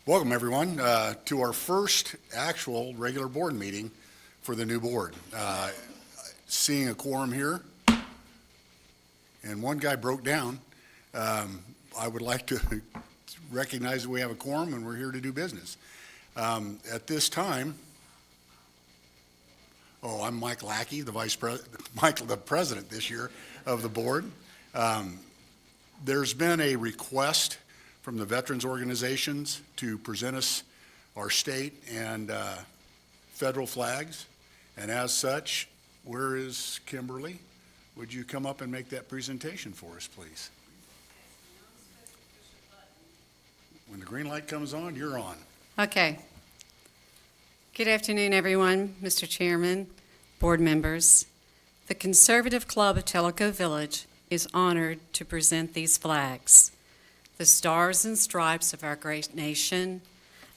Welcome, everyone, to our first actual regular board meeting for the new board. Seeing a quorum here, and one guy broke down, I would like to recognize that we have a quorum and we're here to do business. At this time, I'm Mike Lackey, the the president this year of the board. There's been a request from the veterans organizations to present us our state and federal flags. And as such, where is Kimberly? Would you come up and make that presentation for us, please? When the green light comes on, you're on. Okay. Good afternoon, everyone, Mr. Chairman, board members. The Conservative Club of Tellico Village is honored to present these flags, the stars and stripes of our great nation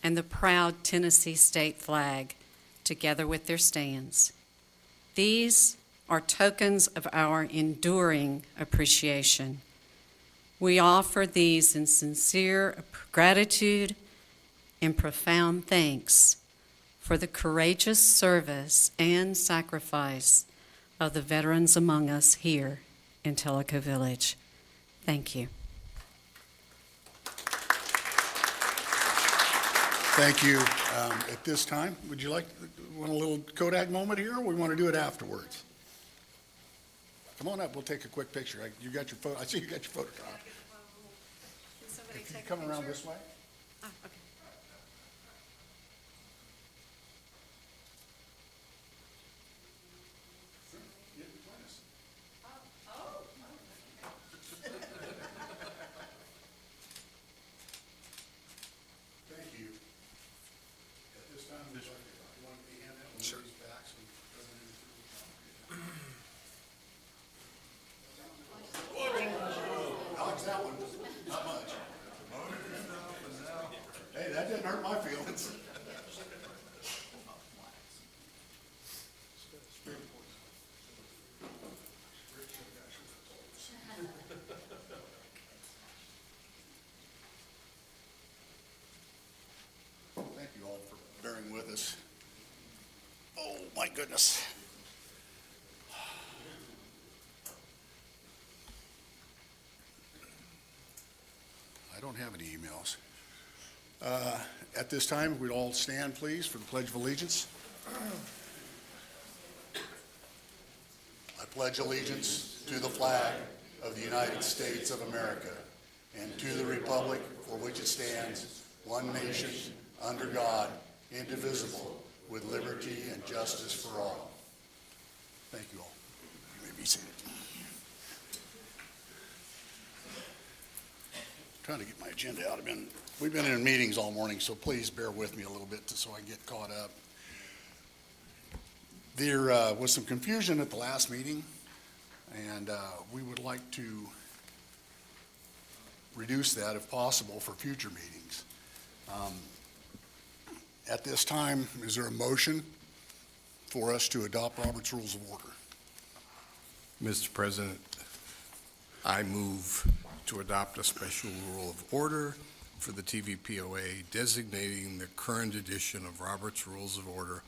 and the proud Tennessee state flag, together with their stands. These are tokens of our enduring appreciation. We offer these in sincere gratitude and profound thanks for the courageous service and sacrifice of the veterans among us here in Tellico Village. Thank you. Thank you. At this time, would you want a little Kodak moment here, or we want to do it afterwards? Come on up, we'll take a quick picture. You got your photo, I see you got your photograph. Can somebody If you take a come picture? around this way. Oh, okay. Thank you. At this time, you want to hand out one of these back so the president Alex, that one, not much. Hey, that didn't hurt my feelings. Thank you all for bearing with us. Oh, my goodness. I don't have any emails. At this time, we'd all stand, please, for the Pledge of Allegiance. I pledge allegiance to the flag of the United States of America and to the republic for which it stands, one nation, under God, indivisible, with liberty and justice for all. Thank you all. You may be seated. Trying to get my agenda out. We've been in meetings all morning, so please bear with me a little bit so I get caught up. There was some confusion at the last meeting, and we would like to reduce that if possible for future meetings. At this time, is there a motion for us to adopt Robert's Rules of Order? Mr. President, I move to adopt a special rule of order for the TVPOA designating the current edition of Robert's Rules of Order,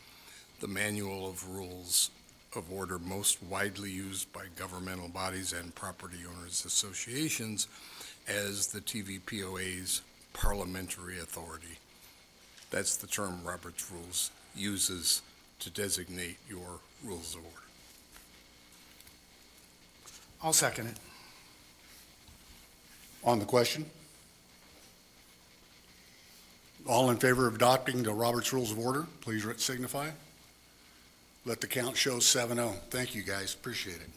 the manual of rules of order most widely used by governmental bodies and property owners associations, as the TVPOA's parliamentary authority. That's the term Robert's Rules uses to designate your rules of order. I'll second it. On the question? All in favor of adopting the Robert's Rules of Order, please signify. Let the count show 7-0. Thank you, guys. Appreciate it.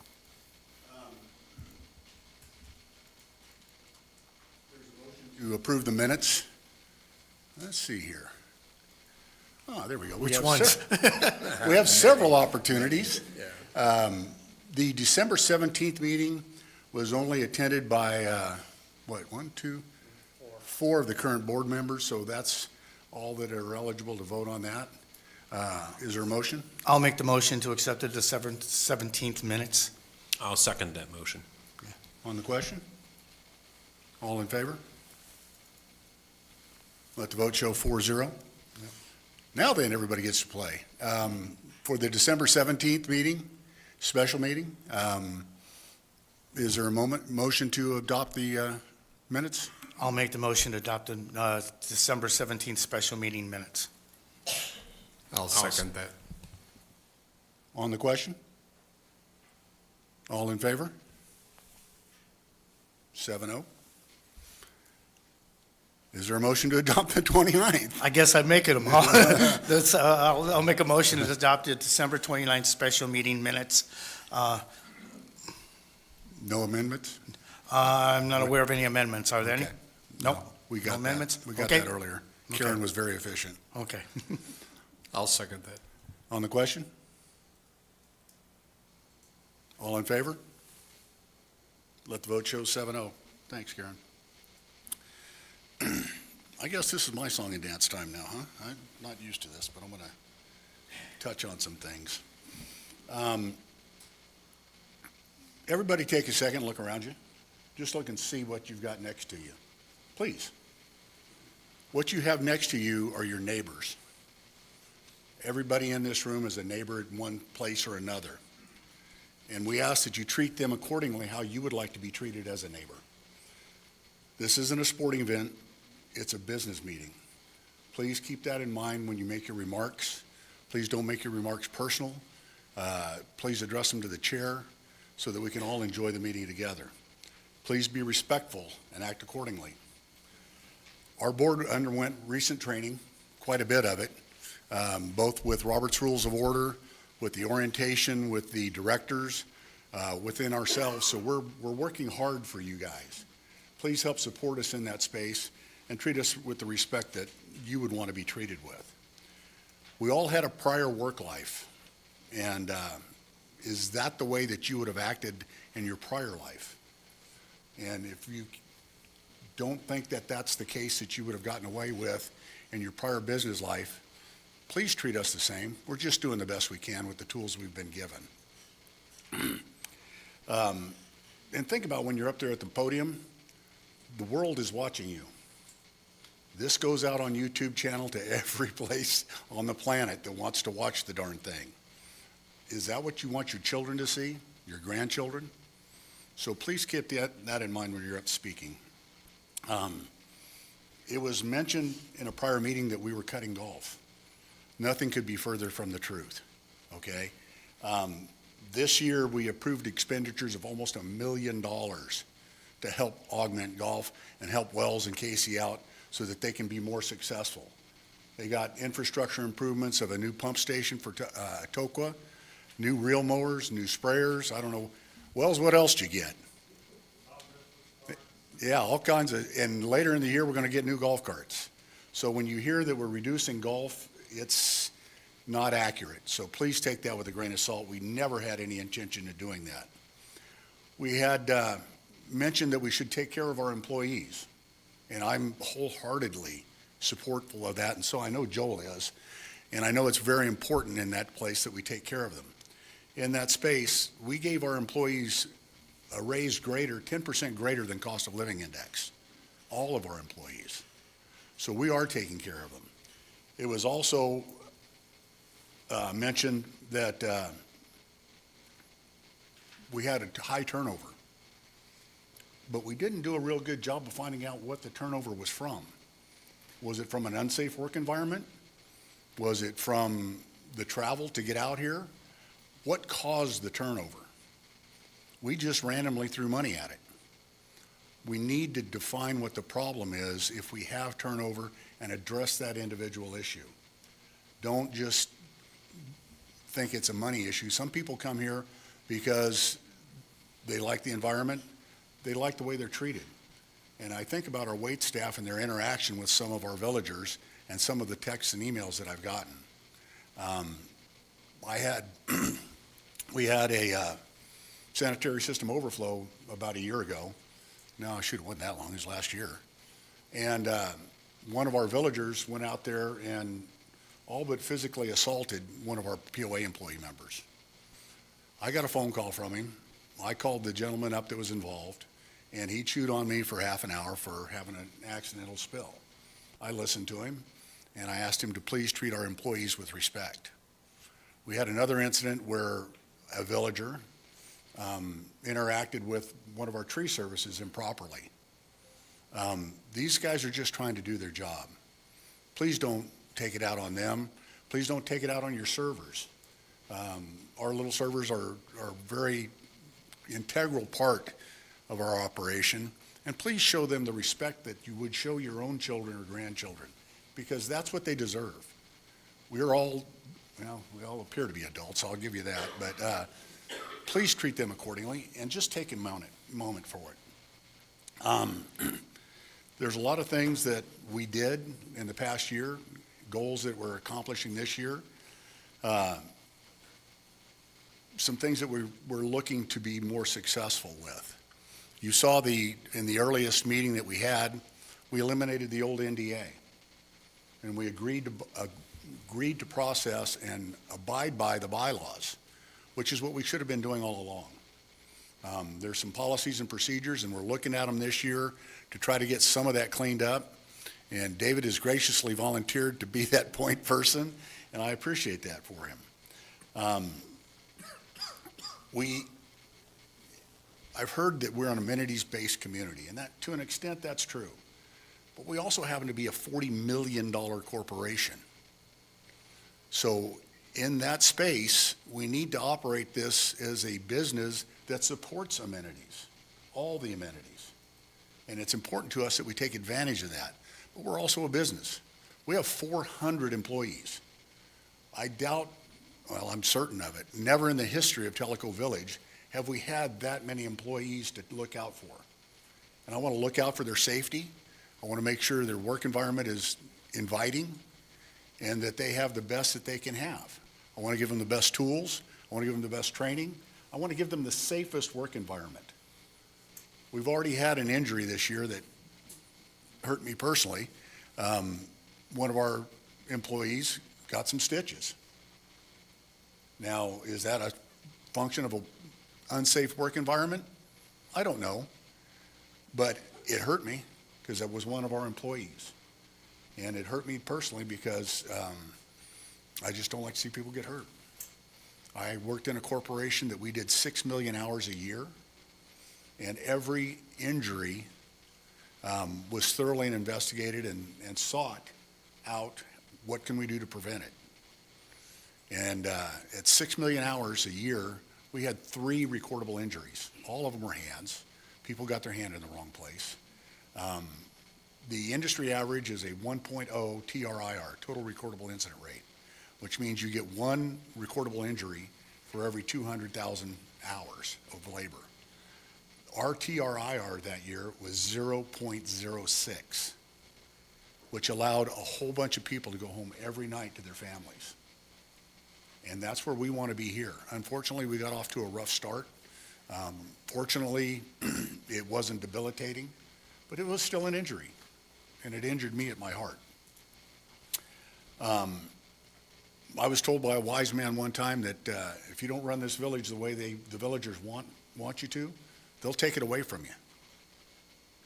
There's a motion to approve the minutes. Let's see here. Oh, there we go. Which ones? We have several opportunities. The December 17th meeting was only attended by, four of the current board members, so that's all that are eligible to vote on that. Is there a motion? I'll make the motion to accept the December 17th minutes. I'll second that motion. On the question? All in favor? Let the vote show 4-0. Now then, everybody gets to play. For the December 17th meeting, special meeting, is there a motion to adopt the minutes? I'll make the motion to adopt the December 17th special meeting minutes. I'll second that. On the question? All in favor? 7-0. Is there a motion to adopt the 29th? I guess I'd make it I'll make a motion to adopt the December 29th special meeting minutes. No amendments? I'm not aware of any amendments. Are there any? Okay. No? We got No that. amendments? We got Okay. that earlier. Okay. Karen was very efficient. Okay. I'll second that. On the question? All in favor? Let the vote show 7-0. Thanks, Karen. I guess this is my song and dance time now, huh? I'm not used to this, but I'm going to touch on some things. Everybody take a second and look around you. Just look and see what you've got next to you. Please. What you have next to you are your neighbors. Everybody in this room is a neighbor in one place or another. And we ask that you treat them accordingly how you would like to be treated as a neighbor. This isn't a sporting event, it's a business meeting. Please keep that in mind when you make your remarks. Please don't make your remarks personal. Please address them to the chair so that we can all enjoy the meeting together. Please be respectful and act accordingly. Our board underwent recent training, quite a bit of it, both with Robert's Rules of Order, with the orientation, with the directors, within ourselves. So we're working hard for you guys. Please help support us in that space and treat us with the respect that you would want to be treated with. We all had a prior work life, and is that the way that you would have acted in your prior life? And if you don't think that that's the case that you would have gotten away with in your prior business life, please treat us the same. We're just doing the best we can with the tools we've been given. And think about when you're up there at the podium, the world is watching you. This goes out on YouTube channel to every place on the planet that wants to watch the darn thing. Is that what you want your children to see, your grandchildren? So please keep that in mind when you're up speaking. It was mentioned in a prior meeting that we were cutting golf. Nothing could be further from the truth, okay? This year, we approved expenditures of almost $1 million to help augment golf and help Wells and Casey out so that they can be more successful. They got infrastructure improvements of a new pump station for Tokwa, new reel mowers, new sprayers. I don't know. Wells, what else did you get? Yeah, all kinds of, and later in the year, we're going to get new golf carts. So when you hear that we're reducing golf, it's not accurate. So please take that with a grain of salt. We never had any intention of doing that. We had mentioned that we should take care of our employees, and I'm wholeheartedly supportful of that, and so I know Joel is, and I know it's very important in that place that we take care of them. In that space, we gave our employees a raise greater, 10% greater than cost of living index, all of our employees. So we are taking care of them. It was also mentioned that we had a high turnover, but we didn't do a real good job of finding out what the turnover was from. Was it from an unsafe work environment? Was it from the travel to get out here? What caused the turnover? We just randomly threw money at it. We need to define what the problem is if we have turnover and address that individual issue. Don't just think it's a money issue. Some people come here because they like the environment, they like the way they're treated. And I think about our wait staff and their interaction with some of our villagers and some of the texts and emails that I've gotten. We had a sanitary system overflow about a year ago. No, shoot, it wasn't that long, it was last year. And one of our villagers went out there and all but physically assaulted one of our POA employee members. I got a phone call from him. I called the gentleman up that was involved, and he chewed on me for half an hour for having an accidental spill. I listened to him, and I asked him to please treat our employees with respect. We had another incident where a villager interacted with one of our tree services improperly. These guys are just trying to do their job. Please don't take it out on them. Please don't take it out on your servers. Our little servers are very integral part of our operation, and please show them the respect that you would show your own children or grandchildren, because that's what they deserve. We're all, well, we all appear to be adults, I'll give you that, but please treat them accordingly and just take a moment for it. There's a lot of things that we did in the past year, goals that we're accomplishing this year. Some things that we're looking to be more successful with. You saw in the earliest meeting that we had, we eliminated the old NDA. And we agreed to process and abide by the bylaws, which is what we should have been doing all along. There's some policies and procedures, and we're looking at them this year to try to get some of that cleaned up. And David has graciously volunteered to be that point person, and I appreciate that for him. I've heard that we're an amenities-based community, and that, to an extent, that's true. But we also happen to be a $40 million corporation. So in that space, we need to operate this as a business that supports amenities, all the amenities. And it's important to us that we take advantage of that. But we're also a business. We have 400 employees. I doubt, well, I'm certain of it, never in the history of Tellico Village have we had that many employees to look out for. And I want to look out for their safety. I want to make sure their work environment is inviting and that they have the best that they can have. I want to give them the best tools. I want to give them the best training. I want to give them the safest work environment. We've already had an injury this year that hurt me personally. One of our employees got some stitches. Now, is that a function of an unsafe work environment? I don't know, but it hurt me because that was one of our employees. And it hurt me personally because I just don't like to see people get hurt. I worked in a corporation that we did 6 million hours a year, and every injury was thoroughly investigated and sought out what can we do to prevent it. And at 6 million hours a year, we had 3 recordable injuries. All of them were hands. People got their hand in the wrong place. The industry average is a 1.0 TRIR, total recordable incident rate, which means you get 1 recordable injury for every 200,000 hours of labor. Our TRIR that year was 0.06, which allowed a whole bunch of people to go home every night to their families. And that's where we want to be here. Unfortunately, we got off to a rough start. Fortunately, it wasn't debilitating, but it was still an injury, and it injured me at my heart. I was told by a wise man one time that if you don't run this village the way the villagers want you to, they'll take it away from you.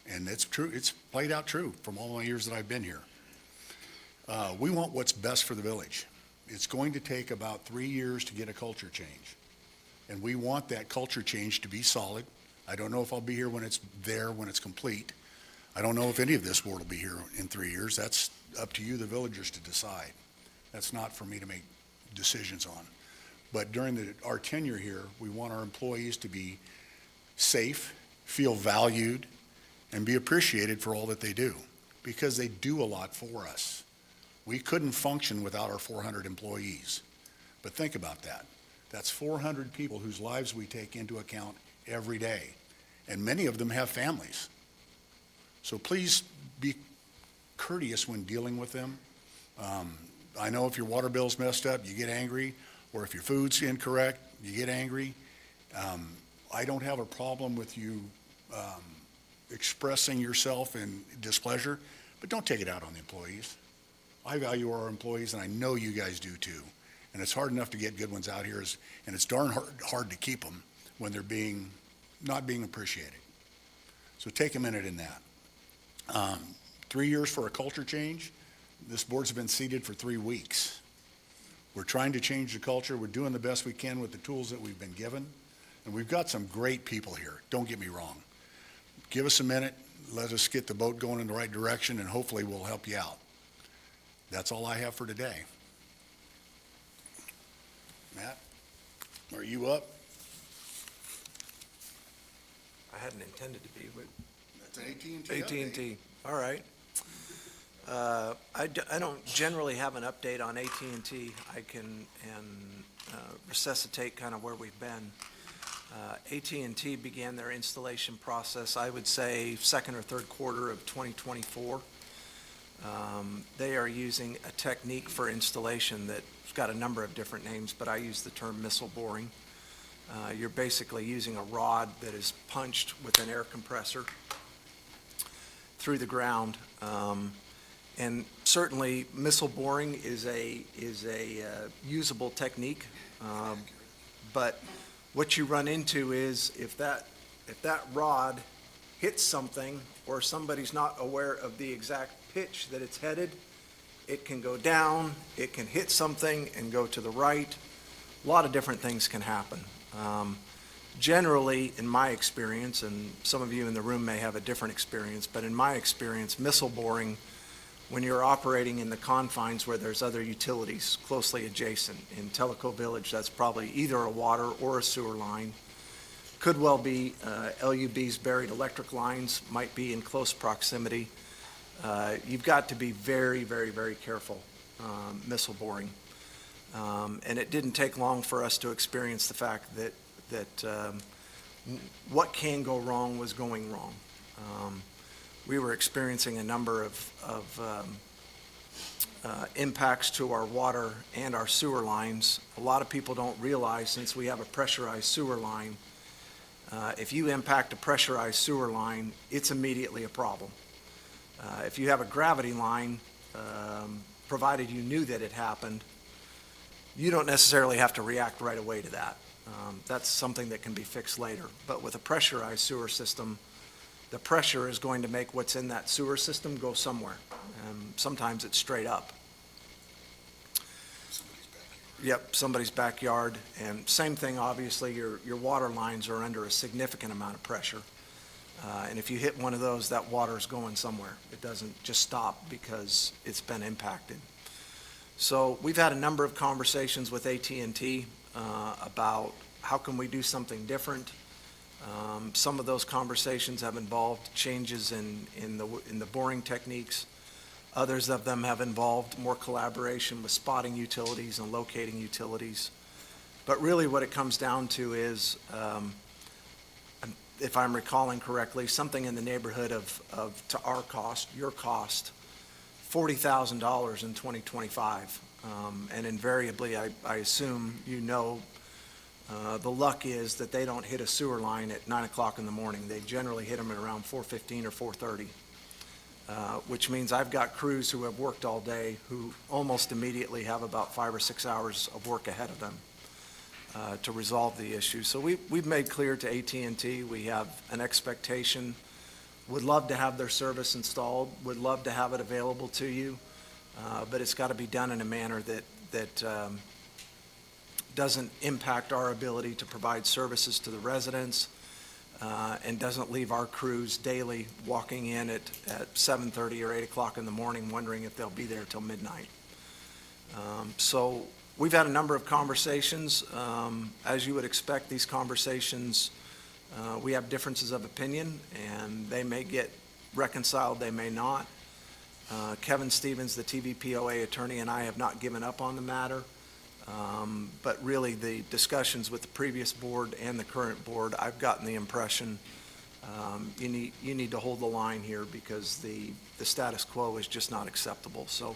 And it's true. It's played out true from all my years that I've been here. We want what's best for the village. It's going to take about 3 years to get a culture change. And we want that culture change to be solid. I don't know if I'll be here when it's there, when it's complete. I don't know if any of this board will be here in 3 years. That's up to you, the villagers, to decide. That's not for me to make decisions on. But during our tenure here, we want our employees to be safe, feel valued, and be appreciated for all that they do, because they do a lot for us. We couldn't function without our 400 employees. But think about that. That's 400 people whose lives we take into account every day. And many of them have families. So please be courteous when dealing with them. I know if your water bill's messed up, you get angry, or if your food's incorrect, you get angry. I don't have a problem with you expressing yourself in displeasure, but don't take it out on the employees. I value our employees, and I know you guys do too. And it's hard enough to get good ones out here, and it's darn hard to keep them when they're not being appreciated. So take a minute in that. 3 years for a culture change. This board's been seated for 3 weeks. We're trying to change the culture. We're doing the best we can with the tools that we've been given. And we've got some great people here. Don't get me wrong. Give us a minute. Let us get the boat going in the right direction, and hopefully we'll help you out. That's all I have for today. Matt, are you up? I hadn't intended to be, but That's an AT&T. AT&T, all right. I don't generally have an update on AT&T. I can resuscitate kind of where we've been. AT&T began their installation process, I would say, second or third quarter of 2024. They are using a technique for installation that's got a number of different names, but I use the term missile boring. You're basically using a rod that is punched with an air compressor through the ground. And certainly, missile boring is a usable technique. But what you run into is if that rod hits something, or somebody's not aware of the exact pitch that it's headed, it can go down, it can hit something and go to the right. A lot of different things can happen. Generally, in my experience, and some of you in the room may have a different experience, but in my experience, missile boring, when you're operating in the confines where there's other utilities closely adjacent. In Tellico Village, that's probably either a water or a sewer line. Could well be LUB's buried electric lines, might be in close proximity. You've got to be very, very, very careful missile boring. And it didn't take long for us to experience the fact that what can go wrong was going wrong. We were experiencing a number of impacts to our water and our sewer lines. A lot of people don't realize, since we have a pressurized sewer line, if you impact a pressurized sewer line, it's immediately a problem. If you have a gravity line, provided you knew that it happened, you don't necessarily have to react right away to that. That's something that can be fixed later. But with a pressurized sewer system, the pressure is going to make what's in that sewer system go somewhere. Sometimes it's straight up. Yep, somebody's backyard. And same thing, obviously, your water lines are under a significant amount of pressure. And if you hit one of those, that water is going somewhere. It doesn't just stop because it's been impacted. So we've had a number of conversations with AT&T about how can we do something different. Some of those conversations have involved changes in the boring techniques. Others of them have involved more collaboration with spotting utilities and locating utilities. But really what it comes down to is, if I'm recalling correctly, something in the neighborhood of to our cost, your cost, $40,000 in 2025. And invariably, I assume you know, the luck is that they don't hit a sewer line at 9 o'clock in the morning. They generally hit them at around 4:15 or 4:30, which means I've got crews who have worked all day who almost immediately have about 5 or 6 hours of work ahead of them to resolve the issue. So we've made clear to AT&T we have an expectation. Would love to have their service installed, would love to have it available to you, but it's got to be done in a manner that doesn't impact our ability to provide services to the residents, and doesn't leave our crews daily walking in at 7:30 or 8 o'clock in the morning wondering if they'll be there till midnight. So we've had a number of conversations. As you would expect, these conversations, we have differences of opinion, and they may get reconciled, they may not. Kevin Stevens, the TBPOA attorney, and I have not given up on the matter. But really, the discussions with the previous board and the current board, I've gotten the impression you need to hold the line here because the status quo is just not acceptable. So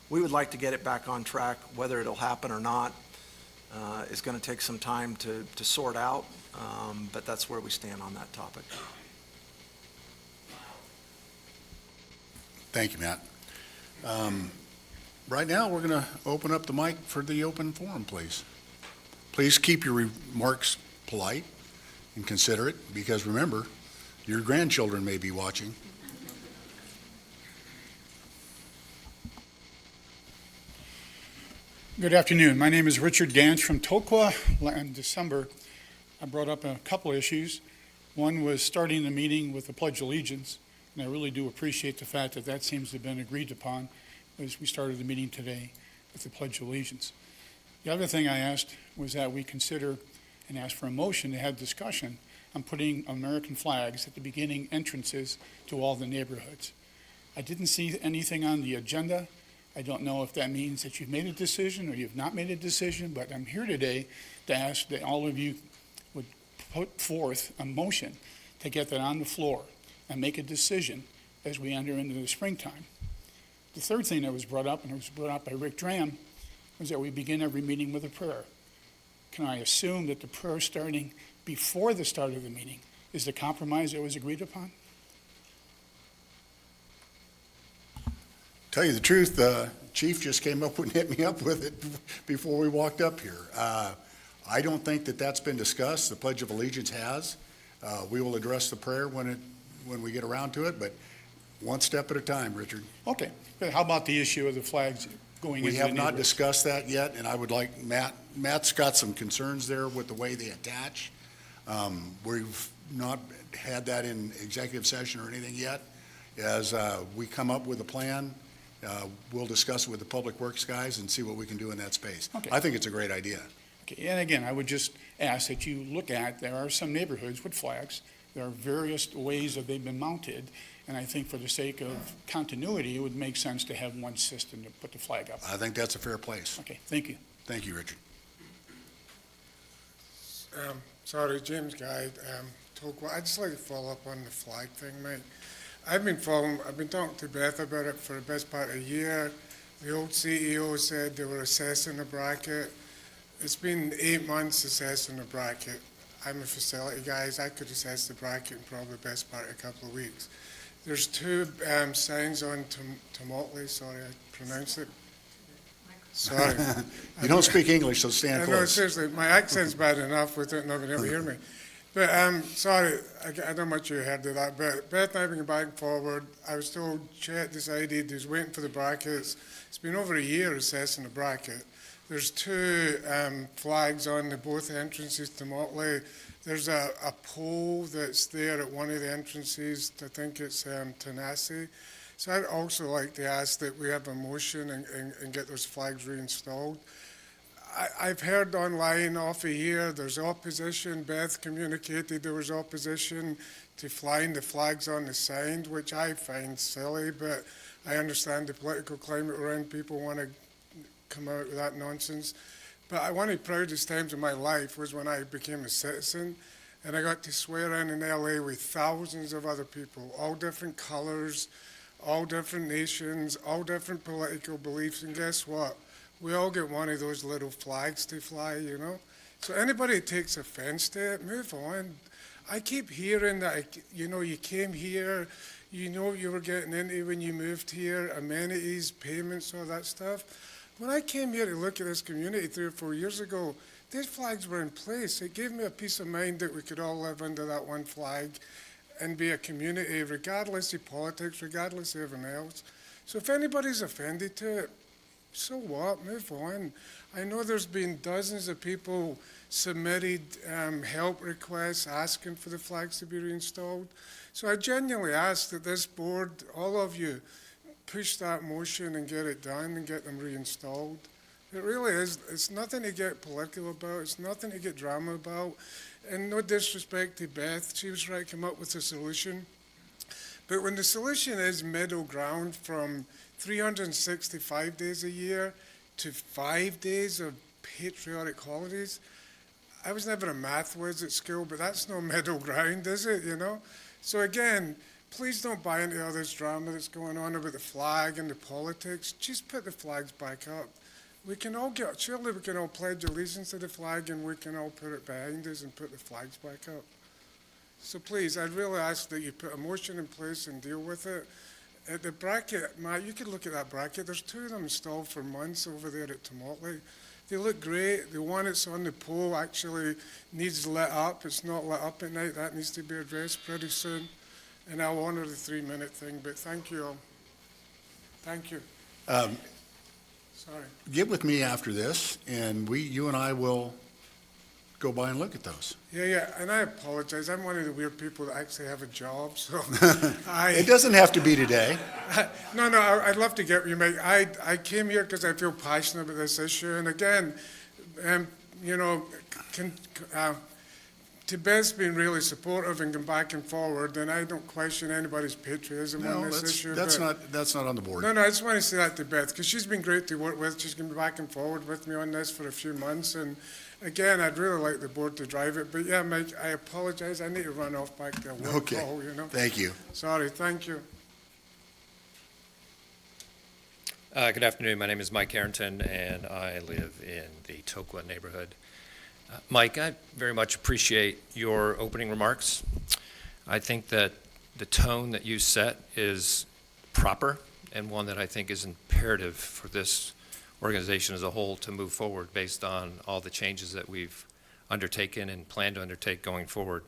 we would like to get it back on track. Whether it'll happen or not is going to take some time to sort out, but that's where we stand on that topic. Thank you, Matt. Right now, we're going to open up the mic for the open forum, please. Please keep your remarks polite and considerate, because remember, your grandchildren may be watching. Good afternoon. My name is Richard Gans from Tokwa. In December, I brought up a couple of issues. One was starting the meeting with the Pledge of Allegiance, and I really do appreciate the fact that that seems to have been agreed upon as we started the meeting today with the Pledge of Allegiance. The other thing I asked was that we consider and ask for a motion to have discussion on putting American flags at the beginning entrances to all the neighborhoods. I didn't see anything on the agenda. I don't know if that means that you've made a decision or you've not made a decision, but I'm here today to ask that all of you would put forth a motion to get that on the floor and make a decision as we enter into the springtime. The third thing that was brought up, and it was brought up by Rick Dram, was that we begin every meeting with a prayer. Can I assume that the prayer starting before the start of the meeting is the compromise that was agreed upon? Tell you the truth, the chief just came up and hit me up with it before we walked up here. I don't think that that's been discussed. The Pledge of Allegiance has. We will address the prayer when we get around to it, but one step at a time, Richard. Okay, but how about the issue of the flags going into We the have not neighborhoods? discussed that yet, and I would like, Matt's got some concerns there with the way they attach. We've not had that in executive session or anything yet. As we come up with a plan, we'll discuss it with the Public Works guys and see what we can do in that space. Okay. I think it's a great idea. Okay, and again, I would just ask that you look at, there are some neighborhoods with flags. There are various ways that they've been mounted, and I think for the sake of continuity, it would make sense to have one system to put the flag up. I think that's a fair place. Okay, thank you. Thank you, Richard. Sorry, James Guy, Tokwa. I'd just like to follow up on the flag thing, mate. I've been talking to Beth about it for the best part of a year. The old CEO said they were assessing the bracket. It's been 8 months assessing the bracket. I'm a facility guy. I could assess the bracket in probably the best part of a couple of weeks. There's two signs on Tumultly, sorry, I pronounced it. Sorry. You don't speak English, so stand I know, close. seriously, my accent's bad enough with it, nobody ever hear me. But, sorry, I don't know much you heard of that, but Beth and I have been back and forward. I was told Chet decided he was waiting for the brackets. It's been over a year assessing the bracket. There's two flags on both entrances to Motley. There's a pole that's there at one of the entrances. I think it's Tanasi. So I'd also like to ask that we have a motion and get those flags reinstalled. I've heard online off of here, there's opposition. Beth communicated there was opposition to flying the flags on the sign, which I find silly, but I understand the political climate around. People want to come out with that nonsense. But one of the proudest times of my life was when I became a citizen, and I got to swear in LA with thousands of other people, all different colors, all different nations, all different political beliefs, and guess what? We all get one of those little flags to fly, you know? So anybody who takes offense to it, move on. I keep hearing that, you know, you came here, you know what you were getting into when you moved here, amenities, payments, all that stuff. When I came here to look at this community 3 or 4 years ago, these flags were in place. It gave me a peace of mind that we could all live under that one flag and be a community, regardless of politics, regardless of everything else. So if anybody's offended to it, so what? Move on. I know there's been dozens of people submitted help requests asking for the flags to be reinstalled. So I genuinely ask that this board, all of you, push that motion and get it done and get them reinstalled. It really is. It's nothing to get political about. It's nothing to get drama about. And no disrespect to Beth, she was right to come up with a solution. But when the solution is middle ground from 365 days a year to 5 days of patriotic holidays, I was never a math whiz at school, but that's no middle ground, is it, you know? So again, please don't buy into all this drama that's going on about the flag and the politics. Just put the flags back up. We can all surely we can all pledge allegiance to the flag and we can all put it behind us and put the flags back up. So please, I'd really ask that you put a motion in place and deal with it. At the bracket, Matt, you could look at that bracket. There's two of them installed for months over there at Tumulty. They look great. The one that's on the pole actually needs lit up. It's not lit up at night. That needs to be addressed pretty soon. And I'll honor the 3-minute thing, but thank you all. Thank you. Sorry. get with me after this, and you and I will go by and look at those. Yeah, and I apologize. I'm one of the weird people that actually have a job, so It doesn't have to be today. No, I'd love to get you, mate. I came here because I feel passionate about this issue, and again, you know, Tibet's been really supportive and come back and forward, and I don't question anybody's patriotism on No, this issue. that's but- not on the board. No, I just want to say that to Beth, because she's been great to work with. She's been back and forward with me on this for a few months, and again, I'd really like the board to drive it. But yeah, Mike, I apologize. I need to run off back to a work Okay. call, you know? Thank you. Sorry, thank you. Good afternoon. My name is Mike Harrington, and I live in the Tokwa neighborhood. Mike, I very much appreciate your opening remarks. I think that the tone that you set is proper and one that I think is imperative for this organization as a whole to move forward based on all the changes that we've undertaken and plan to undertake going forward.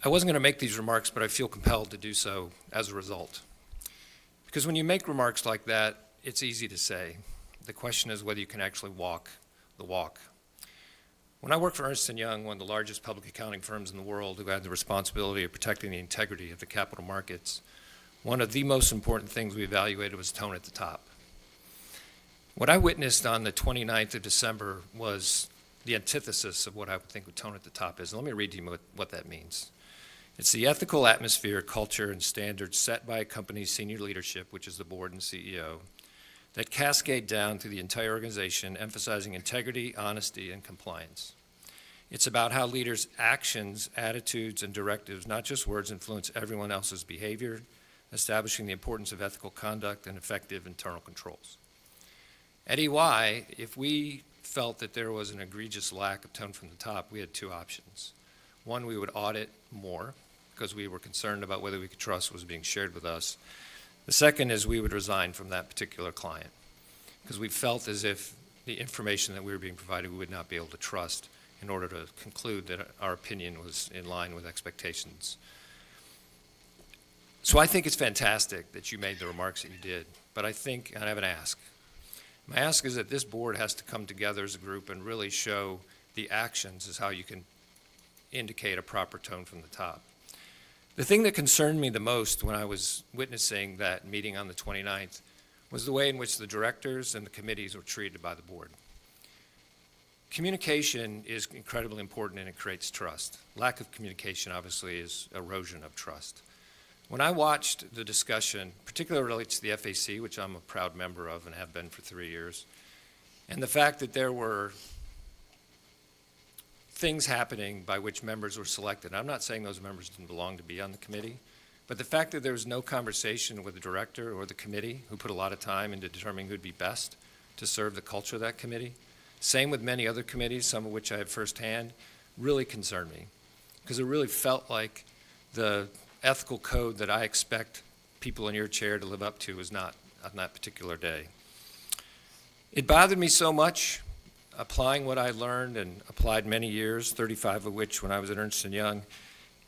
I wasn't going to make these remarks, but I feel compelled to do so as a result. Because when you make remarks like that, it's easy to say. The question is whether you can actually walk the walk. When I worked for Ernst & Young, one of the largest public accounting firms in the world who had the responsibility of protecting the integrity of the capital markets, one of the most important things we evaluated was tone at the top. What I witnessed on the 29th of December was the antithesis of what I would think tone at the top is. And let me read to you what that means. It's the ethical atmosphere, culture, and standards set by a company's senior leadership, which is the board and CEO, that cascade down through the entire organization, emphasizing integrity, honesty, and compliance. It's about how leaders' actions, attitudes, and directives, not just words, influence everyone else's behavior, establishing the importance of ethical conduct and effective internal controls. At EY, if we felt that there was an egregious lack of tone from the top, we had two options. One, we would audit more because we were concerned about whether we could trust what was being shared with us. The second is we would resign from that particular client because we felt as if the information that we were being provided we would not be able to trust in order to conclude that our opinion was in line with expectations. So I think it's fantastic that you made the remarks that you did, but I think, and I have an ask. My ask is that this board has to come together as a group and really show the actions as how you can indicate a proper tone from the top. The thing that concerned me the most when I was witnessing that meeting on the 29th was the way in which the directors and the committees were treated by the board. Communication is incredibly important and it creates trust. Lack of communication, obviously, is erosion of trust. When I watched the discussion, particularly related to the FAC, which I'm a proud member of and have been for 3 years, and the fact that there were things happening by which members were selected. I'm not saying those members didn't belong to be on the committee, but the fact that there was no conversation with the director or the committee, who put a lot of time into determining who'd be best to serve the culture of that committee, same with many other committees, some of which I have firsthand, really concerned me. Because it really felt like the ethical code that I expect people in your chair to live up to was not on that particular day. It bothered me so much, applying what I learned and applied many years, 35 of which when I was at Ernst & Young,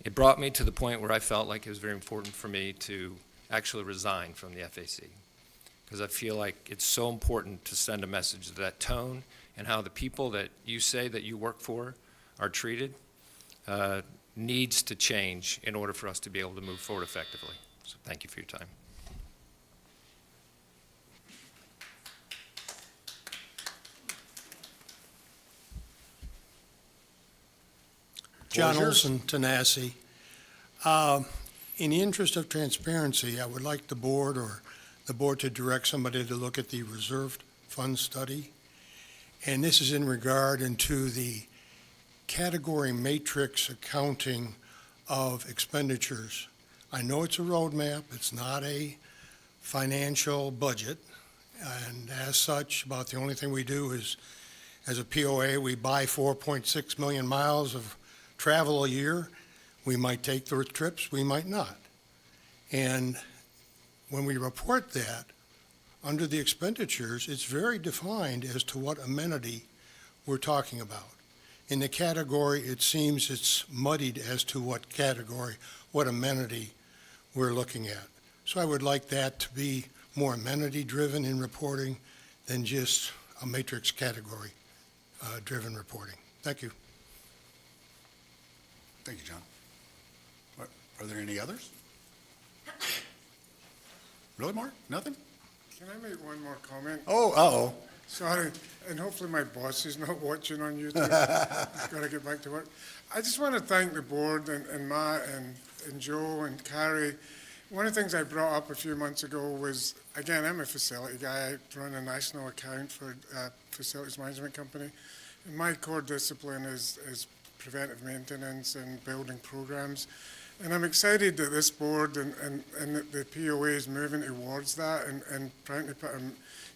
it brought me to the point where I felt like it was very important for me to actually resign from the FAC. Because I feel like it's so important to send a message that that tone and how the people that you say that you work for are treated needs to change in order for us to be able to move forward effectively. So thank you for your time. John Floor is Olson, Tanasi. In the interest of transparency, I would like the board to direct somebody to look at the reserved fund study. And this is in regard into the category matrix accounting of expenditures. I know it's a roadmap, it's not a financial budget, and as such, about the only thing we do is, as a POA, we buy 4.6 million miles of travel a year. We might take those trips, we might not. And when we report that, under the expenditures, it's very defined as to what amenity we're talking about. In the category, it seems it's muddied as to what category, what amenity we're looking at. So I would like that to be more amenity-driven in reporting than just a matrix category driven reporting. Thank you. Thank you, John. Are there any others? Really, Mark? Nothing? Can I make one more comment? Oh, uh-oh. Sorry, and hopefully my boss is not watching on YouTube. I've got to get back to work. I just want to thank the board and Matt and Joe and Carrie. One of the things I brought up a few months ago was, again, I'm a facility guy. I run a national account for a facilities management company. And my core discipline is preventive maintenance and building programs. And I'm excited that this board and that the POA is moving towards that and trying to put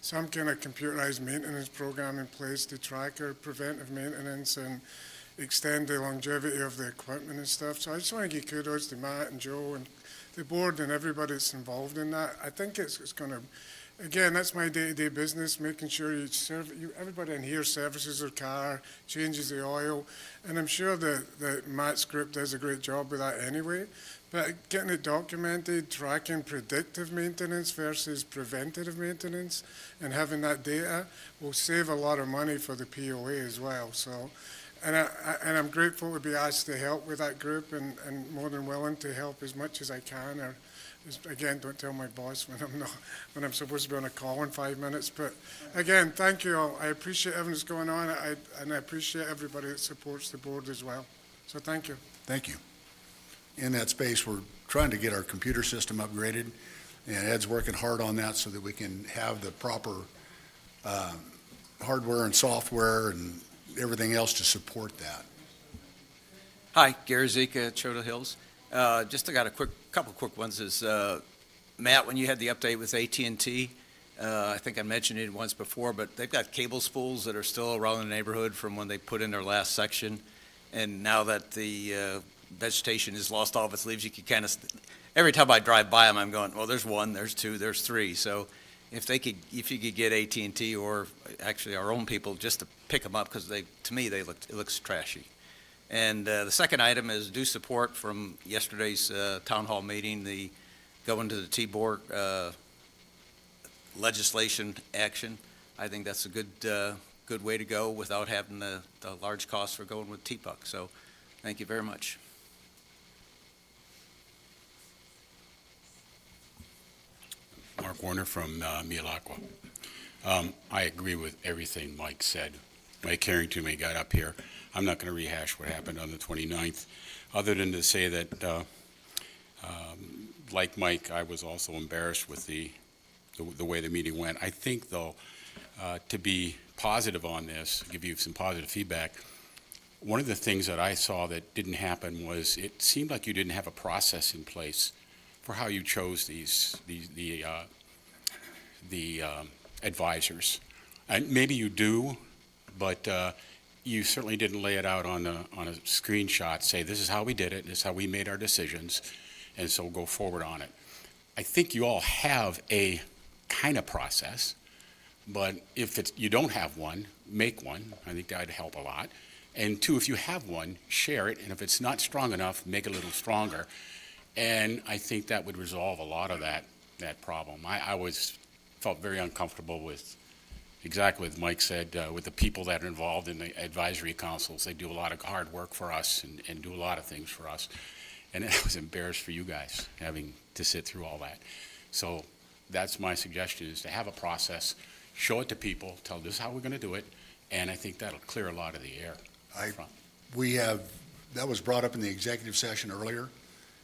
some kind of computerized maintenance program in place to track our preventive maintenance and extend the longevity of the equipment and stuff. So I just want to give kudos to Matt and Joe and the board and everybody that's involved in that. I think it's going to, again, that's my day-to-day business, making sure everybody in here services their car, changes the oil, and I'm sure that Matt's group does a great job with that anyway. But getting it documented, tracking predictive maintenance versus preventative maintenance, and having that data will save a lot of money for the POA as well. So, and I'm grateful to be asked to help with that group, and more than willing to help as much as I can. Or, again, don't tell my boss when I'm supposed to be on a call in 5 minutes. But again, thank you all. I appreciate everything that's going on, and I appreciate everybody that supports the board as well. So thank you. Thank you. In that space, we're trying to get our computer system upgraded, and Ed's working hard on that so that we can have the proper hardware and software and everything else to support that. Hi, Gary Zika, Chota Hills. Just I got a couple quick ones. Is Matt, when you had the update with AT&T, I think I mentioned it once before, but they've got cable spools that are still around the neighborhood from when they put in their last section, and now that the vegetation has lost all of its leaves, you can kind of, every time I drive by them, I'm going, well, there's one, there's two, there's three. So if you could get AT&T or actually our own people just to pick them up, because to me, it looks trashy. And the second item is due support from yesterday's town hall meeting, the going to the TBOUR legislation action. I think that's a good way to go without having the large cost for going with TPUC. So thank you very much. Mark Warner from Mialacqua. I agree with everything Mike said. Mike Carrington, when he got up here, I'm not going to rehash what happened on the 29th, other than to say that, like Mike, I was also embarrassed with the way the meeting went. I think, though, to be positive on this, give you some positive feedback, one of the things that I saw that didn't happen was it seemed like you didn't have a process in place for how you chose the advisors. And maybe you do, but you certainly didn't lay it out on a screenshot, say this is how we did it, this is how we made our decisions, and so we'll go forward on it. I think you all have a kind of process, but if you don't have one, make one. I think that would help a lot. And two, if you have one, share it, and if it's not strong enough, make it a little stronger. And I think that would resolve a lot of that problem. I felt very uncomfortable with exactly what Mike said, with the people that are involved in the advisory councils. They do a lot of hard work for us and do a lot of things for us. And I was embarrassed for you guys having to sit through all that. So that's my suggestion, is to have a process, show it to people, tell them this is how we're going to do it, and I think that'll clear a lot of the air. That was brought up in the executive session earlier,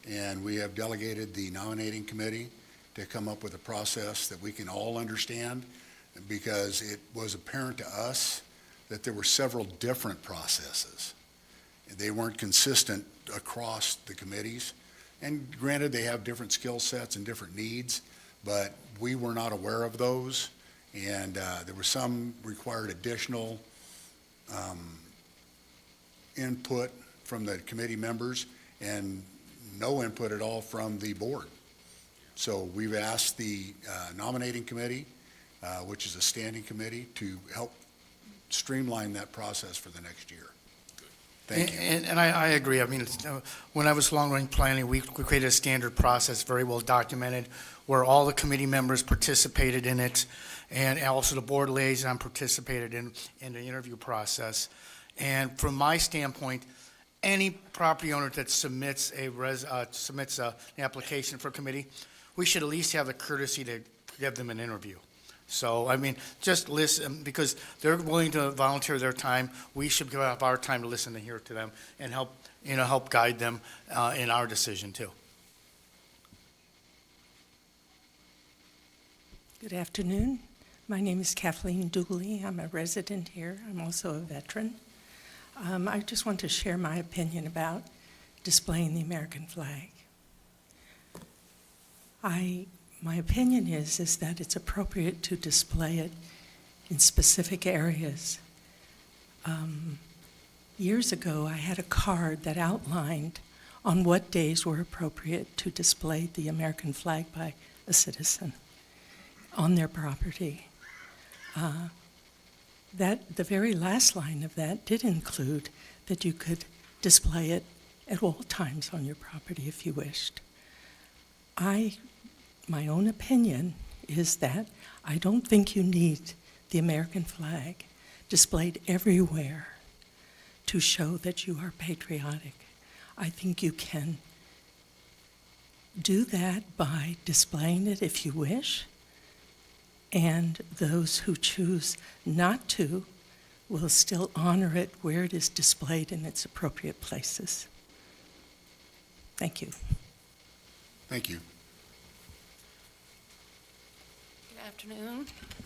and we have delegated the nominating committee to come up with a process that we can all understand, because it was apparent to us that there were several different processes. They weren't consistent across the committees, and granted, they have different skill sets and different needs, but we were not aware of those, and there were some required additional input from the committee members and no input at all from the board. So we've asked the nominating committee, which is a standing committee, to help streamline that process for the next year. Thank you. And I agree. I mean, when I was long-range planning, we created a standard process, very well documented, where all the committee members participated in it, and also the board liaison participated in the interview process. And from my standpoint, any property owner that submits an application for committee, we should at least have the courtesy to give them an interview. So, I mean, just listen, because they're willing to volunteer their time. We should give up our time to listen and hear to them and help guide them in our decision too. Good afternoon. My name is Kathleen Dooley. I'm a resident here. I'm also a veteran. I just want to share my opinion about displaying the American flag. My opinion is that it's appropriate to display it in specific areas. Years ago, I had a card that outlined on what days were appropriate to display the American flag by a citizen on their property. The very last line of that did include that you could display it at all times on your property if you wished. My own opinion is that I don't think you need the American flag displayed everywhere to show that you are patriotic. I think you can do that by displaying it if you wish, and those who choose not to will still honor it where it is displayed in its appropriate places. Thank you. Thank you. Good afternoon.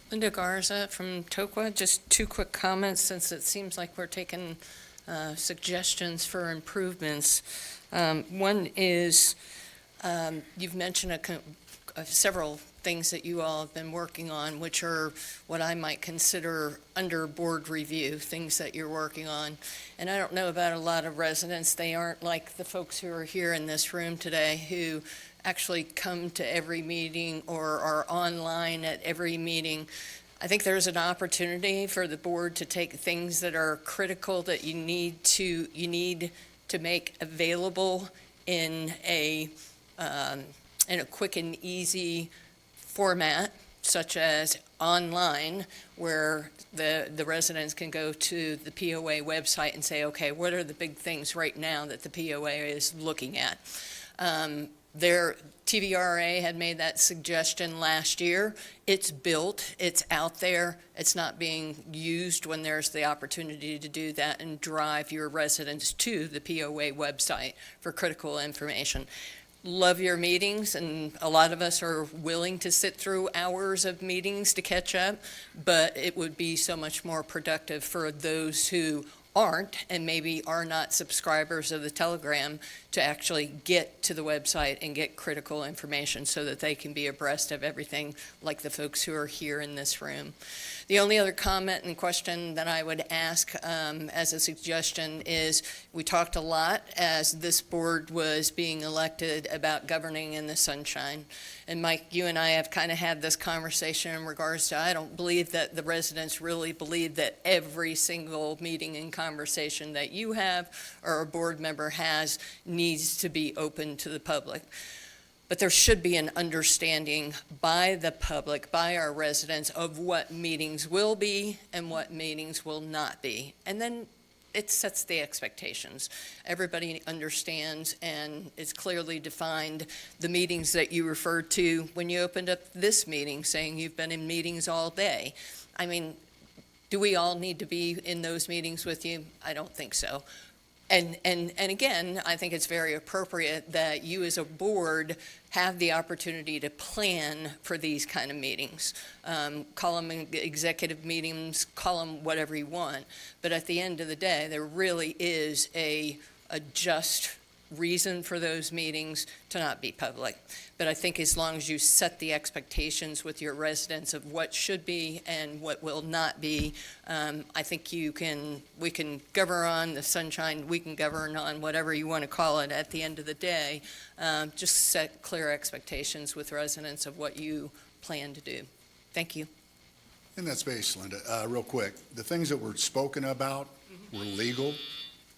Linda Garza from Tokwa. Just two quick comments since it seems like we're taking suggestions for improvements. One is you've mentioned several things that you all have been working on, which are what I might consider under board review, things that you're working on. And I don't know about a lot of residents. They aren't like the folks who are here in this room today who actually come to every meeting or are online at every meeting. I think there's an opportunity for the board to take things that are critical that you need to make available in a quick and easy format, such as online, where the residents can go to the POA website and say, okay, what are the big things right now that the POA is looking at? Their TBRA had made that suggestion last year. It's built, it's out there, it's not being used when there's the opportunity to do that and drive your residents to the POA website for critical information. Love your meetings, and a lot of us are willing to sit through hours of meetings to catch up, but it would be so much more productive for those who aren't and maybe are not subscribers of the Telegram to actually get to the website and get critical information so that they can be abreast of everything like the folks who are here in this room. The only other comment and question that I would ask as a suggestion is we talked a lot as this board was being elected about governing in the sunshine. And Mike, you and I have kind of had this conversation in regards to I don't believe that the residents really believe that every single meeting and conversation that you have or a board member has needs to be open to the public. But there should be an understanding by the public, by our residents, of what meetings will be and what meetings will not be. And then it sets the expectations. Everybody understands and it's clearly defined the meetings that you referred to when you opened up this meeting, saying you've been in meetings all day. I mean, do we all need to be in those meetings with you? I don't think so. And again, I think it's very appropriate that you as a board have the opportunity to plan for these kind of meetings. Call them executive meetings, call them whatever you want. But at the end of the day, there really is a just reason for those meetings to not be public. But I think as long as you set the expectations with your residents of what should be and what will not be, I think we can govern on the sunshine, we can govern on whatever you want to call it at the end of the day. Just set clear expectations with residents of what you plan to do. Thank you. In that space, Linda, real quick, the things that were spoken about were legal,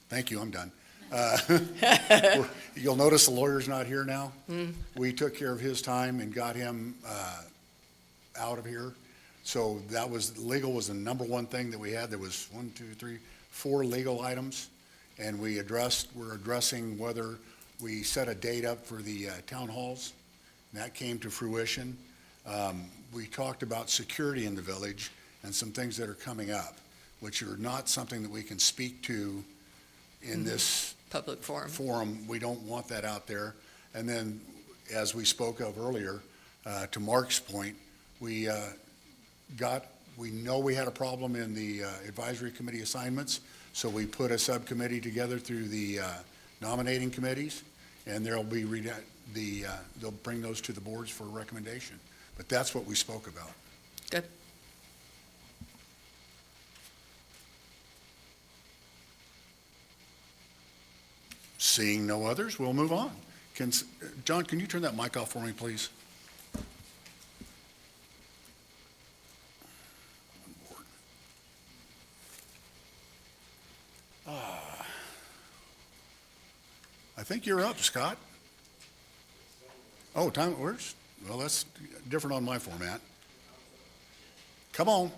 Thank you, I'm done. You'll notice the lawyer's not here now. We took care of his time and got him out of here. So that was, legal was the number one thing that we had. There was 4 legal items. And we're addressing whether we set a date up for the town halls. And that came to fruition. We talked about security in the village and some things that are coming up, which are not something that we can speak to in this Public forum. We don't want that out there. And then, as we spoke of earlier, to Mark's point, we know we had a problem in the advisory committee assignments, so we put a subcommittee together through the nominating committees, and they'll bring those to the boards for recommendation. But that's what we spoke about. Good. Seeing no others, we'll move on. John, can you turn that mic off for me, please? I think you're up, Scott. Oh, time, where's? Well, that's different on my format. Come on.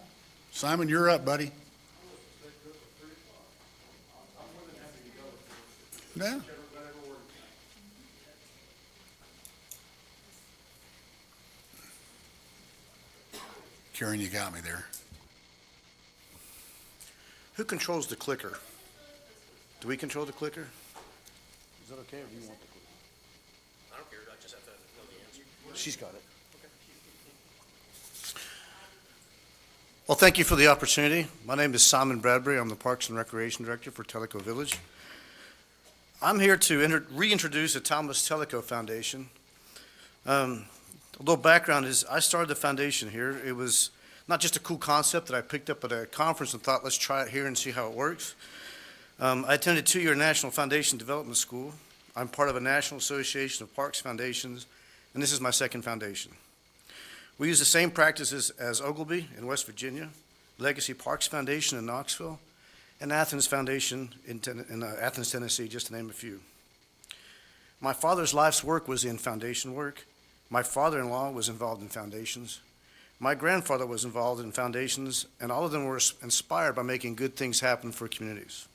Simon, you're up, buddy. Yeah. Karen, you got me there. Who controls the clicker? Do we control the clicker? Is that okay, or do you want the clicker? I don't care, I just have to know the answer. She's got it. Well, thank you for the opportunity. My name is Simon Bradbury. I'm the Parks and Recreation Director for Tellico Village. I'm here to reintroduce the Thomas Tellico Foundation. A little background is I started the foundation here. It was not just a cool concept that I picked up at a conference and thought, let's try it here and see how it works. I attended a 2-year National Foundation Development School. I'm part of a National Association of Parks Foundations, and this is my second foundation. We use the same practices as Oglebay in West Virginia, Legacy Parks Foundation in Knoxville, and Athens Foundation in Athens, Tennessee, just to name a few. My father's life's work was in foundation work. My father-in-law was involved in foundations. My grandfather was involved in foundations, and all of them were inspired by making good things happen for communities.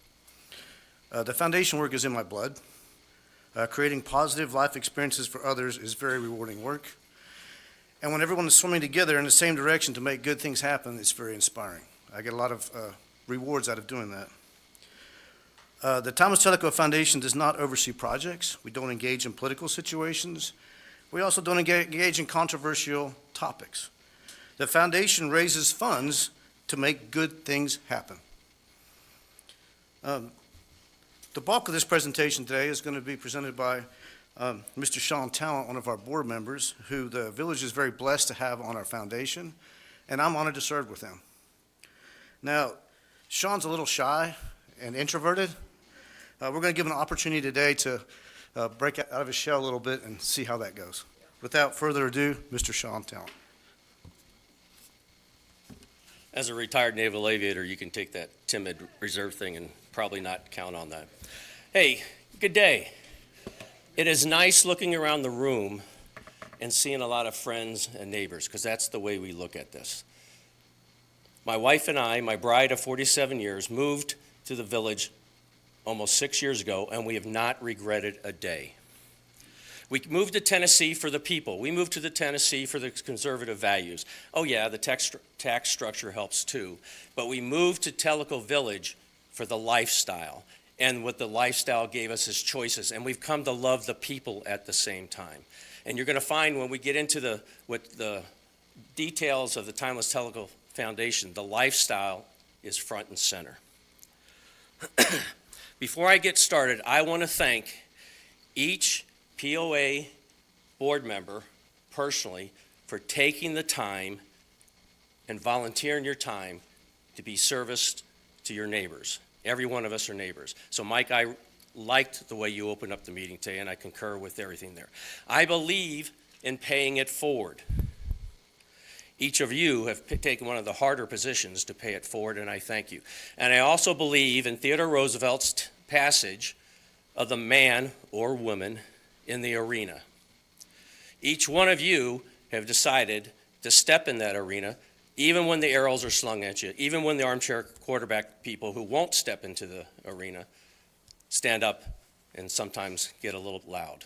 The foundation work is in my blood. Creating positive life experiences for others is very rewarding work. And when everyone is swimming together in the same direction to make good things happen, it's very inspiring. I get a lot of rewards out of doing that. The Thomas Tellico Foundation does not oversee projects. We don't engage in political situations. We also don't engage in controversial topics. The foundation raises funds to make good things happen. The bulk of this presentation today is going to be presented by Mr. Sean Talent, one of our board members, who the village is very blessed to have on our foundation, and I'm honored to serve with him. Now, Sean's a little shy and introverted. We're going to give him an opportunity today to break out of his shell a little bit and see how that goes. Without further ado, Mr. Sean Talent. As a retired naval aviator, you can take that timid reserve thing and probably not count on that. Hey, good day. It is nice looking around the room and seeing a lot of friends and neighbors, because that's the way we look at this. My wife and I, my bride of 47 years, moved to the village almost 6 years ago, and we have not regretted a day. We moved to Tennessee for the people. We moved to the Tennessee for the conservative values. Oh yeah, the tax structure helps too. But we moved to Tellico Village for the lifestyle. And what the lifestyle gave us is choices. And we've come to love the people at the same time. And you're going to find when we get into the details of the Timeless Tellico Foundation, the lifestyle is front and center. Before I get started, I want to thank each POA board member personally for taking the time and volunteering your time to be serviced to your neighbors. Every one of us are neighbors. So Mike, I liked the way you opened up the meeting today, and I concur with everything there. I believe in paying it forward. Each of you have taken one of the harder positions to pay it forward, and I thank you. And I also believe in Theodore Roosevelt's passage of the man or woman in the arena. Each one of you have decided to step in that arena, even when the arrows are slung at you, even when the armchair quarterback people who won't step into the arena stand up and sometimes get a little loud.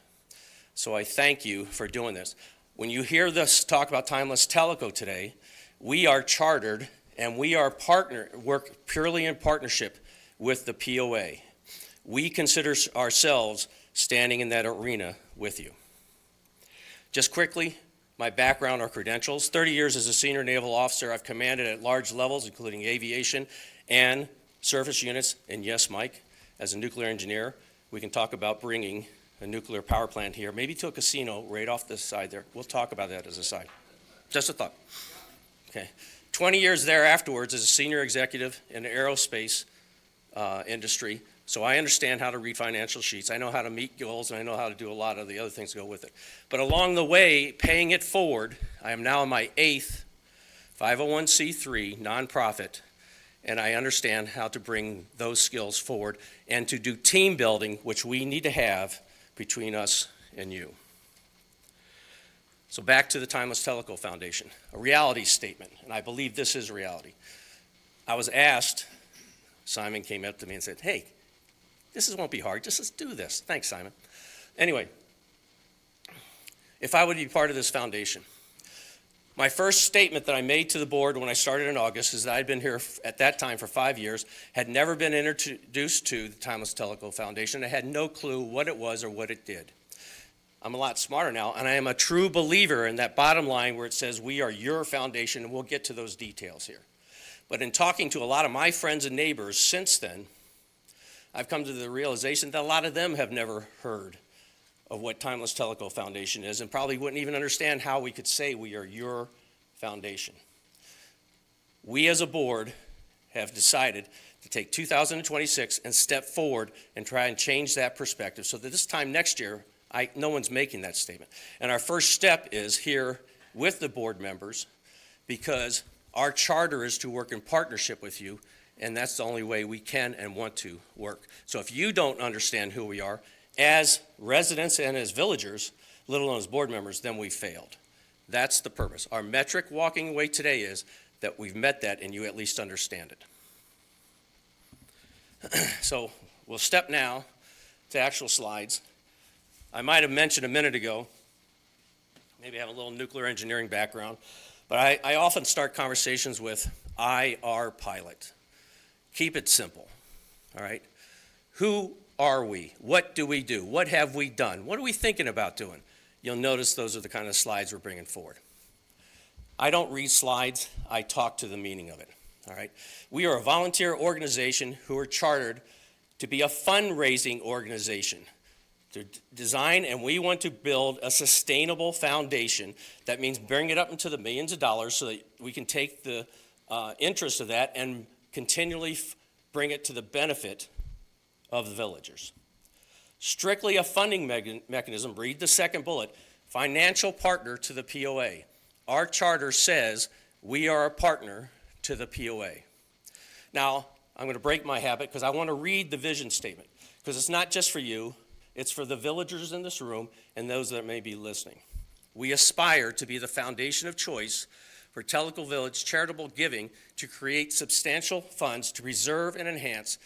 So I thank you for doing this. When you hear this talk about Timeless Tellico today, we are chartered and we are work purely in partnership with the POA. We consider ourselves standing in that arena with you. Just quickly, my background or credentials: 30 years as a senior naval officer. I've commanded at large levels, including aviation and surface units. And yes, Mike, as a nuclear engineer, we can talk about bringing a nuclear power plant here, maybe to a casino right off the side there. We'll talk about that as a side. Just a thought. Okay. 20 years there afterwards as a senior executive in the aerospace industry. So I understand how to read financial sheets. I know how to meet goals, and I know how to do a lot of the other things that go with it. But along the way, paying it forward, I am now in my 8th 501c3 nonprofit, and I understand how to bring those skills forward and to do team building, which we need to have between us and you. So back to the Timeless Tellico Foundation, a reality statement, and I believe this is reality. I was asked, Simon came up to me and said, hey, this won't be hard, just let's do this. Thanks, Simon. Anyway, if I would be part of this foundation, my first statement that I made to the board when I started in August is that I'd been here at that time for 5 years, had never been introduced to the Timeless Tellico Foundation. I had no clue what it was or what it did. I'm a lot smarter now, and I am a true believer in that bottom line where it says we are your foundation, and we'll get to those details here. But in talking to a lot of my friends and neighbors since then, I've come to the realization that a lot of them have never heard of what Timeless Tellico Foundation is and probably wouldn't even understand how we could say we are your foundation. We as a board have decided to take 2026 and step forward and try and change that perspective so that this time next year, no one's making that statement. And our first step is here with the board members, because our charter is to work in partnership with you, and that's the only way we can and want to work. So if you don't understand who we are as residents and as villagers, let alone as board members, then we failed. That's the purpose. Our metric walking away today is that we've met that and you at least understand it. So we'll step now to actual slides. I might have mentioned a minute ago, maybe I have a little nuclear engineering background, but I often start conversations with IR pilot. Keep it simple, all right? Who are we? What do we do? What have we done? What are we thinking about doing? You'll notice those are the kind of slides we're bringing forward. I don't read slides, I talk to the meaning of it, all right? We are a volunteer organization who are chartered to be a fundraising organization, to design, and we want to build a sustainable foundation. That means bring it up into the millions of dollars so that we can take the interest of that and continually bring it to the benefit of the villagers. Strictly a funding mechanism, read the second bullet, financial partner to the POA. Our charter says we are a partner to the POA. Now, I'm going to break my habit because I want to read the vision statement, because it's not just for you, it's for the villagers in this room and those that may be listening. We aspire to be the foundation of choice for Tellico Village charitable giving to create substantial funds to preserve and enhance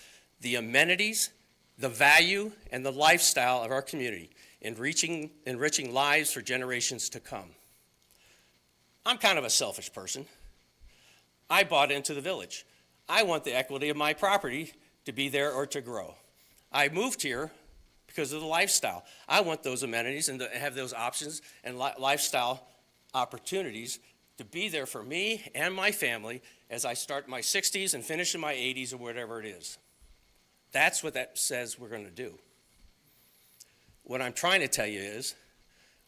the amenities, the value, and the lifestyle of our community, enriching lives for generations to come. I'm kind of a selfish person. I bought into the village. I want the equity of my property to be there or to grow. I moved here because of the lifestyle. I want those amenities and to have those options and lifestyle opportunities to be there for me and my family as I start my 60s and finish in my 80s or whatever it is. That's what that says we're going to do. What I'm trying to tell you is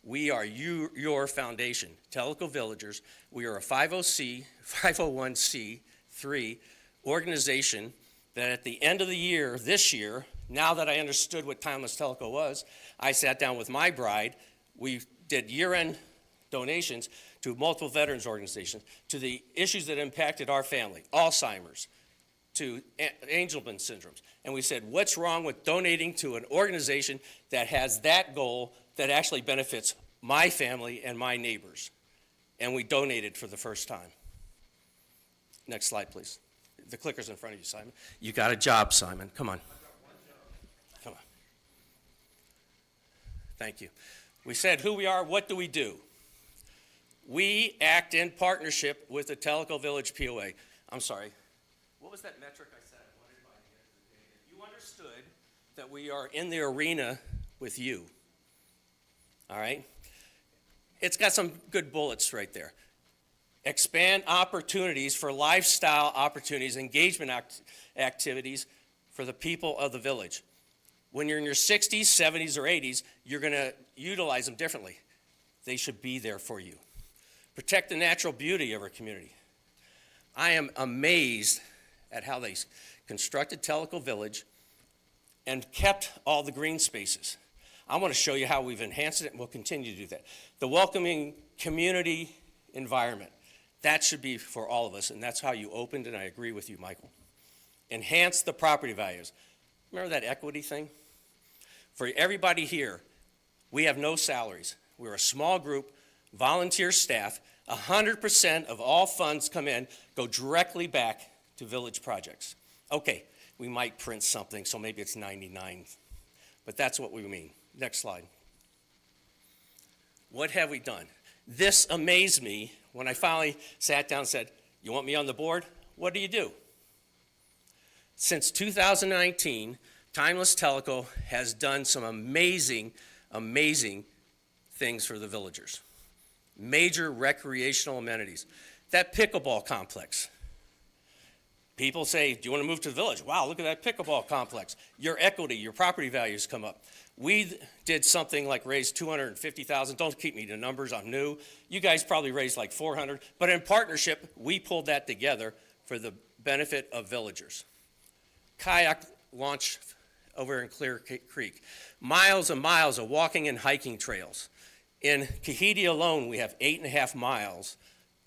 we are your foundation, Tellico Villagers. We are a 501c3 organization that at the end of the year, this year, now that I understood what Timeless Tellico was, I sat down with my bride. We did year-end donations to multiple veterans organizations, to the issues that impacted our family, Alzheimer's, to Angelman syndromes. And we said, what's wrong with donating to an organization that has that goal that actually benefits my family and my neighbors? And we donated for the first time. Next slide, please. The clicker's in front of you, Simon. You got a job, Simon. Come on. Come on. Thank you. We said who we are, what do we do? We act in partnership with the Tellico Village POA. I'm sorry. What was that metric I said I wanted by the end of the day? If you understood that we are in the arena with you, all right? It's got some good bullets right there. Expand opportunities for lifestyle opportunities, engagement activities for the people of the village. When you're in your 60s, 70s, or 80s, you're going to utilize them differently. They should be there for you. Protect the natural beauty of our community. I am amazed at how they constructed Tellico Village and kept all the green spaces. I want to show you how we've enhanced it, and we'll continue to do that. The welcoming community environment, that should be for all of us, and that's how you opened, and I agree with you, Michael. Enhance the property values. Remember that equity thing? For everybody here, we have no salaries. We're a small group, volunteer staff. 100% of all funds come in, go directly back to village projects. Okay, we might print something, so maybe it's 99, but that's what we mean. Next slide. What have we done? This amazed me when I finally sat down and said, you want me on the board? What do you do? Since 2019, Timeless Tellico has done some amazing, amazing things for the villagers. Major recreational amenities. That pickleball complex. People say, do you want to move to the village? Wow, look at that pickleball complex. Your equity, your property values come up. We did something like raise $250,000. Don't keep me to numbers, I'm new. You guys probably raised like 400, but in partnership, we pulled that together for the benefit of villagers. Kayak launch over in Clear Creek. Miles and miles of walking and hiking trails. In Kahidi alone, we have 8.5 miles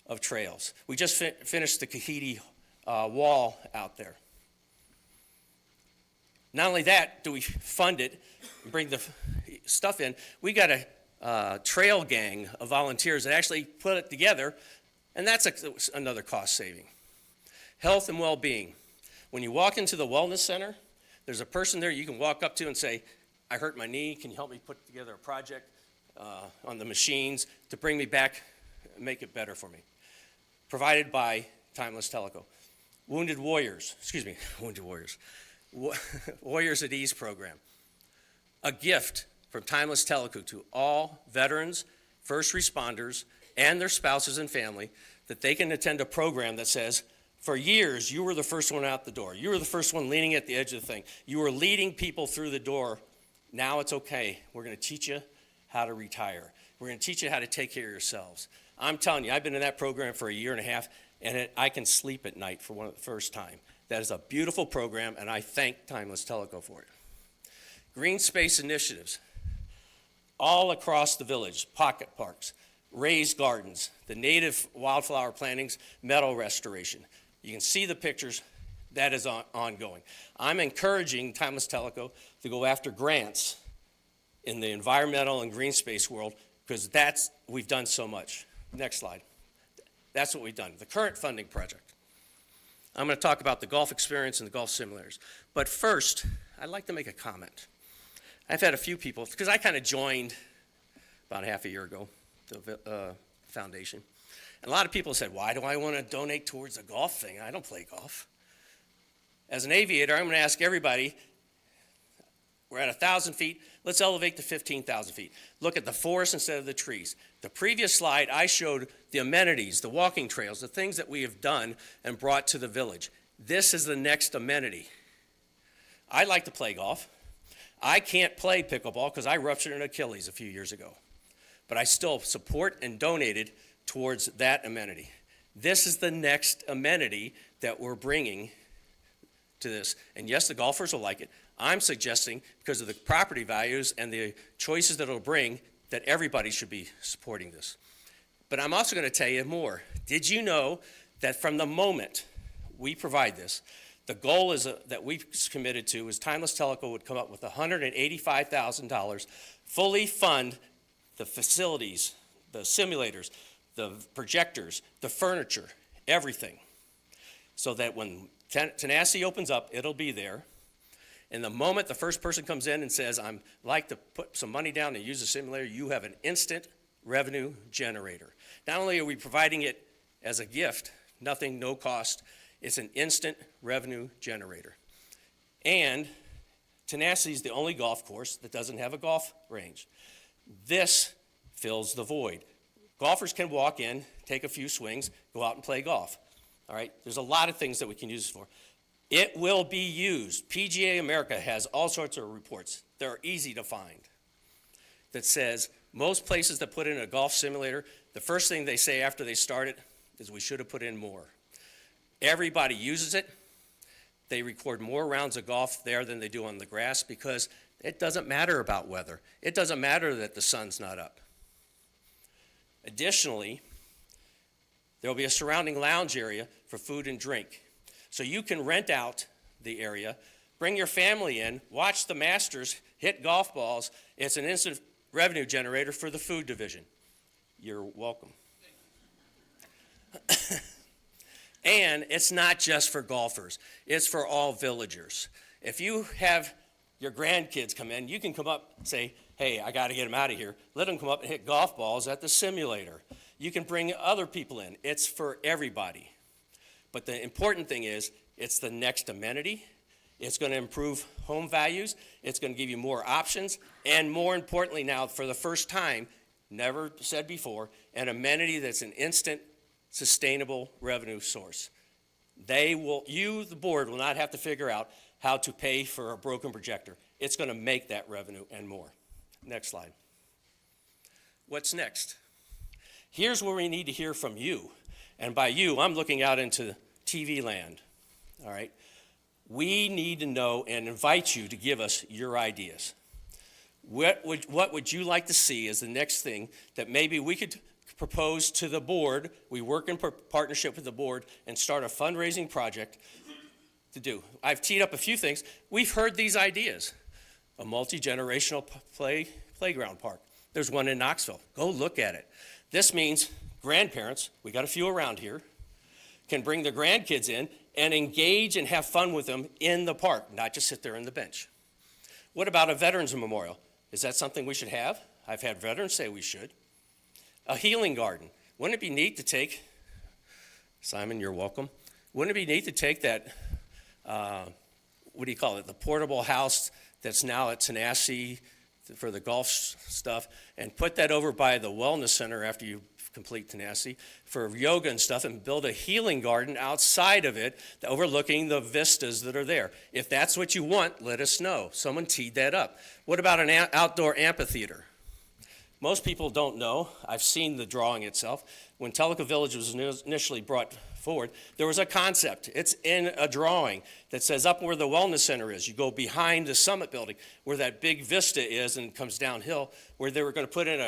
of trails. We just finished the Kahidi wall out there. Not only that, do we fund it and bring the stuff in, we got a trail gang of volunteers that actually put it together, and that's another cost saving. Health and well-being. When you walk into the wellness center, there's a person there you can walk up to and say, I hurt my knee, can you help me put together a project on the machines to bring me back, make it better for me. Provided by Timeless Tellico. Wounded Warriors at Ease program. A gift from Timeless Tellico to all veterans, first responders, and their spouses and family that they can attend a program that says, for years, you were the first one out the door. You were the first one leaning at the edge of the thing. You were leading people through the door. Now it's okay. We're going to teach you how to retire. We're going to teach you how to take care of yourselves. I'm telling you, I've been in that program for 1.5 years, and I can sleep at night for the first time. That is a beautiful program, and I thank Timeless Tellico for it. Green space initiatives all across the village, pocket parks, raised gardens, the native wildflower plantings, meadow restoration. You can see the pictures. That is ongoing. I'm encouraging Timeless Tellico to go after grants in the environmental and green space world because we've done so much. Next slide. That's what we've done. The current funding project. I'm going to talk about the golf experience and the golf simulators. But first, I'd like to make a comment. I've had a few people, because I kind of joined about half a year ago, the foundation. And a lot of people said, why do I want to donate towards a golf thing? I don't play golf. As an aviator, I'm going to ask everybody, we're at 1,000 feet, let's elevate to 15,000 feet. Look at the forest instead of the trees. The previous slide, I showed the amenities, the walking trails, the things that we have done and brought to the village. This is the next amenity. I like to play golf. I can't play pickleball because I ruptured an Achilles a few years ago. But I still support and donated towards that amenity. This is the next amenity that we're bringing to this. And yes, the golfers will like it. I'm suggesting, because of the property values and the choices that it'll bring, that everybody should be supporting this. But I'm also going to tell you more. Did you know that from the moment we provide this, The goal is that we've committed to is Timeless Telco would come up with $185,000, fully fund the facilities, the simulators, the projectors, the furniture, everything. So that when Tanasi opens up, it'll be there. And the moment the first person comes in and says, I'd like to put some money down and use a simulator, you have an instant revenue generator. Not only are we providing it as a gift, nothing, no cost, it's an instant revenue generator. And Tanasi is the only golf course that doesn't have a golf range. This fills the void. Golfers can walk in, take a few swings, go out and play golf. All right, there's a lot of things that we can use this for. It will be used. PGA America has all sorts of reports. They're easy to find. That says most places that put in a golf simulator, the first thing they say after they start it is we should have put in more. Everybody uses it. They record more rounds of golf there than they do on the grass because it doesn't matter about weather. It doesn't matter that the sun's not up. Additionally, there will be a surrounding lounge area for food and drink. So you can rent out the area, bring your family in, watch the Masters hit golf balls. It's an instant revenue generator for the food division. You're welcome. And it's not just for golfers. It's for all villagers. If you have your grandkids come in, you can come up and say, hey, I got to get them out of here. Let them come up and hit golf balls at the simulator. You can bring other people in. It's for everybody. But the important thing is, it's the next amenity. It's going to improve home values. It's going to give you more options. And more importantly now, for the first time, never said before, an amenity that's an instant, sustainable revenue source. You, the board, will not have to figure out how to pay for a broken projector. It's going to make that revenue and more. Next slide. What's next? Here's where we need to hear from you. And by you, I'm looking out into TV land, all right? We need to know and invite you to give us your ideas. What would you like to see as the next thing that maybe we could propose to the board? We work in partnership with the board and start a fundraising project to do. I've teed up a few things. We've heard these ideas. A multi-generational playground park. There's one in Knoxville. Go look at it. This means grandparents, we got a few around here, can bring their grandkids in and engage and have fun with them in the park, not just sit there on the bench. What about a veterans memorial? Is that something we should have? I've had veterans say we should. A healing garden. Wouldn't it be neat to take, Simon, you're welcome. Wouldn't it be neat to take that, what do you call it, the portable house that's now at Tanasi for the golf stuff, and put that over by the wellness center after you complete Tanasi for yoga and stuff, and build a healing garden outside of it overlooking the vistas that are there. If that's what you want, let us know. Someone teed that up. What about an outdoor amphitheater? Most people don't know. I've seen the drawing itself. When Tellico Village was initially brought forward, there was a concept. It's in a drawing that says up where the wellness center is. You go behind the summit building where that big vista is and comes downhill, where they were going to put in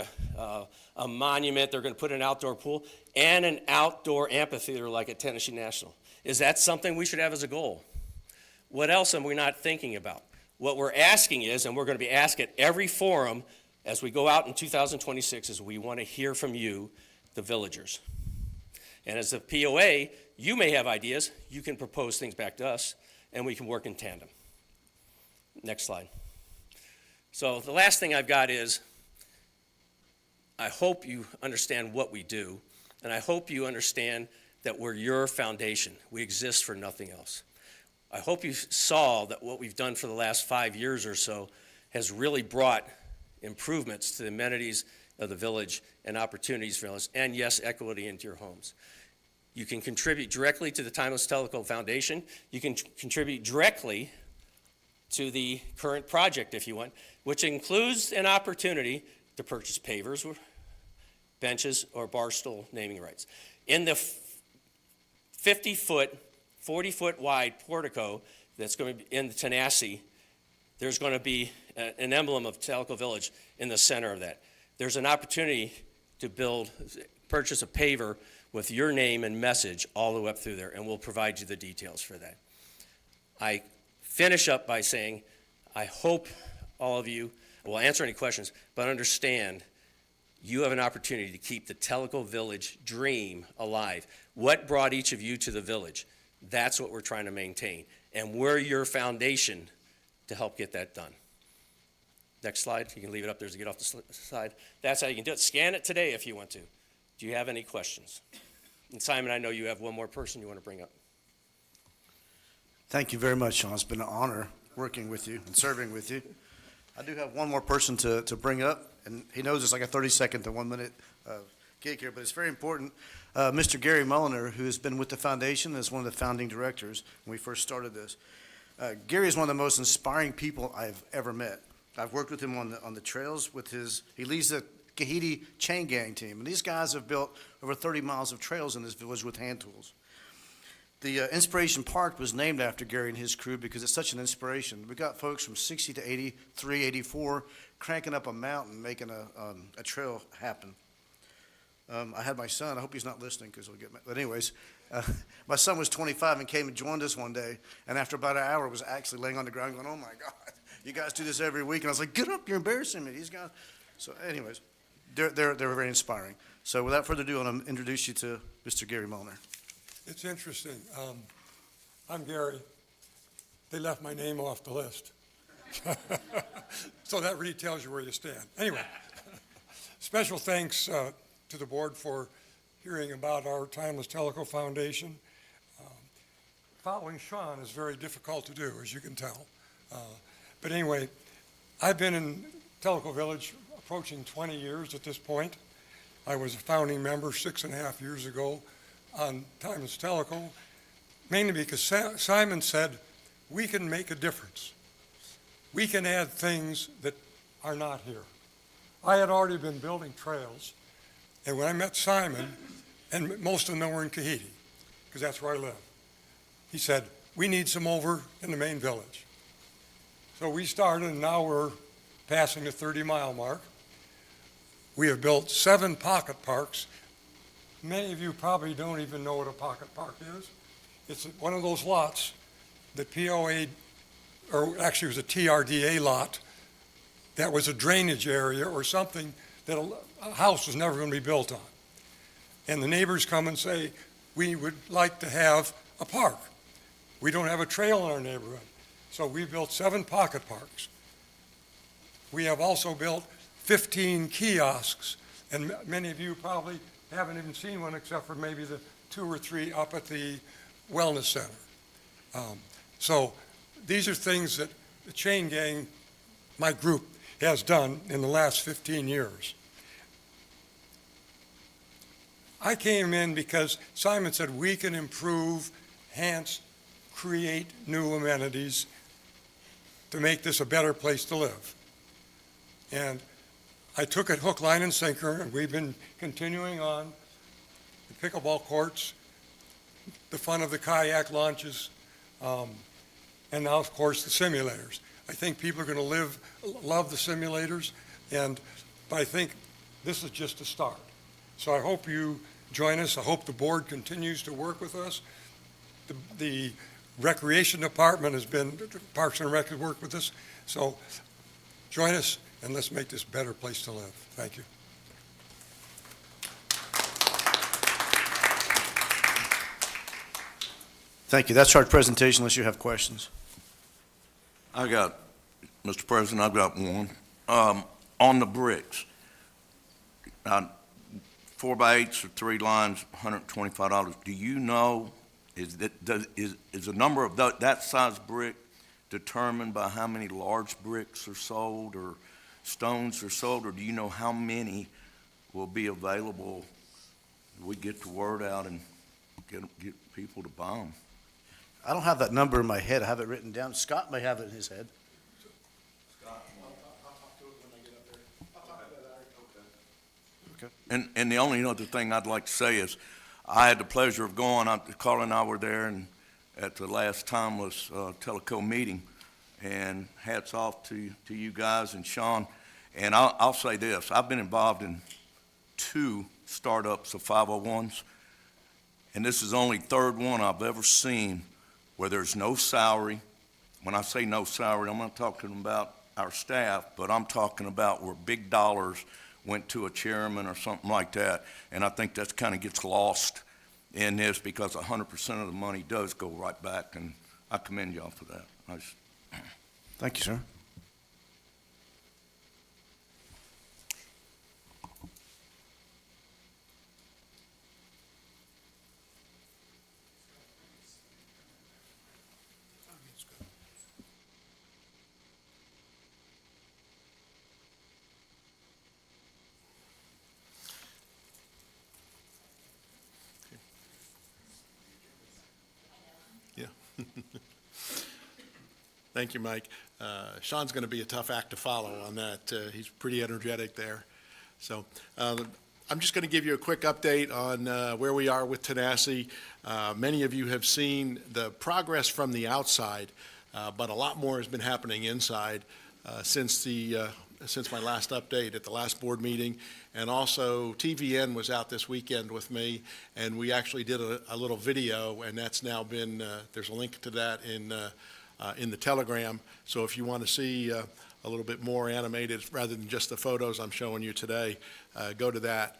a monument. They're going to put an outdoor pool and an outdoor amphitheater like at Tennessee National. Is that something we should have as a goal? What else are we not thinking about? What we're asking is, and we're going to be asked at every forum as we go out in 2026, is we want to hear from you, the villagers. And as the POA, you may have ideas. You can propose things back to us, and we can work in tandem. Next slide. So the last thing I've got is, I hope you understand what we do, and I hope you understand that we're your foundation. We exist for nothing else. I hope you saw that what we've done for the last 5 years or so has really brought improvements to the amenities of the village and opportunities for us, and yes, equity into your homes. You can contribute directly to the Timeless Telco Foundation. You can contribute directly to the current project if you want, which includes an opportunity to purchase pavers, benches, or bar stool naming rights. In the 50-foot, 40-foot wide portico that's going to be in the Tanasi, there's going to be an emblem of Tellico Village in the center of that. There's an opportunity to purchase a paver with your name and message all the way up through there, and we'll provide you the details for that. I finish up by saying, I hope all of you will answer any questions, but understand you have an opportunity to keep the Tellico Village dream alive. What brought each of you to the village? That's what we're trying to maintain. And we're your foundation to help get that done. Next slide. You can leave it up there to get off the side. That's how you can do it. Scan it today if you want to. Do you have any questions? And Simon, I know you have one more person you want to bring up. Thank you very much, Sean. It's been an honor working with you and serving with you. I do have one more person to bring up, and he knows it's like a 30-second to 1 minute gig here, but it's very important. Mr. Gary Mulliner, who has been with the foundation as one of the founding directors when we first started this. Gary is one of the most inspiring people I've ever met. I've worked with him on the trails with he leads the Kahiti chain gang team, and these guys have built over 30 miles of trails in this village with hand tools. The Inspiration Park was named after Gary and his crew because it's such an inspiration. We got folks from 60 to 83, 84 cranking up a mountain, making a trail happen. I had my son, I hope he's not listening because he'll get mad. But anyways, my son was 25 and came and joined us one day, and after about an hour was actually laying on the ground going, oh my God, you guys do this every week. And I was like, get up, you're embarrassing me. These guys. So anyways, they're very inspiring. So without further ado, I want to introduce you to Mr. Gary Mulliner. It's interesting. I'm Gary. They left my name off the list. So that really tells you where you stand. Anyway, special thanks to the board for hearing about our Timeless Tellico Foundation. Following Sean is very difficult to do, as you can tell. But anyway, I've been in Tellico Village approaching 20 years at this point. I was a founding member 6.5 years ago on Timeless Tellico, mainly because Simon said, we can make a difference. We can add things that are not here. I had already been building trails, and when I met Simon, and most of them were in Kahiti, because that's where I live, he said, we need some over in the main village. So we started, and now we're passing the 30-mile mark. We have built 7 pocket parks. Many of you probably don't even know what a pocket park is. It's one of those lots that POA, or actually it was a TRDA lot, that was a drainage area or something that a house was never going to be built on. And the neighbors come and say, we would like to have a park. We don't have a trail in our neighborhood. So we built 7 pocket parks. We have also built 15 kiosks, and many of you probably haven't even seen one except for maybe the 2 or 3 up at the wellness center. So these are things that the chain gang, my group, has done in the last 15 years. I came in because Simon said we can improve, enhance, create new amenities to make this a better place to live. And I took it hook, line, and sinker, and we've been continuing on the pickleball courts, the fun of the kayak launches, and now, of course, the simulators. I think people are going to love the simulators, but I think this is just a start. So I hope you join us. I hope the board continues to work with us. The Recreation Department has been, Parks and Rec has worked with us. So join us, and let's make this a better place to live. Thank you. Thank you. That's our presentation, unless you have questions. Mr. President, I've got one. On the bricks, 4x8s or 3 lines, $125. Do you know, is the number of that size brick determined by how many large bricks are sold or stones are sold, or do you know how many will be available? We get the word out and get people to buy them. I don't have that number in my head. I have it written down. Scott may have it in his head. And the only other thing I'd like to say is, I had the pleasure of going, Carl and I were there and at the last Timeless Tellico meeting, and hats off to you guys and Sean. And I'll say this, I've been involved in 2 startups of 501s, and this is the only 3rd one I've ever seen where there's no salary, when I say no salary, I'm not talking about our staff, but I'm talking about where big dollars went to a chairman or something like that. And I think that kind of gets lost in this because 100% of the money does go right back, and I commend y'all for that. Thank you, sir. Thank you, Mike. Sean's going to be a tough act to follow on that. He's pretty energetic there. So I'm just going to give you a quick update on where we are with Tanasi. Many of you have seen the progress from the outside, but a lot more has been happening inside since my last update at the last board meeting. And also TVN was out this weekend with me, and we actually did a little video, and that's now been, there's a link to that in the Telegram. So if you want to see a little bit more animated rather than just the photos I'm showing you today, go to that.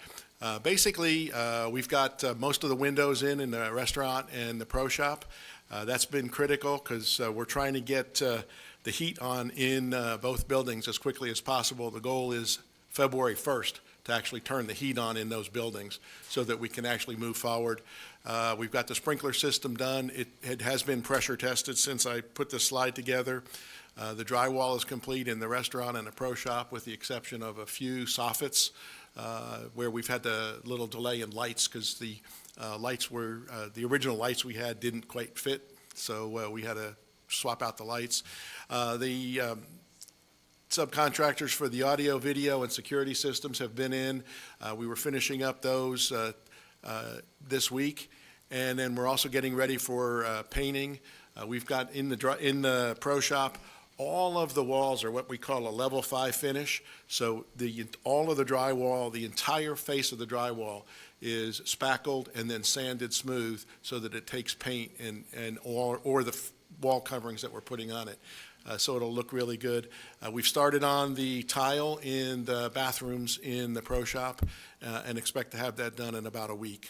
Basically, we've got most of the windows in the restaurant and the pro shop. That's been critical because we're trying to get the heat on in both buildings as quickly as possible. The goal is February 1st to actually turn the heat on in those buildings so that we can actually move forward. We've got the sprinkler system done. It has been pressure tested since I put this slide together. The drywall is complete in the restaurant and the pro shop with the exception of a few soffits where we've had the little delay in lights because the lights were, the original lights we had didn't quite fit, so we had to swap out the lights. The subcontractors for the audio, video, and security systems have been in. We were finishing up those this week, and then we're also getting ready for painting. We've got in the pro shop, all of the walls are what we call a level 5 finish. So all of the drywall, the entire face of the drywall is spackled and then sanded smooth so that it takes paint or the wall coverings that we're putting on it. So it'll look really good. We've started on the tile in the bathrooms in the pro shop and expect to have that done in about a week,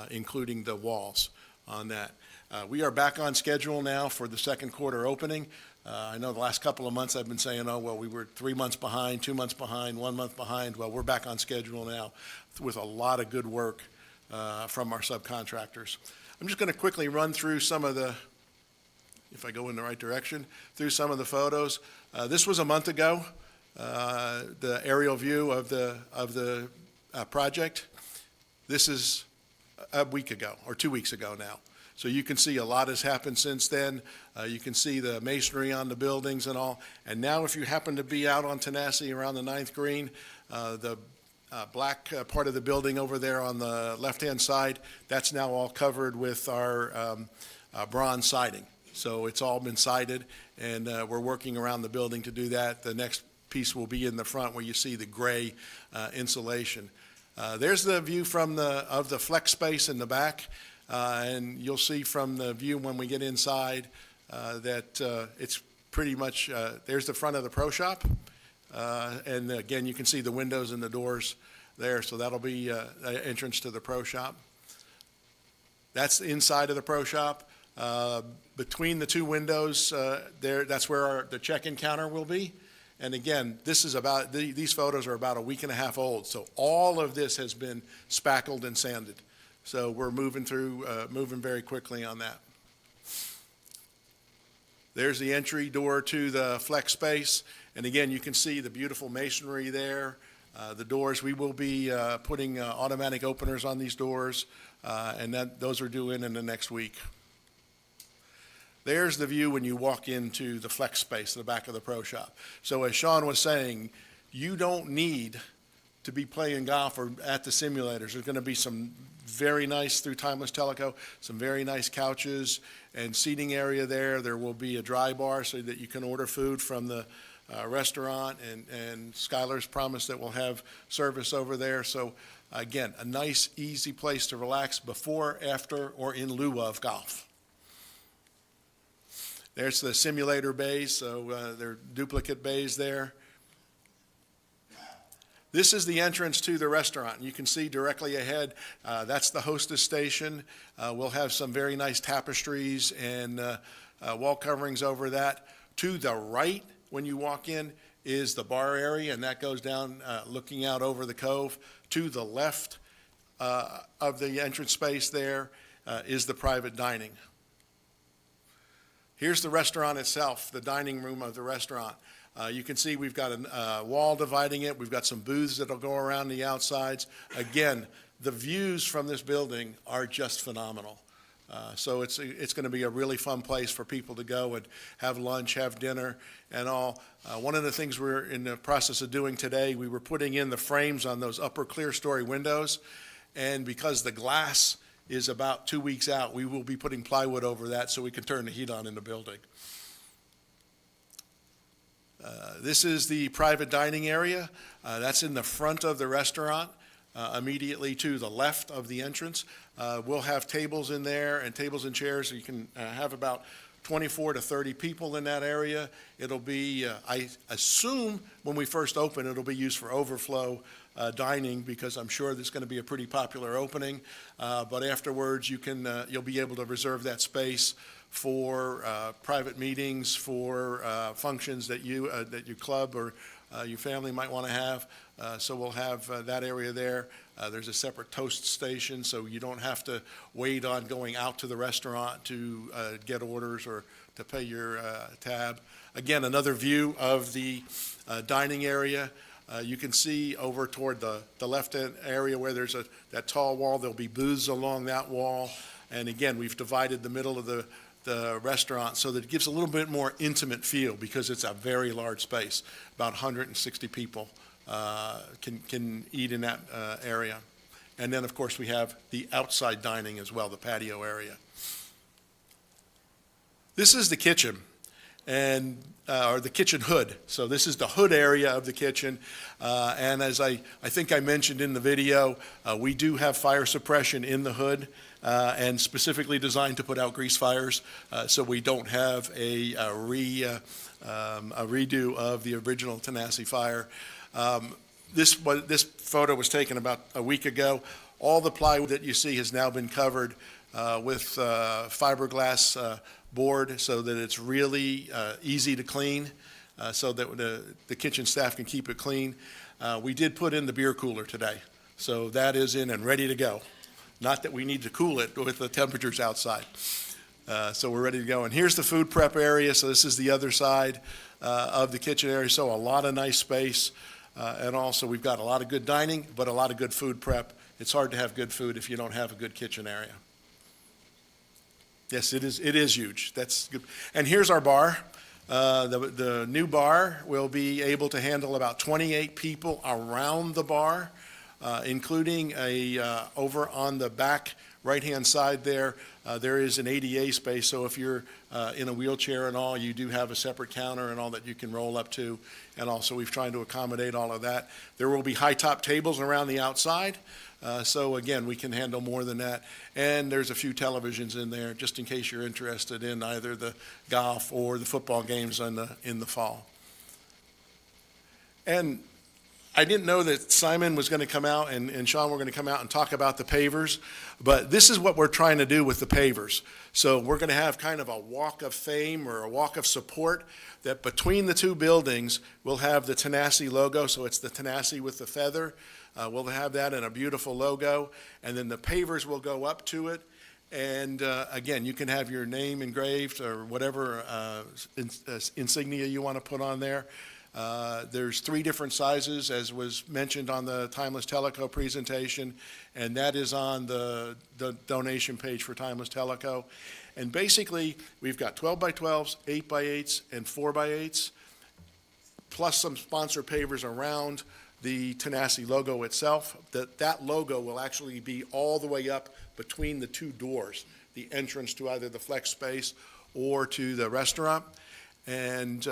including the walls on that. We are back on schedule now for the second quarter opening. I know the last couple of months I've been saying, oh, well, we were 3 months behind, 2 months behind, 1 month behind. Well, we're back on schedule now with a lot of good work from our subcontractors. I'm just going to quickly run through some of the, if I go in the right direction, through some of the photos. This was a month ago, the aerial view of the project. This is a week ago, or 2 weeks ago now. So you can see a lot has happened since then. You can see the masonry on the buildings and all. And now if you happen to be out on Tanasi around the 9th green, the black part of the building over there on the left-hand side, that's now all covered with our bronze siding. So it's all been sided, and we're working around the building to do that. The next piece will be in the front where you see the gray insulation. There's the view of the flex space in the back, and you'll see from the view when we get inside that it's pretty much, there's the front of the pro shop, and again, you can see the windows and the doors there, so that'll be the entrance to the pro shop. That's the inside of the pro shop. Between the two windows, that's where the check-in counter will be. And again, this is these photos are about a week and a half old. So all of this has been spackled and sanded. So we're moving very quickly on that. There's the entry door to the flex space. And again, you can see the beautiful masonry there. The doors, we will be putting automatic openers on these doors, and those are due in the next week. There's the view when you walk into the flex space, the back of the pro shop. So as Sean was saying, you don't need to be playing golf or at the simulators. There's going to be some very nice, through Timeless Tellico, some very nice couches and seating area there. There will be a dry bar so that you can order food from the restaurant, and Skylar's promised that we'll have service over there. So again, a nice, easy place to relax before, after, or in lieu of golf. There's the simulator bays, so they're duplicate bays there. This is the entrance to the restaurant. You can see directly ahead, that's the hostess station. We'll have some very nice tapestries and wall coverings over that. To the right, when you walk in, is the bar area, and that goes down looking out over the cove. To the left of the entrance space there is the private dining. Here's the restaurant itself, the dining room of the restaurant. You can see we've got a wall dividing it. We've got some booths that'll go around the outsides. Again, the views from this building are just phenomenal. So it's going to be a really fun place for people to go and have lunch, have dinner, and all. One of the things we're in the process of doing today, we were putting in the frames on those upper clear story windows, and because the glass is about 2 weeks out, we will be putting plywood over that so we can turn the heat on in the building. This is the private dining area. That's in the front of the restaurant, immediately to the left of the entrance. We'll have tables in there and tables and chairs, so you can have about 24 to 30 people in that area. It'll be, I assume when we first open, it'll be used for overflow dining, because I'm sure there's going to be a pretty popular opening. But afterwards, you'll be able to reserve that space for private meetings, for functions that your club or your family might want to have. So we'll have that area there. There's a separate toast station, so you don't have to wait on going out to the restaurant to get orders or to pay your tab. Again, another view of the dining area. You can see over toward the left area where there's that tall wall. There'll be booths along that wall. And again, we've divided the middle of the restaurant so that it gives a little bit more intimate feel, because it's a very large space. About 160 people can eat in that area. And then, of course, we have the outside dining as well, the patio area. This is the kitchen, or the kitchen hood. So this is the hood area of the kitchen. And as I think I mentioned in the video, we do have fire suppression in the hood, and specifically designed to put out grease fires, so we don't have a redo of the original Tanasi fire. This photo was taken about a week ago. All the plywood that you see has now been covered with fiberglass board, so that it's really easy to clean, so that the kitchen staff can keep it clean. We did put in the beer cooler today, so that is in and ready to go. Not that we need to cool it with the temperatures outside. So we're ready to go. And here's the food prep area. So this is the other side of the kitchen area. So a lot of nice space. And also we've got a lot of good dining, but a lot of good food prep. It's hard to have good food if you don't have a good kitchen area. Yes, it is huge. That's good. And here's our bar. The new bar will be able to handle about 28 people around the bar, including over on the back right-hand side there, there is an ADA space. So if you're in a wheelchair and all, you do have a separate counter and all that you can roll up to. And also we've tried to accommodate all of that. There will be high-top tables around the outside. So again, we can handle more than that. And there's a few televisions in there, just in case you're interested in either the golf or the football games in the fall. And I didn't know that Simon was going to come out and Sean were going to come out and talk about the pavers, but this is what we're trying to do with the pavers. So we're going to have kind of a walk of fame or a walk of support, that between the two buildings, we'll have the Tanasi logo. So it's the Tanasi with the feather. We'll have that in a beautiful logo, and then the pavers will go up to it. And again, you can have your name engraved or whatever insignia you want to put on there. There's 3 different sizes, as was mentioned on the Timeless Tellico presentation, and that is on the donation page for Timeless Tellico. And basically, we've got 12 by 12s, 8 by 8s, and 4 by 8s, plus some sponsor pavers around the Tanasi logo itself. That logo will actually be all the way up between the 2 doors, the entrance to either the flex space or to the restaurant. And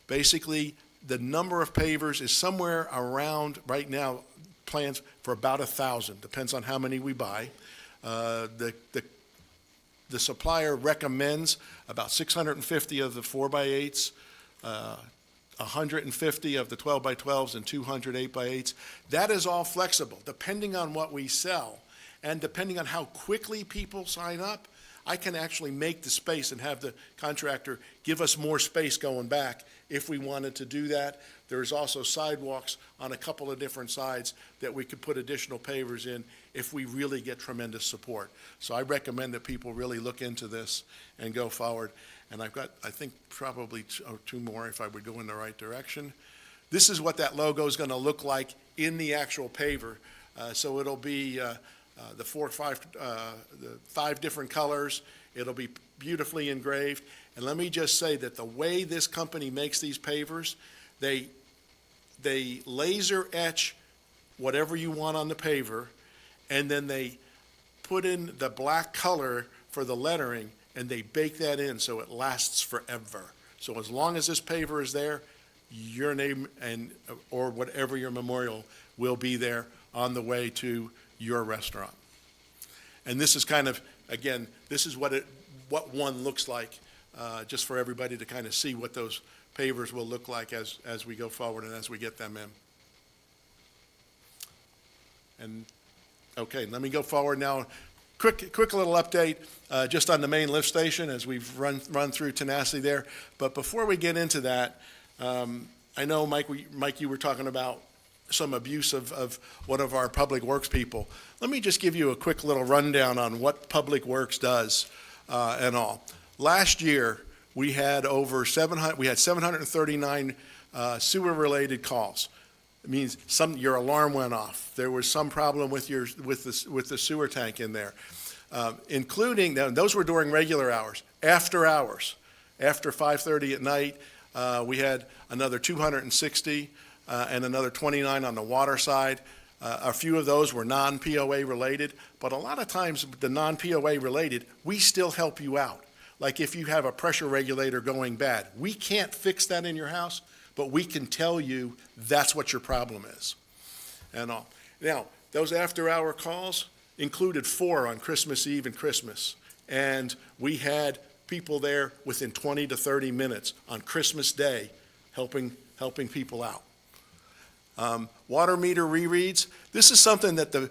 basically, the number of pavers is somewhere around, right now, plans for about 1,000. Depends on how many we buy. The the supplier recommends about 650 of the 4x8s, 150 of the 12x12s, and 200 8x8s. That is all flexible, depending on what we sell, and depending on how quickly people sign up. I can actually make the space and have the contractor give us more space going back if we wanted to do that. There's also sidewalks on a couple of different sides that we could put additional pavers in if we really get tremendous support. So I recommend that people really look into this and go forward. And I've got, I think, probably two more if I would go in the right direction. This is what that logo is going to look like in the actual paver. So it'll be the 5 different colors. It'll be beautifully engraved. And let me just say that the way this company makes these pavers, they laser etch whatever you want on the paver, and then they put in the black color for the lettering, and they bake that in so it lasts forever. So as long as this paver is there, your name and or whatever your memorial will be there on the way to your restaurant. And this is kind of, again, this is what one looks like, just for everybody to kind of see what those pavers will look like as we go forward and as we get them in. And, okay, let me go forward now. Quick little update just on the main lift station as we've run through Tanasi there. But before we get into that, I know, Mike, you were talking about some abuse of one of our Public Works people. Let me just give you a quick little rundown on what Public Works does and all. Last year, we had over 739 sewer-related calls. It means your alarm went off. There was some problem with the sewer tank in there, including, now, those were during regular hours. After 5:30 at night, we had another 260 and another 29 on the water side. A few of those were non-POA related, but a lot of times the non-POA related, we still help you out. Like if you have a pressure regulator going bad, we can't fix that in your house, but we can tell you that's what your problem is. And all. Now, those after-hour calls included 4 on Christmas Eve and Christmas, and we had people there within 20 to 30 minutes on Christmas Day helping people out. Water meter rereads. This is something that the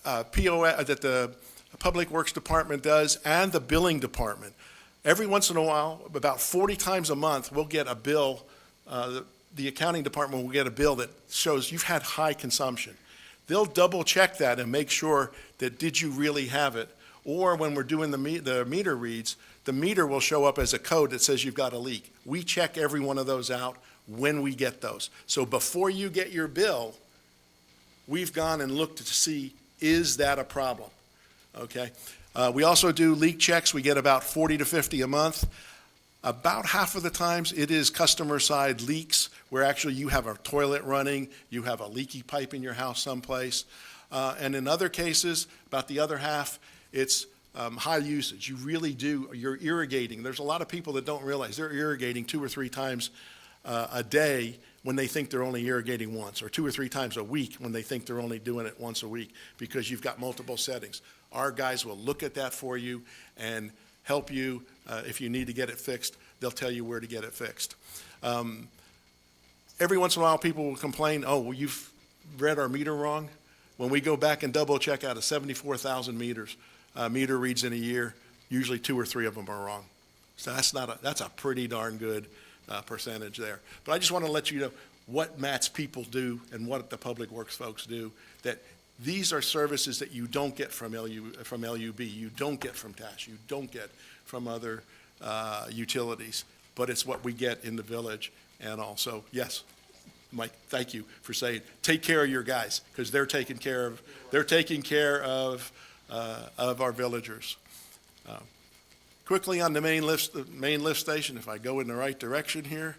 POA, that the Public Works Department does, and the billing department. Every once in a while, about 40 times a month, we'll get a bill. The accounting department will get a bill that shows you've had high consumption. They'll double check that and make sure that did you really have it. Or when we're doing the meter reads, the meter will show up as a code that says you've got a leak. We check every one of those out when we get those. So before you get your bill, we've gone and looked to see, is that a problem? Okay. We also do leak checks. We get about 40 to 50 a month. About half of the times it is customer side leaks where actually you have a toilet running, you have a leaky pipe in your house someplace. And in other cases, about the other half, it's high usage. You really do, you're irrigating. There's a lot of people that don't realize they're irrigating 2 or 3 times a day when they think they're only irrigating once, or 2 or 3 times a week when they think they're only doing it once a week, because you've got multiple settings. Our guys will look at that for you and help you. If you need to get it fixed, they'll tell you where to get it fixed. Every once in a while, people will complain, oh, well, you've read our meter wrong. When we go back and double check out of 74,000 meter reads in a year, usually 2 or 3 of them are wrong. So that's a pretty darn good percentage there. But I just want to let you know what Matt's people do and what the Public Works folks do, that these are services that you don't get from LUB, you don't get from TASH, you don't get from other utilities, but it's what we get in the village. And also, yes, Mike, thank you for saying, take care of your guys, because they're taking care of our villagers. Quickly on the main lift station, if I go in the right direction here.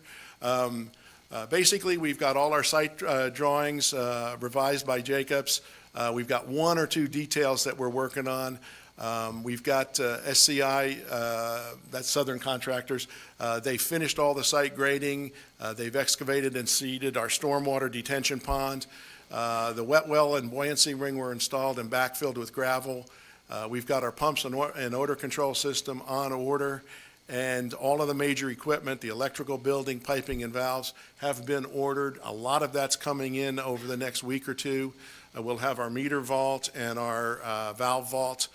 Basically, we've got all our site drawings revised by Jacobs. We've got 1 or 2 details that we're working on. We've got SCI, that's Southern Contractors. They finished all the site grading. They've excavated and seeded our stormwater detention pond. The wet well and buoyancy ring were installed and backfilled with gravel. We've got our pumps and odor control system on order, and all of the major equipment, the electrical building, piping, and valves have been ordered. A lot of that's coming in over the next week or two. We'll have our meter vault and our valve vault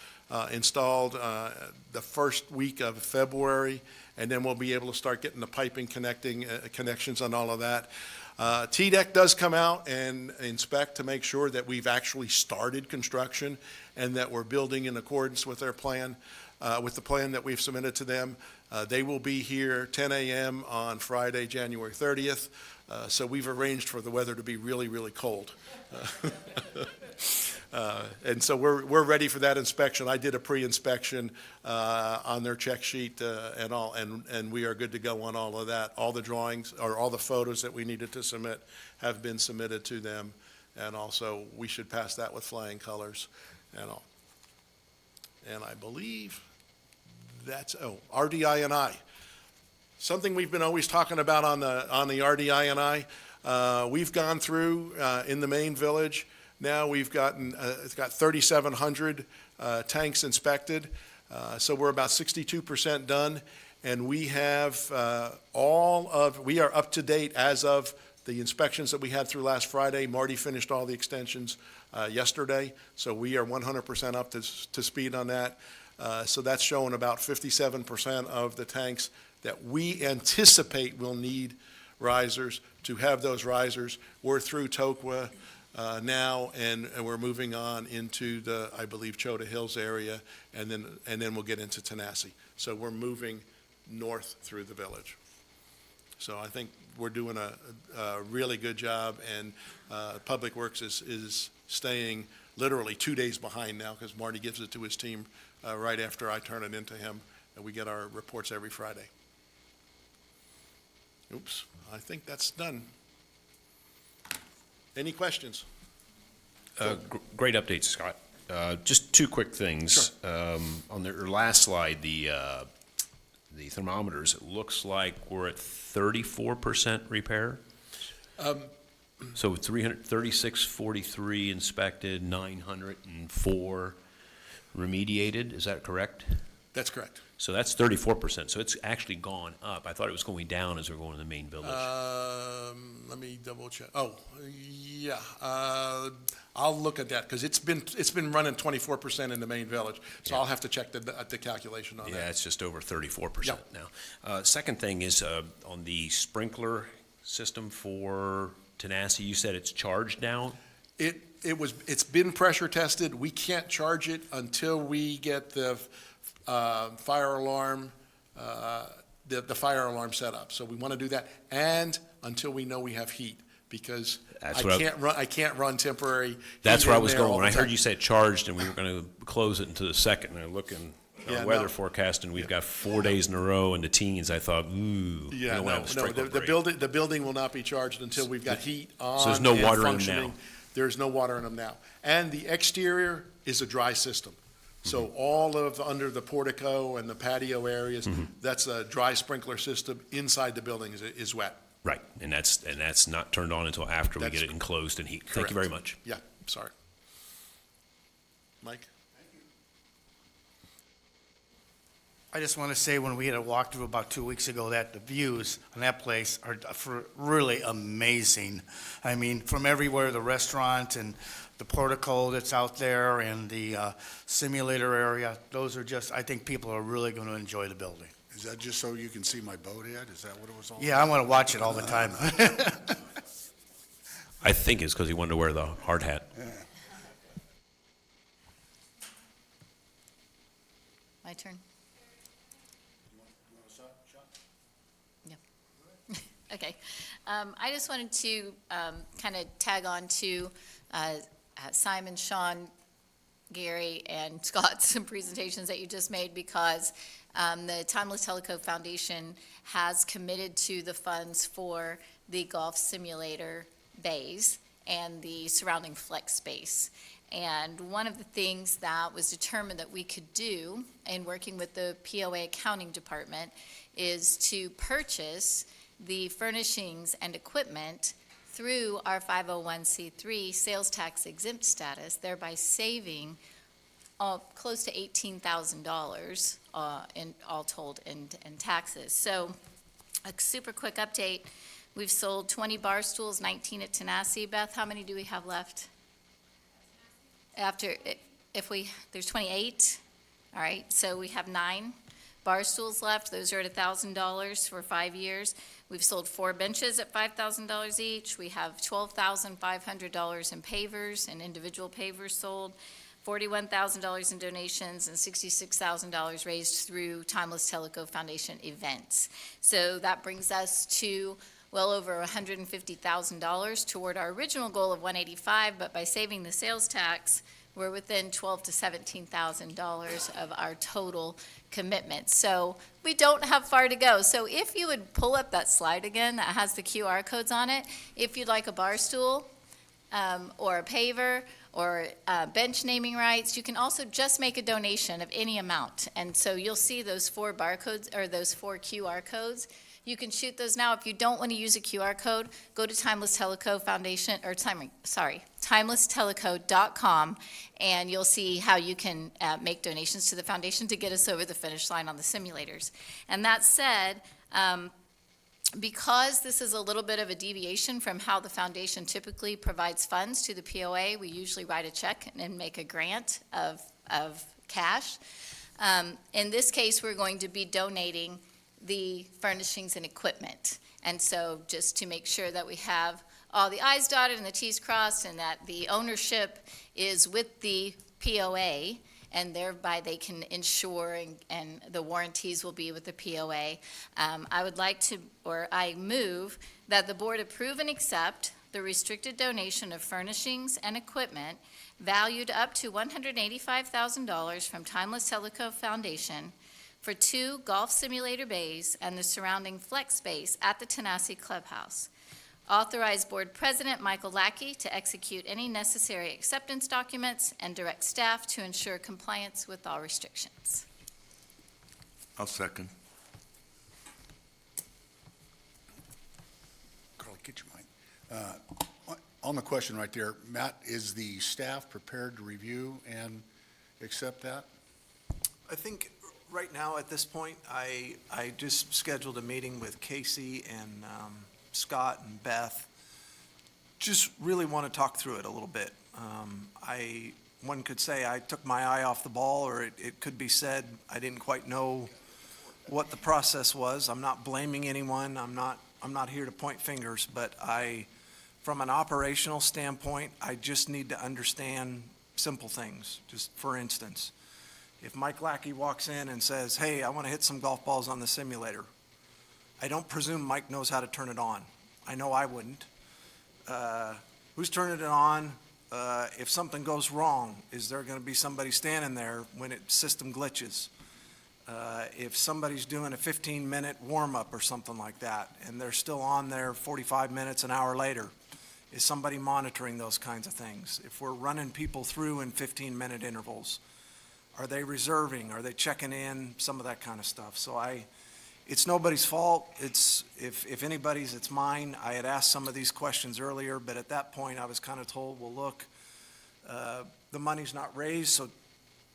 installed the first week of February, and then we'll be able to start getting the piping connections on all of that. TDEC does come out and inspect to make sure that we've actually started construction and that we're building in accordance with their plan, with the plan that we've submitted to them. They will be here 10 a.m. on Friday, January 30th. So we've arranged for the weather to be really, really cold. And so we're ready for that inspection. I did a pre-inspection on their check sheet and all, and we are good to go on all of that. All the drawings or all the photos that we needed to submit have been submitted to them, and also we should pass that with flying colors and all. And I believe that's RDI&I. Something we've been always talking about on the RDI&I. We've gone through in the main village. Now we've gotten, it's got 3,700 tanks inspected, so we're about 62% done, and we have we are up to date as of the inspections that we had through last Friday. Marty finished all the extensions yesterday, so we are 100% up to speed on that. So that's showing about 57% of the tanks that we anticipate will need risers. To have those risers, we're through Tokwa now, and we're moving on into the, I believe, Chota Hills area, and then we'll get into Tanasi. So we're moving north through the village. So I think we're doing a really good job, and Public Works is staying literally 2 days behind now, because Marty gives it to his team right after I turn it into him, and we get our reports every Friday. Oops, I think that's done. Any questions? Great update, Scott. Just two quick things. Sure. On your last slide, the thermometers, it looks like we're at 34% repair. So 336.43 inspected, 904 remediated. Is that correct? That's correct. So that's 34%. So it's actually gone up. I thought it was going down as we're going to the main village. Let me double check. Oh, yeah. I'll look at that, because it's been running 24% in the main village. So Yeah. I'll have to check the calculation on that. Yeah, it's just over 34% now. Second thing is on the sprinkler system for Tanasi, you said it's charged now? It's been pressure tested. We can't charge it until we get the fire alarm, the fire alarm set up. So we want to do that, and until we know we have heat, because I can't run temporary. That's heat where I in was there going. all When the I heard time. you say charged and we were going to close it into the second, and I look in our weather forecast and we've got 4 days in a row in the teens, I thought, ooh. Yeah, the building will not be charged until we've got heat on. So there's no and water in them functioning. now? There's no water in them now. And the exterior is a dry system. So all of under the portico and the patio areas, that's a dry sprinkler system. Inside the building is wet. Right, and that's not turned on until after we get it enclosed and heat. Thank you very much. Yeah, sorry. Mike? I just want to say, when we had a walkthrough about 2 weeks ago, that the views on that place are really amazing. I mean, from everywhere, the restaurant and the portico that's out there and the simulator area, those are just, I think people are really going to enjoy the building. Is that just so you can see my boat head? Is that what it was all about? Yeah, I want to watch it all the time. I think it's because he wanted to wear the hard hat. My turn. Yeah. Okay. I just wanted to kind of tag on to Simon, Sean, Gary, and Scott's presentations that you just made, because the Timeless Tellico Foundation has committed to the funds for the golf simulator bays and the surrounding flex space. And one of the things that was determined that we could do in working with the POA accounting department is to purchase the furnishings and equipment through our 501c3 sales tax exempt status, thereby saving close to $18,000 in all told in taxes. So a super quick update. We've sold 20 bar stools, 19 at Tanasi. Beth, how many do we have left? There's 28. All right, so we have 9 bar stools left. Those are at $1,000 for 5 years. We've sold 4 benches at $5,000 each. We have $12,500 in pavers and individual pavers sold, $41,000 in donations, and $66,000 raised through Timeless Tellico Foundation events. So that brings us to well over $150,000 toward our original goal of $185,000, but by saving the sales tax, we're within $12,000 to $17,000 of our total commitment. So we don't have far to go. So if you would pull up that slide again that has the QR codes on it, if you'd like a bar stool or a paver or bench naming rights, you can also just make a donation of any amount. And so you'll see those 4 barcodes or those 4 QR codes. You can shoot those now. If you don't want to use a QR code, go to Timeless Tellico Foundation, or timelesstellico.com, and you'll see how you can make donations to the foundation to get us over the finish line on the simulators. And that said, because this is a little bit of a deviation from how the foundation typically provides funds to the POA, we usually write a check and make a grant of cash. In this case, we're going to be donating the furnishings and equipment. And so just to make sure that we have all the I's dotted and the T's crossed and that the ownership is with the POA, and thereby they can insure and the warranties will be with the POA. I move that the board approve and accept the restricted donation of furnishings and equipment valued up to $185,000 from Timeless Tellico Foundation for 2 golf simulator bays and the surrounding flex space at the Tanasi Clubhouse. Authorize Board President Michael Lackey to execute any necessary acceptance documents and direct staff to ensure compliance with all restrictions. I'll second. Carl, get your mic. On the question right there, Matt, is the staff prepared to review and accept that? I think right now, at this point, I just scheduled a meeting with Casey and Scott and Beth. Just really want to talk through it a little bit. One could say I took my eye off the ball, or it could be said I didn't quite know what the process was. I'm not blaming anyone. I'm not here to point fingers, but from an operational standpoint, I just need to understand simple things. Just for instance, if Mike Lackey walks in and says, hey, I want to hit some golf balls on the simulator, I don't presume Mike knows how to turn it on. I know I wouldn't. Who's turning it on? If something goes wrong, is there going to be somebody standing there when system glitches? If somebody's doing a 15-minute warm-up or something like that, and they're still on there 45 minutes, an hour later, is somebody monitoring those kinds of things? If we're running people through in 15-minute intervals, are they reserving? Are they checking in? Some of that kind of stuff. So it's nobody's fault. If anybody's, it's mine. I had asked some of these questions earlier, but at that point I was kind of told, well, look, the money's not raised, so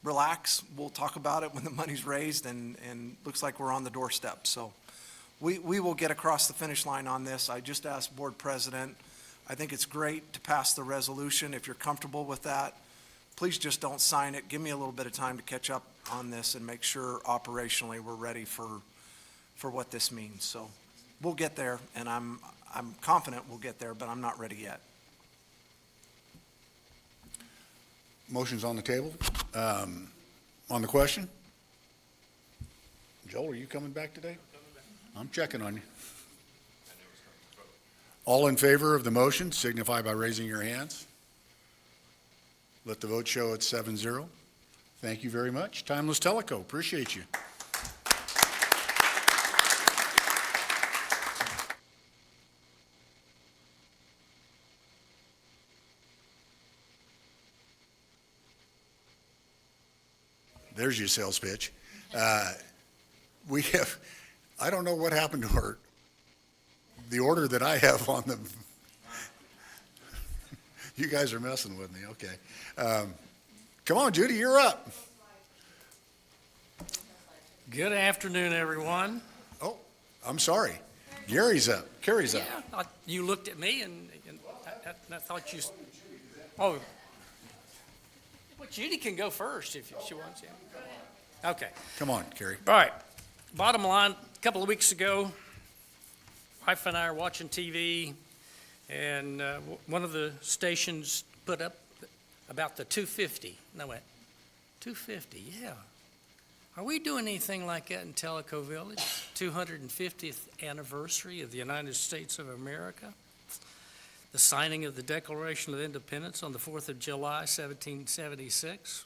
relax. We'll talk about it when the money's raised, and looks like we're on the doorstep. So we will get across the finish line on this. I just asked Board President. I think it's great to pass the resolution. If you're comfortable with that, please just don't sign it. Give me a little bit of time to catch up on this and make sure operationally we're ready for what this means. So we'll get there, and I'm confident we'll get there, but I'm not ready yet. Motion's on the table. On the question? Joel, are you coming back today? I'm checking on you. All in favor of the motion signify by raising your hands. Let the vote show it's 7-0. Thank you very much. Timeless Tellico, appreciate you. There's your sales pitch. We have, I don't know what happened to the order that I have on the, you guys are messing with me, okay. Come on, Judy, you're up. Good afternoon, everyone. Oh, I'm sorry. Gary's up. Carrie's up. Yeah, you looked at me and I thought you, oh, well, Judy can go first if she wants to. Okay. Come on, Carrie. All right. Bottom line, a couple of weeks ago, wife and I are watching TV, and one of the stations put up about the 250. And I went, 250, yeah. Are we doing anything like that in Tellico Village? 250th anniversary of the United States of America. The signing of the Declaration of Independence on the 4th of July, 1776.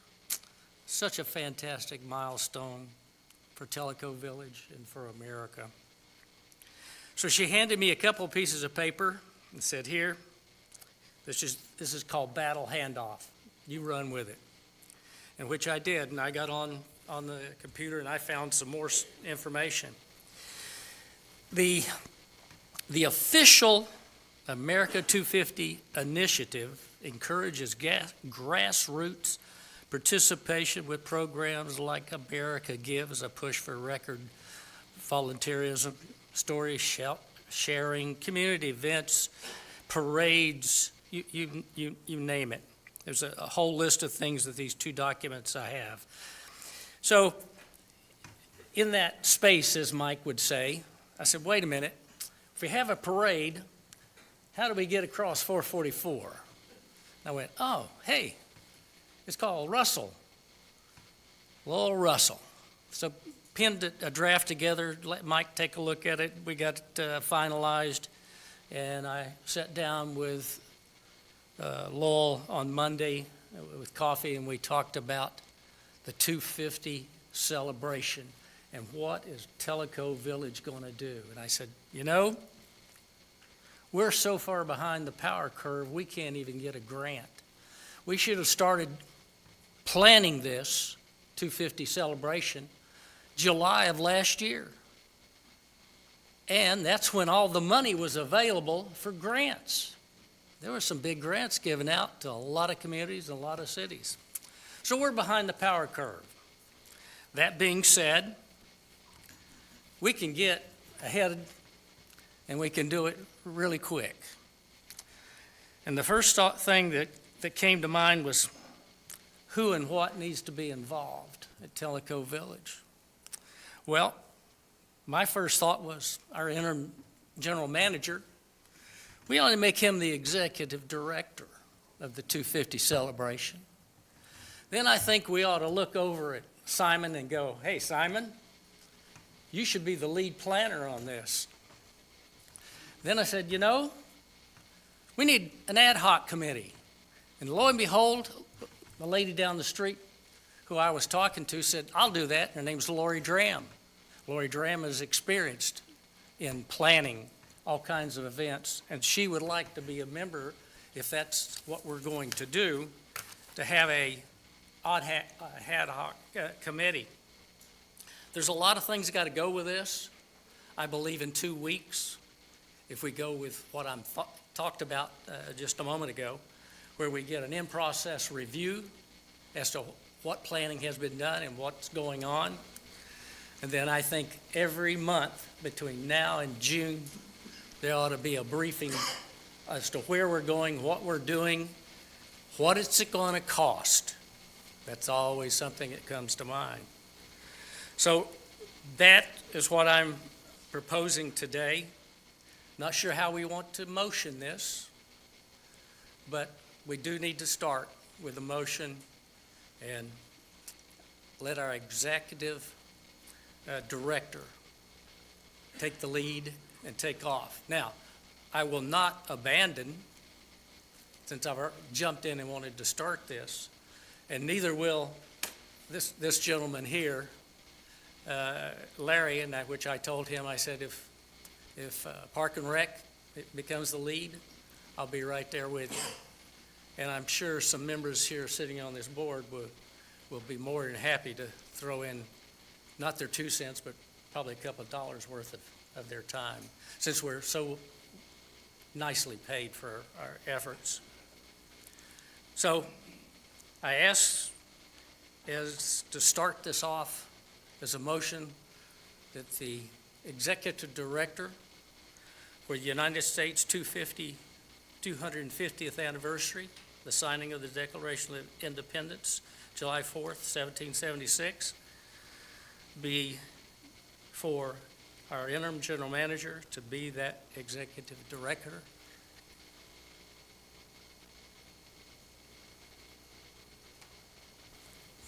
Such a fantastic milestone for Tellico Village and for America. So she handed me a couple of pieces of paper and said, here, this is called battle handoff. You run with it. And which I did, and I got on the computer and I found some more information. The official America 250 initiative encourages grassroots participation with programs like America Gives, a push for record volunteerism, story sharing, community events, parades, you name it. There's a whole list of things that these two documents I have. So in that space, as Mike would say, I said, wait a minute, if we have a parade, how do we get across 444? And I went, oh, hey, it's called Russell, Lowell Russell. So pinned a draft together, let Mike take a look at it. We got it finalized, and I sat down with Lowell on Monday with coffee, and we talked about the 250 celebration and what is Tellico Village going to do. And I said, you know, we're so far behind the power curve, we can't even get a grant. We should have started planning this 250 celebration July of last year. And that's when all the money was available for grants. There were some big grants given out to a lot of communities and a lot of cities. So we're behind the power curve. That being said, we can get ahead and we can do it really quick. And the first thing that came to mind was who and what needs to be involved at Tellico Village. Well, my first thought was our interim general manager. We ought to make him the executive director of the 250 celebration. Then I think we ought to look over at Simon and go, hey, Simon, you should be the lead planner on this. Then I said, you know, we need an ad hoc committee. And lo and behold, the lady down the street who I was talking to said, I'll do that. Her name's Lori Dram. Lori Dram is experienced in planning all kinds of events, and she would like to be a member, if that's what we're going to do, to have a ad hoc committee. There's a lot of things that got to go with this. I believe in 2 weeks, if we go with what I'm talked about just a moment ago, where we get an in-process review as to what planning has been done and what's going on. And then I think every month between now and June, there ought to be a briefing as to where we're going, what we're doing, what is it going to cost. That's always something that comes to mind. So that is what I'm proposing today. Not sure how we want to motion this, but we do need to start with a motion and let our executive director take the lead and take off. Now, I will not abandon, since I've jumped in and wanted to start this, and neither will this gentleman here, Larry, and which I told him, I said, if Park and Rec becomes the lead, I'll be right there with you. And I'm sure some members here sitting on this board will be more than happy to throw in, not their 2 cents, but probably a couple of dollars worth of their time, since we're so nicely paid for our efforts. So I ask is to start this off as a motion that the executive director for the United States 250th anniversary, the signing of the Declaration of Independence, July 4th, 1776, be for our interim general manager to be that executive director.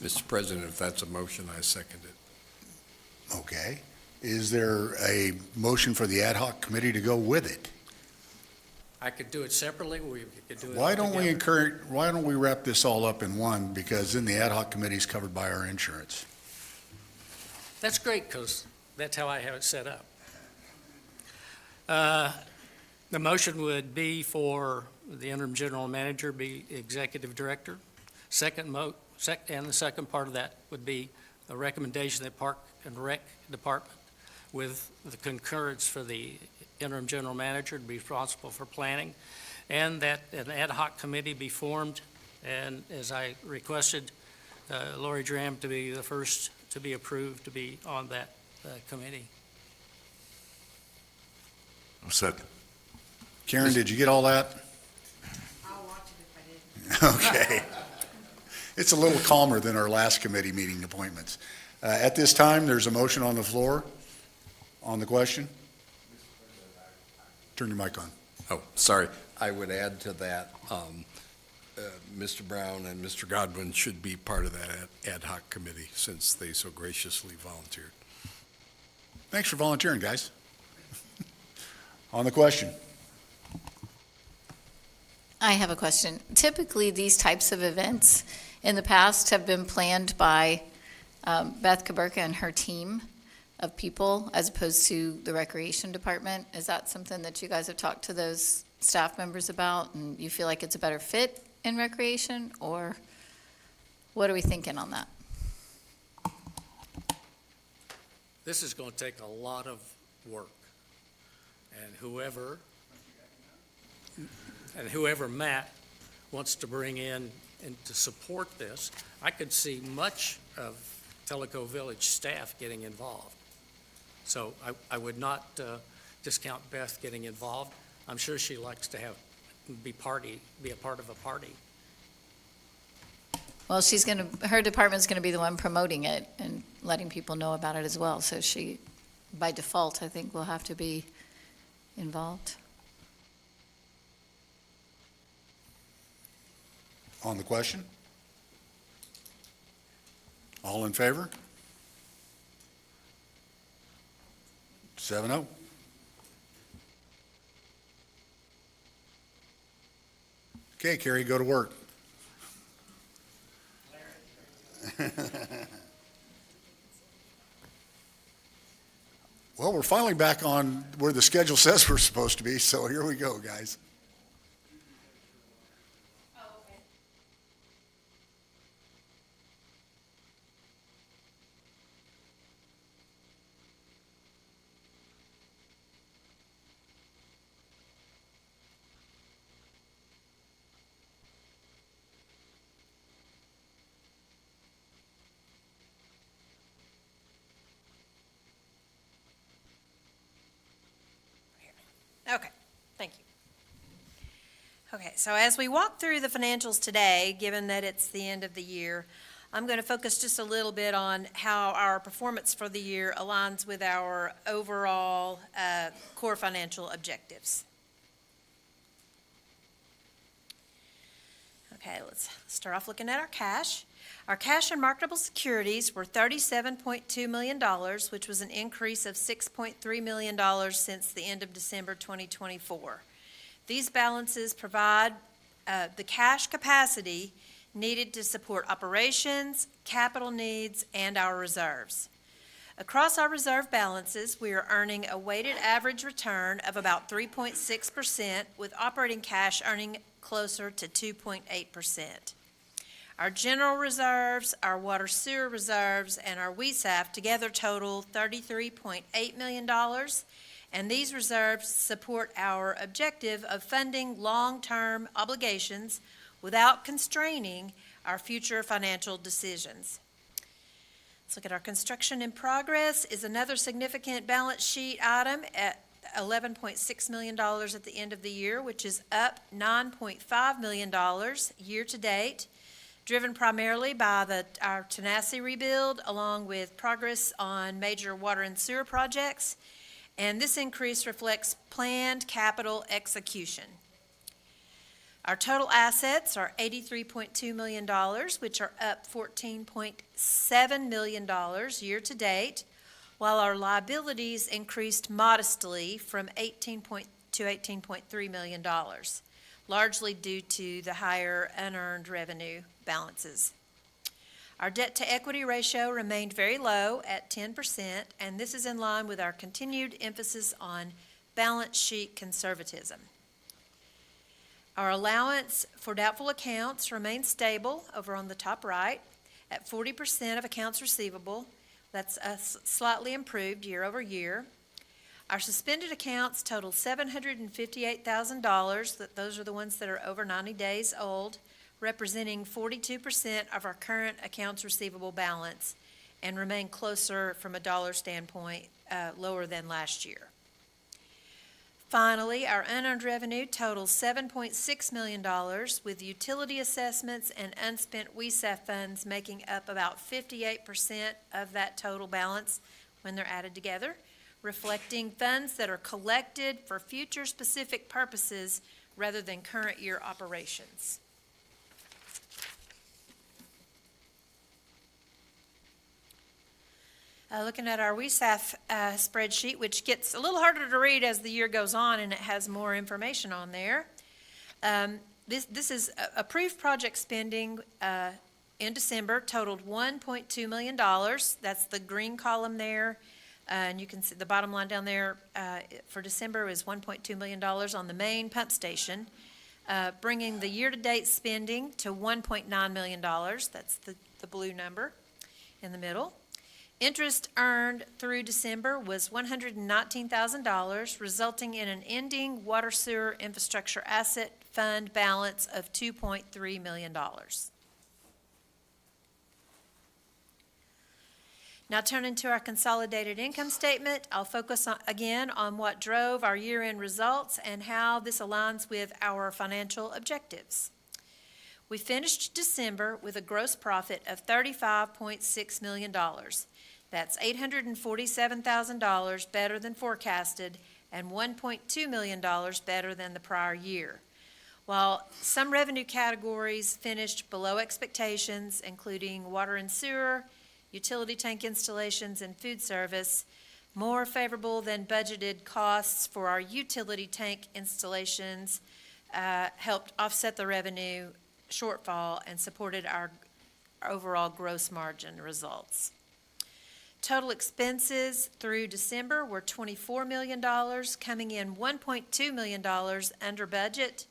Mr. President, if that's a motion, I second it. Okay. Is there a motion for the ad hoc committee to go with it? I could do it separately, or we could do it Why don't we together. why don't we wrap this all up in one, because then the ad hoc committee is covered by our insurance? That's great, because that's how I have it set up. The motion would be for the interim general manager be executive director. And the second part of that would be a recommendation that Park and Rec Department, with the concurrence for the interim general manager to be responsible for planning, and that an ad hoc committee be formed, and as I requested, Lori Dram to be the first to be approved to be on that committee. Second. Karen, did you get all that? I'll watch it if I didn't. Okay. It's a little calmer than our last committee meeting appointments. At this time, there's a motion on the floor on the question. Turn your mic on. Oh, sorry. I would add to that, Mr. Brown and Mr. Godwin should be part of that ad hoc committee since they so graciously volunteered. Thanks for volunteering, guys. On the question. I have a question. Typically, these types of events in the past have been planned by Beth Kaburka and her team of people as opposed to the recreation department. Is that something that you guys have talked to those staff members about, and you feel like it's a better fit in recreation, or what are we thinking on that? This is going to take a lot of work, and whoever Matt wants to bring in and to support this, I could see much of Tellico Village staff getting involved. So I would not discount Beth getting involved. I'm sure she likes to be a part of a party. Well, her department's gonna be the one promoting it and letting people know about it as well, so she, by default, I think will have to be involved. On the question? All in favor? 7-0. Okay, Carrie, go to work. Well, we're finally back on where the schedule says we're supposed to be, so here we go, guys. Okay, thank you. Okay, so as we walk through the financials today, given that it's the end of the year, I'm going to focus just a little bit on how our performance for the year aligns with our overall core financial objectives. Okay, let's start off looking at our cash. Our cash and marketable securities were $37.2 million, which was an increase of $6.3 million since the end of December 2024. These balances provide the cash capacity needed to support operations, capital needs, and our reserves. Across our reserve balances, we are earning a weighted average return of about 3.6%, with operating cash earning closer to 2.8%. Our general reserves, our water sewer reserves, and our WESAF together total $33.8 million, and these reserves support our objective of funding long-term obligations without constraining our future financial decisions. Let's look at our construction in progress is another significant balance sheet item at $11.6 million at the end of the year, which is up $9.5 million year-to-date, driven primarily by our Tanasi rebuild, along with progress on major water and sewer projects, and this increase reflects planned capital execution. Our total assets are $83.2 million, which are up $14.7 million year-to-date, while our liabilities increased modestly from to $18.3 million, largely due to the higher unearned revenue balances. Our debt-to-equity ratio remained very low at 10%, and this is in line with our continued emphasis on balance sheet conservatism. Our allowance for doubtful accounts remains stable over on the top right at 40% of accounts receivable. That's slightly improved year over year. Our suspended accounts total $758,000. Those are the ones that are over 90 days old, representing 42% of our current accounts receivable balance, and remain closer from a dollar standpoint, lower than last year. Finally, our unearned revenue totals $7.6 million, with utility assessments and unspent WESAF funds making up about 58% of that total balance when they're added together, reflecting funds that are collected for future specific purposes rather than current year operations. Looking at our WESAF spreadsheet, which gets a little harder to read as the year goes on, and it has more information on there. This is approved project spending in December totaled $1.2 million. That's the green column there. And you can see the bottom line down there for December is $1.2 million on the main pump station, bringing the year-to-date spending to $1.9 million. That's the blue number in the middle. Interest earned through December was $119,000, resulting in an ending water sewer infrastructure asset fund balance of $2.3 million. Now turning to our consolidated income statement, I'll focus again on what drove our year-end results and how this aligns with our financial objectives. We finished December with a gross profit of $35.6 million. That's $847,000 better than forecasted and $1.2 million better than the prior year. While some revenue categories finished below expectations, including water and sewer, utility tank installations, and food service, more favorable than budgeted costs for our utility tank installations helped offset the revenue shortfall and supported our overall gross margin results. Total expenses through December were $24 million, coming in $1.2 million under budget.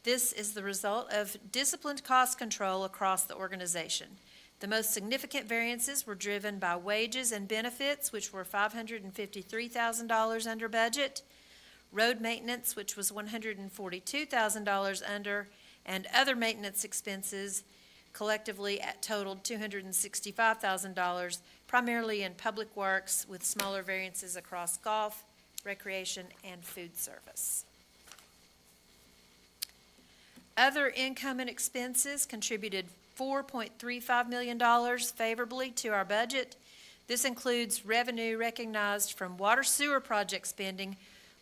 This is the result of disciplined cost control across the organization. The most significant variances were driven by wages and benefits, which were $553,000 under budget, road maintenance, which was $142,000 under, and other maintenance expenses collectively totaled $265,000, primarily in public works, with smaller variances across golf, recreation, and food service. Other income and expenses contributed $4.35 million favorably to our budget. This includes revenue recognized from water sewer project spending,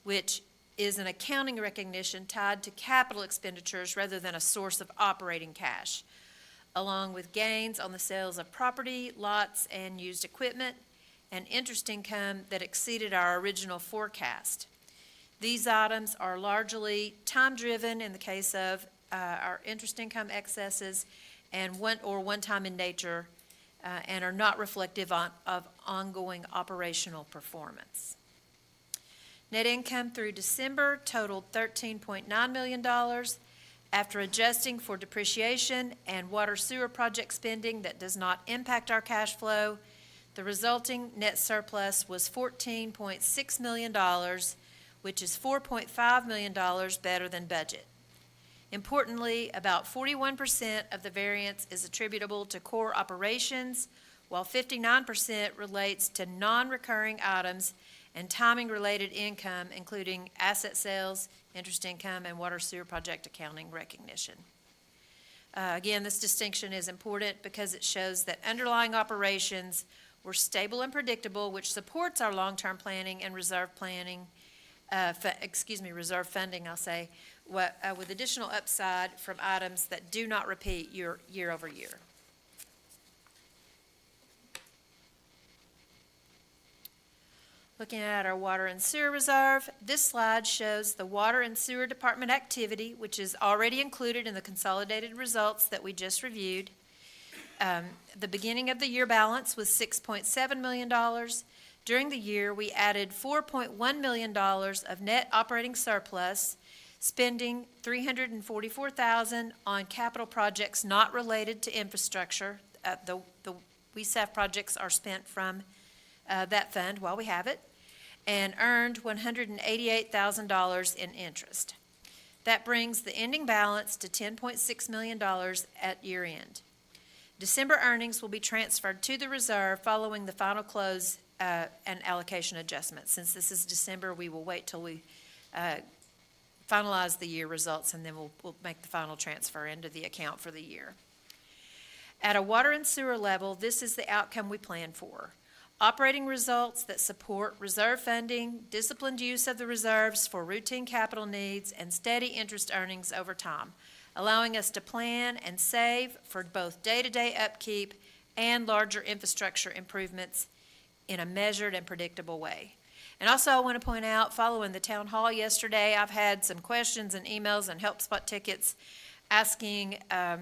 which is an accounting recognition tied to capital expenditures rather than a source of operating cash, along with gains on the sales of property, lots, and used equipment, and interest income that exceeded our original forecast. These items are largely time-driven in the case of our interest income excesses and one-time in nature, and are not reflective of ongoing operational performance. Net income through December totaled $13.9 million. After adjusting for depreciation and water sewer project spending that does not impact our cash flow, the resulting net surplus was $14.6 million, which is $4.5 million better than budget. Importantly, about 41% of the variance is attributable to core operations, while 59% relates to non-recurring items and timing-related income, including asset sales, interest income, and water sewer project accounting recognition. Again, this distinction is important because it shows that underlying operations were stable and predictable, which supports our long-term planning and reserve planning, reserve funding, I'll say, with additional upside from items that do not repeat year over year. Looking at our water and sewer reserve, this slide shows the water and sewer department activity, which is already included in the consolidated results that we just reviewed. The beginning of the year balance was $6.7 million. During the year, we added $4.1 million of net operating surplus, spending $344,000 on capital projects not related to infrastructure. The WESAF projects are spent from that fund while we have it, and earned $188,000 in interest. That brings the ending balance to $10.6 million at year end. December earnings will be transferred to the reserve following the final close and allocation adjustment. Since this is December, we will wait till we finalize the year results, and then we'll make the final transfer into the account for the year. At a water and sewer level, this is the outcome we plan for. Operating results that support reserve funding, disciplined use of the reserves for routine capital needs, and steady interest earnings over time, allowing us to plan and save for both day-to-day upkeep and larger infrastructure improvements in a measured and predictable way. And also, I want to point out, following the town hall yesterday, I've had some questions and emails and help spot tickets asking, are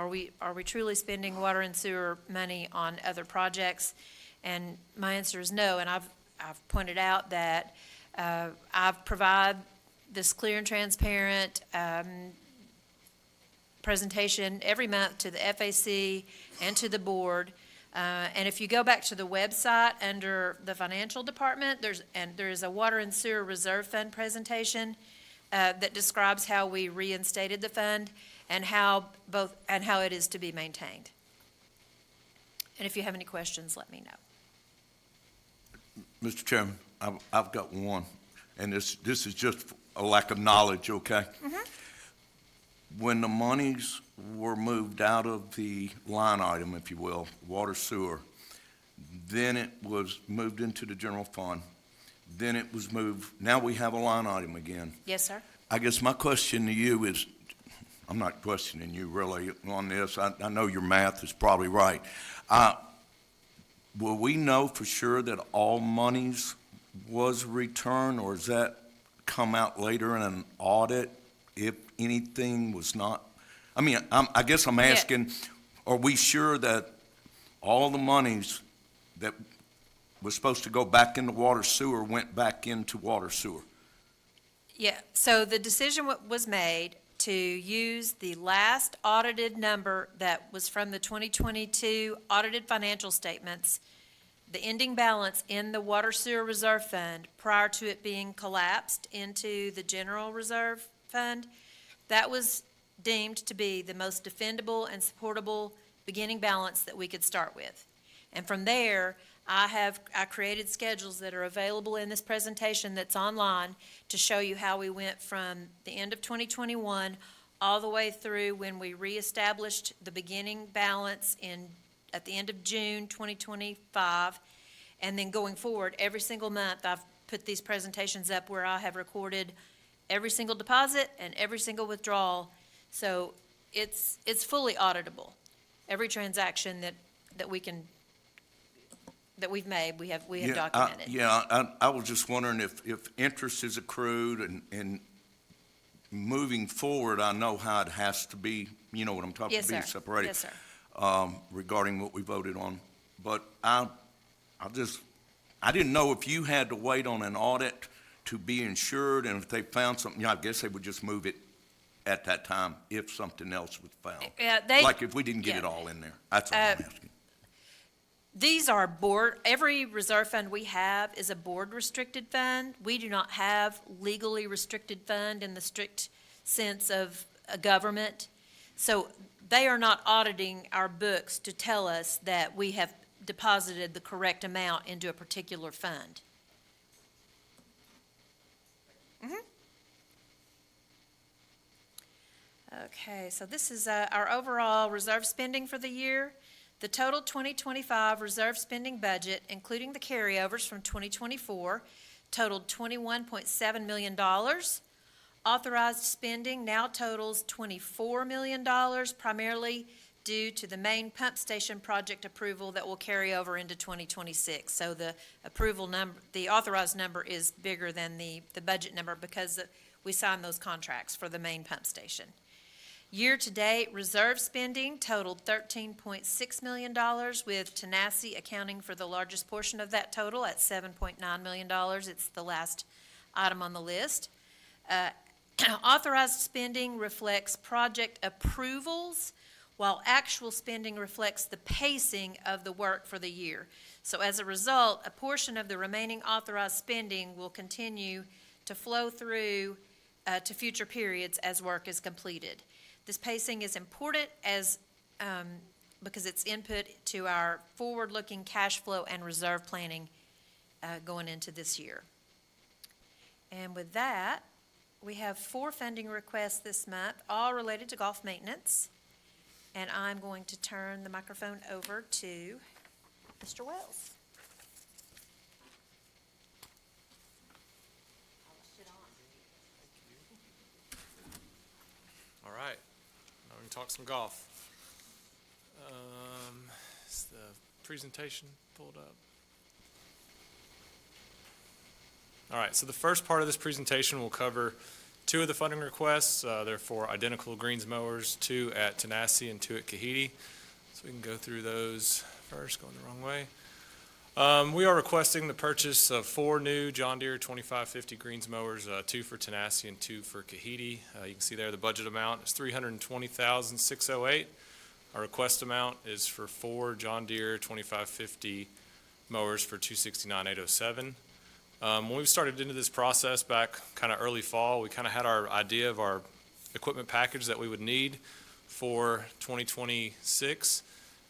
we truly spending water and sewer money on other projects? And my answer is no. And I've pointed out that I've provided this clear and transparent presentation every month to the FAC and to the board. And if you go back to the website under the financial department, there is a water and sewer reserve fund presentation that describes how we reinstated the fund and how it is to be maintained. And if you have any questions, let me know. Mr. Chairman, I've got one, and this is just a lack of knowledge, okay? Mm-hmm. When the monies were moved out of the line item, if you will, water sewer, then it was moved into the general fund, then it was moved, now we have a line item again. Yes, sir. I guess my question to you is, I'm not questioning you really on this, I know your math is probably right. Will we know for sure that all monies was returned, or does that come out later in an audit if anything was not? I mean, I guess I'm asking, are we sure that all the monies that was supposed to go back into water sewer went back into water sewer? Yeah, so the decision was made to use the last audited number that was from the 2022 audited financial statements, the ending balance in the water sewer reserve fund prior to it being collapsed into the general reserve fund. That was deemed to be the most defendable and supportable beginning balance that we could start with. And from there, I created schedules that are available in this presentation that's online to show you how we went from the end of 2021 all the way through when we reestablished the beginning balance at the end of June 2025. And then going forward, every single month, I've put these presentations up where I have recorded every single deposit and every single withdrawal. So it's fully auditable. Every transaction that we've made, we have documented. I was just wondering if interest is accrued and moving forward, I know how it has to be, you know what I'm talking about, being separated. Yes, sir. Regarding what we voted on. But I didn't know if you had to wait on an audit to be insured, and if they found something, I guess they would just move it at that time if something else was found. Like if we didn't get it all in there. That's all I'm asking. These are every reserve fund we have is a board restricted fund. We do not have legally restricted fund in the strict sense of a government. So they are not auditing our books to tell us that we have deposited the correct amount into a particular fund. Okay, so this is our overall reserve spending for the year. The total 2025 reserve spending budget, including the carryovers from 2024, totaled $21.7 million. Authorized spending now totals $24 million, primarily due to the main pump station project approval that will carry over into 2026. So the approval number, the authorized number is bigger than the budget number because we signed those contracts for the main pump station. Year-to-date reserve spending totaled $13.6 million, with Tanasi accounting for the largest portion of that total at $7.9 million. It's the last item on the list. Authorized spending reflects project approvals, while actual spending reflects the pacing of the work for the year. So as a result, a portion of the remaining authorized spending will continue to flow through to future periods as work is completed. This pacing is important because it's input to our forward-looking cash flow and reserve planning going into this year. And with that, we have 4 funding requests this month, all related to golf maintenance. And I'm going to turn the microphone over to Mr. Wells. All right, now we can talk some golf. Is the presentation pulled up? All right, so the first part of this presentation will cover 2 of the funding requests. They're for identical greens mowers, 2 at Tanasi and 2 at Kahiti. So we can go through those first, going the wrong way. We are requesting the purchase of 4 new John Deere 2550 greens mowers, 2 for Tanasi and 2 for Kahiti. You can see there the budget amount is $320,608. Our request amount is for 4 John Deere 2550 mowers for $269,807. When we started into this process back kind of early fall, we kind of had our idea of our equipment package that we would need for 2026.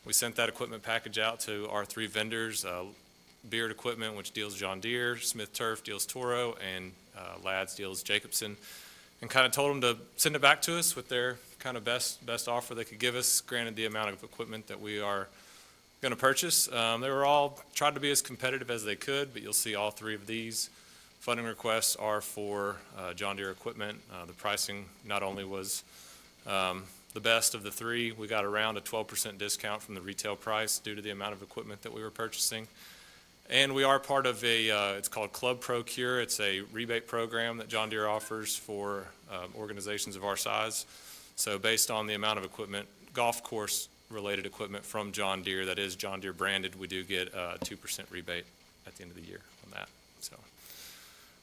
We sent that equipment package out to our 3 vendors, Beard Equipment, which deals John Deere, Smith Turf deals Toro, and Lads deals Jacobson, and kind of told them to send it back to us with their kind of best offer they could give us, granted the amount of equipment that we are going to purchase. They were all tried to be as competitive as they could, but you'll see all 3 of these funding requests are for John Deere equipment. The pricing not only was the best of the 3, we got around a 12% discount from the retail price due to the amount of equipment that we were purchasing. And we are part of it's called Club Procure. It's a rebate program that John Deere offers for organizations of our size. So based on the amount of equipment, golf course related equipment from John Deere, that is John Deere branded, we do get a 2% rebate at the end of the year on that. So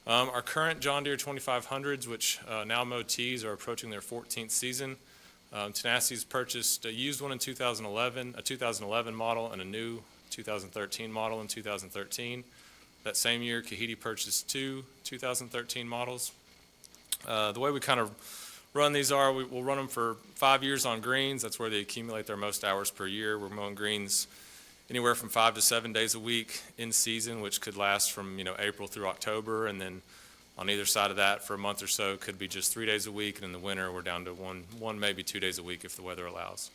our current John Deere 2500s, which now Mtgs, are approaching their 14th season. Tanasi's purchased a used one in 2011, a 2011 model, and a new 2013 model in 2013. That same year, Kahiti purchased 2 2013 models. The way we kind of run these we'll run them for 5 years on greens. That's where they accumulate their most hours per year. We're mowing greens anywhere from 5 to 7 days a week in season, which could last from April through October, and then on either side of that for a month or so could be just 3 days a week, and in the winter we're down to one maybe 2 days a week if the weather allows.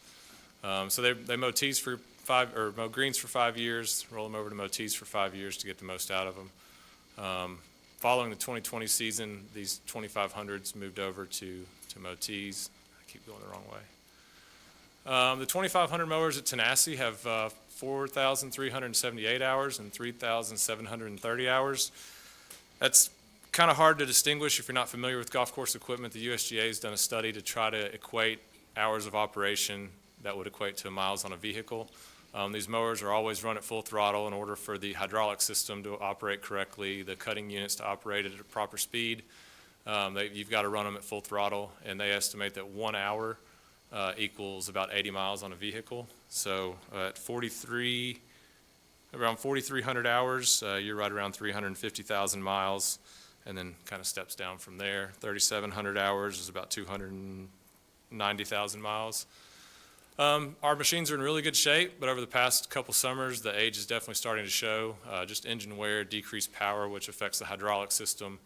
So they mow tees for mow greens for 5 years, roll them over to mow tees for 5 years to get the most out of them. Following the 2020 season, these 2500s moved over to mow tees. I keep going the wrong way. The 2500 mowers at Tanasi have 4,378 hours and 3,730 hours. That's kind of hard to distinguish if you're not familiar with golf course equipment. The USGA has done a study to try to equate hours of operation that would equate to miles on a vehicle. These mowers are always run at full throttle in order for the hydraulic system to operate correctly, the cutting units to operate at a proper speed. You've got to run them at full throttle, and they estimate that 1 hour equals about 80 miles on a vehicle. So at around 4,300 hours, you're right around 350,000 miles, and then kind of steps down from there. 3,700 hours is about 290,000 miles. Our machines are in really good shape, but over the past couple summers, the age is definitely starting to show. Just engine wear, decreased power, which affects the hydraulic system,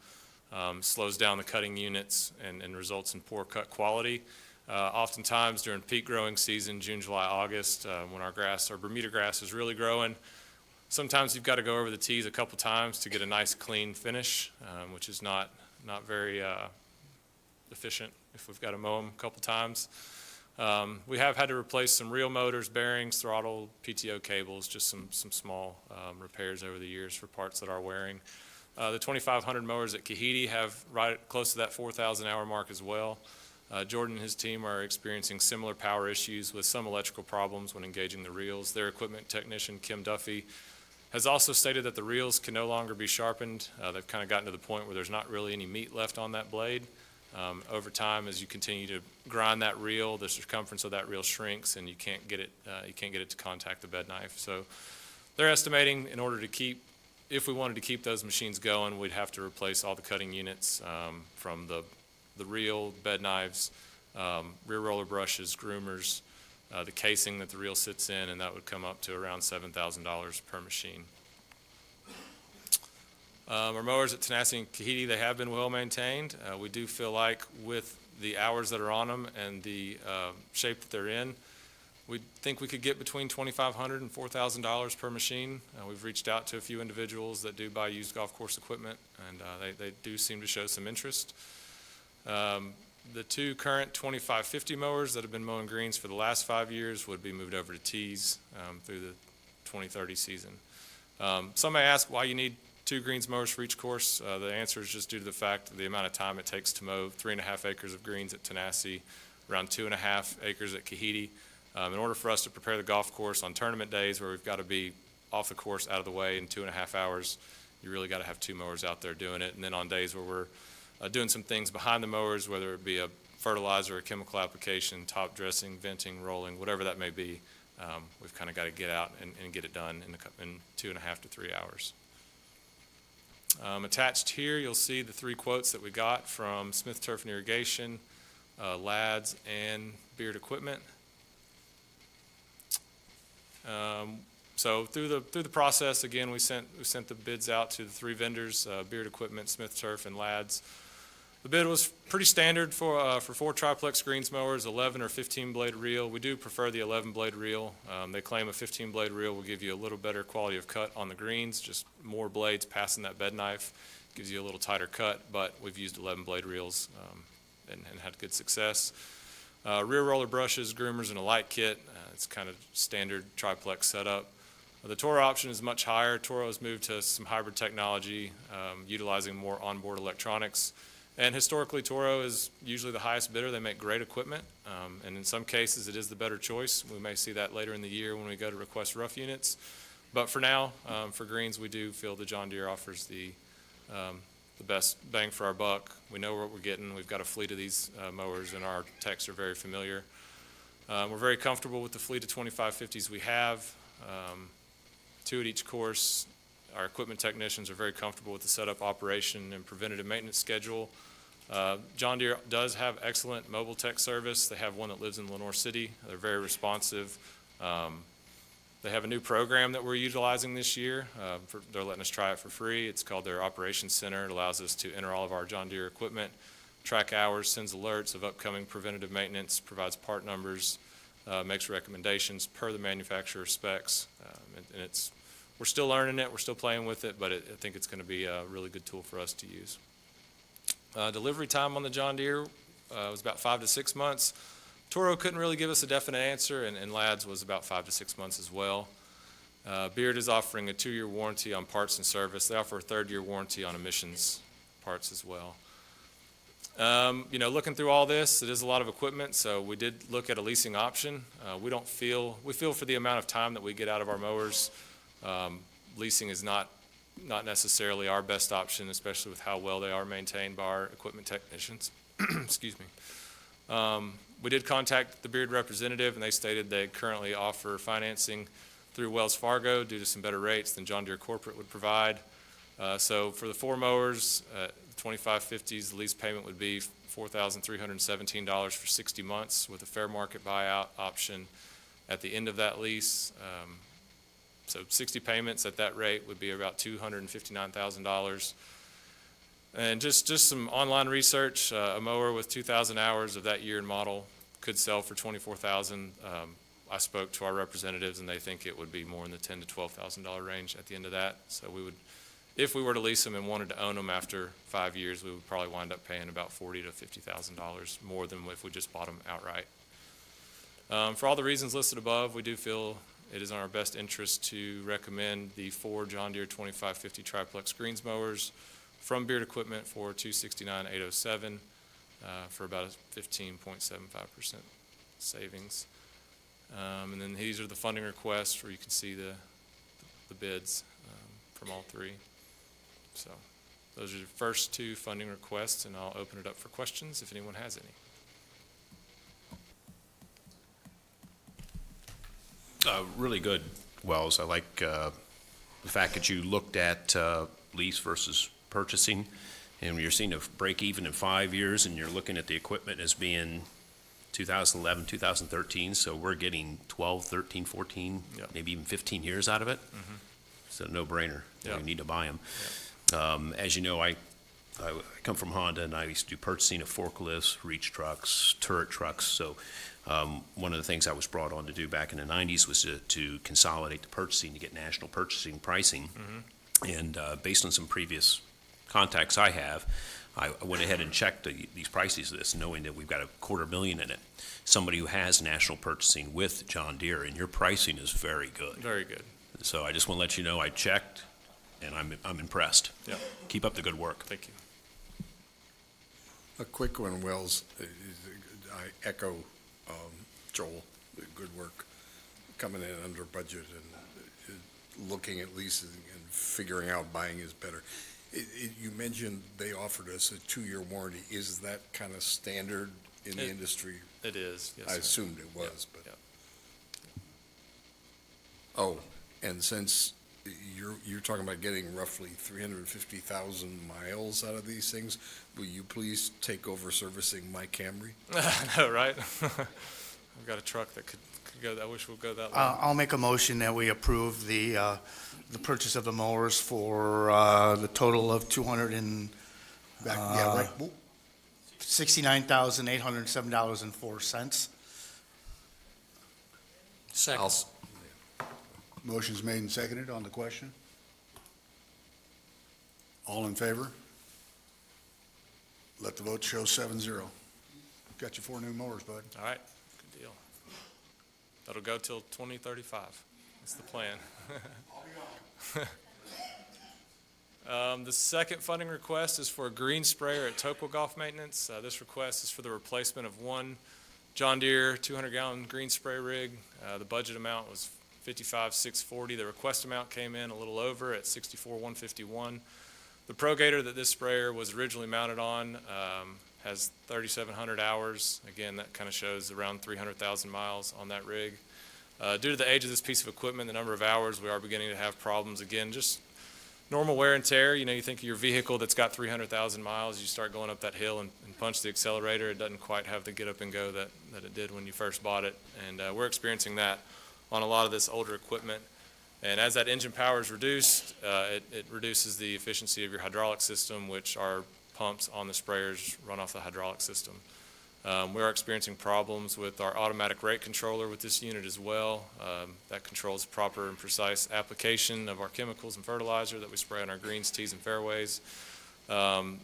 slows down the cutting units and results in poor cut quality. Oftentimes during peak growing season, June, July, August, when our Bermuda grass is really growing, sometimes you've got to go over the tees a couple times to get a nice clean finish, which is not very efficient if we've got to mow them a couple times. We have had to replace some reel motors, bearings, throttle, PTO cables, just some small repairs over the years for parts that are wearing. The 2500 mowers at Kahidi have right close to that 4,000 hour mark as well. Jordan and his team are experiencing similar power issues with some electrical problems when engaging the reels. Their equipment technician, Kim Duffy, has also stated that the reels can no longer be sharpened. They've kind of gotten to the point where there's not really any meat left on that blade. Over time, as you continue to grind that reel, the circumference of that reel shrinks, and you can't get it to contact the bed knife. So they're estimating in order to keep, if we wanted to keep those machines going, we'd have to replace all the cutting units from the reel, bed knives, rear roller brushes, groomers, the casing that the reel sits in, and that would come up to around $7,000 per machine. Our mowers at Tanasi and Kahidi, they have been well maintained. We do feel like with the hours that are on them and the shape that they're in, we think we could get between $2,500 and $4,000 per machine. We've reached out to a few individuals that do buy used golf course equipment, and they do seem to show some interest. The two current 2550 mowers that have been mowing greens for the last 5 years would be moved over to tees through the 2030 season. Some may ask why you need 2 greens mowers for each course. The answer is just due to the fact of the amount of time it takes to mow 3.5 acres of greens at Tanasi, around 2.5 acres at Kahidi. In order for us to prepare the golf course on tournament days where we've got to be off the course out of the way in 2.5 hours, you really got to have 2 mowers out there doing it. And then on days where we're doing some things behind the mowers, whether it be a fertilizer or chemical application, top dressing, venting, rolling, whatever that may be, we've kind of got to get out and get it done in 2.5 to 3 hours. Attached here, you'll see the 3 quotes that we got from Smith Turf and Irrigation, Lads, and Beard Equipment. So through the process, again, we sent the bids out to the 3 vendors, Beard Equipment, Smith Turf, and Lads. The bid was pretty standard for 4 triplex greens mowers, 11 or 15 blade reel. We do prefer the 11 blade reel. They claim a 15 blade reel will give you a little better quality of cut on the greens, just more blades passing that bed knife, gives you a little tighter cut, but we've used 11 blade reels and had good success. Rear roller brushes, groomers, and a light kit. It's kind of standard triplex setup. The Toro option is much higher. Toro has moved to some hybrid technology, utilizing more onboard electronics. And historically, Toro is usually the highest bidder. They make great equipment, and in some cases, it is the better choice. We may see that later in the year when we go to request rough units. But for now, for greens, we do feel the John Deere offers the best bang for our buck. We know what we're getting. We've got a fleet of these mowers, and our techs are very familiar. We're very comfortable with the fleet of 2550s we have, 2 at each course. Our equipment technicians are very comfortable with the setup, operation, and preventative maintenance schedule. John Deere does have excellent mobile tech service. They have one that lives in Lenore City. They're very responsive. They have a new program that we're utilizing this year. They're letting us try it for free. It's called their Operations Center. It allows us to enter all of our John Deere equipment, track hours, sends alerts of upcoming preventative maintenance, provides part numbers, makes recommendations per the manufacturer's specs. And we're still learning it, we're still playing with it, but I think it's going to be a really good tool for us to use. Delivery time on the John Deere was about 5 to 6 months. Toro couldn't really give us a definite answer, and Lads was about 5 to 6 months as well. Beard is offering a 2-year warranty on parts and service. They offer a 3rd-year warranty on emissions parts as well. Looking through all this, it is a lot of equipment, so we did look at a leasing option. We feel for the amount of time that we get out of our mowers, leasing is not necessarily our best option, especially with how well they are maintained by our equipment technicians. Excuse me. We did contact the Beard representative, and they stated they currently offer financing through Wells Fargo due to some better rates than John Deere Corporate would provide. So for the 4 mowers, 2550s, the lease payment would be $4,317 for 60 months with a fair market buyout option at the end of that lease. So 60 payments at that rate would be about $259,000. And just some online research, a mower with 2,000 hours of that year and model could sell for $24,000. I spoke to our representatives, and they think it would be more in the $10,000 to $12,000 range at the end of that. So we would, if we were to lease them and wanted to own them after 5 years, we would probably wind up paying about $40,000 to $50,000 more than if we just bought them outright. For all the reasons listed above, we do feel it is in our best interest to recommend the 4 John Deere 2550 triplex greens mowers from Beard Equipment for $269,807 for about a 15.75% savings. And then these are the funding requests where you can see the bids from all three. So those are the first 2 funding requests, and I'll open it up for questions if anyone has any. Really good, Wells. I like the fact that you looked at lease versus purchasing, and you're seeing a break even in 5 years, and you're looking at the equipment as being 2011, 2013, so we're getting 12, 13, 14, Yep. maybe even 15 years out of it. So no-brainer. Yep. We need to buy them. As you know, I come from Honda, and I used to do purchasing of forklifts, reach trucks, turret trucks. So one of the things I was brought on to do back in the 90s was to consolidate the purchasing, to get national purchasing pricing. And based on some previous contacts I have, I went ahead and checked these prices of this, knowing that we've got $250,000 in it. Somebody who has national purchasing with John Deere, and your pricing is very good. Very good. So I just want to let you know I checked, and I'm impressed. Yep. Keep up the good work. Thank you. A quick one, Wells. I echo Joel, good work coming in under budget and looking at leasing and figuring out buying is better. You mentioned they offered us a 2-year warranty. Is that kind of standard in the industry? It is, yes, I sir. assumed it was, Yep, but. yep. Oh, and since you're talking about getting roughly 350,000 miles out of these things, will you please take over servicing my Camry? I know, right? I've got a truck that could go, I wish would go that long. I'll make a motion that we approve the purchase of the mowers for the total of $269,807.04. Second. Motion's made and seconded on the question. All in favor? Let the vote show 7-0. Got you 4 new mowers, bud. All right, good deal. That'll go till 2035. That's the plan. The second funding request is for a green sprayer at Tellico Golf Maintenance. This request is for the replacement of 1 John Deere 200-gallon green spray rig. The budget amount was $55,640. The request amount came in a little over at $64,151. The Pro Gator that this sprayer was originally mounted on has 3,700 hours. Again, that kind of shows around 300,000 miles on that rig. Due to the age of this piece of equipment, the number of hours, we are beginning to have problems. Again, just normal wear and tear. You know, you think of your vehicle that's got 300,000 miles, you start going up that hill and punch the accelerator, it doesn't quite have the get up and go that it did when you first bought it. And we're experiencing that on a lot of this older equipment. And as that engine power is reduced, it reduces the efficiency of your hydraulic system, which our pumps on the sprayers run off the hydraulic system. We are experiencing problems with our automatic rate controller with this unit as well. That controls proper and precise application of our chemicals and fertilizer that we spray on our greens, tees, and fairways. The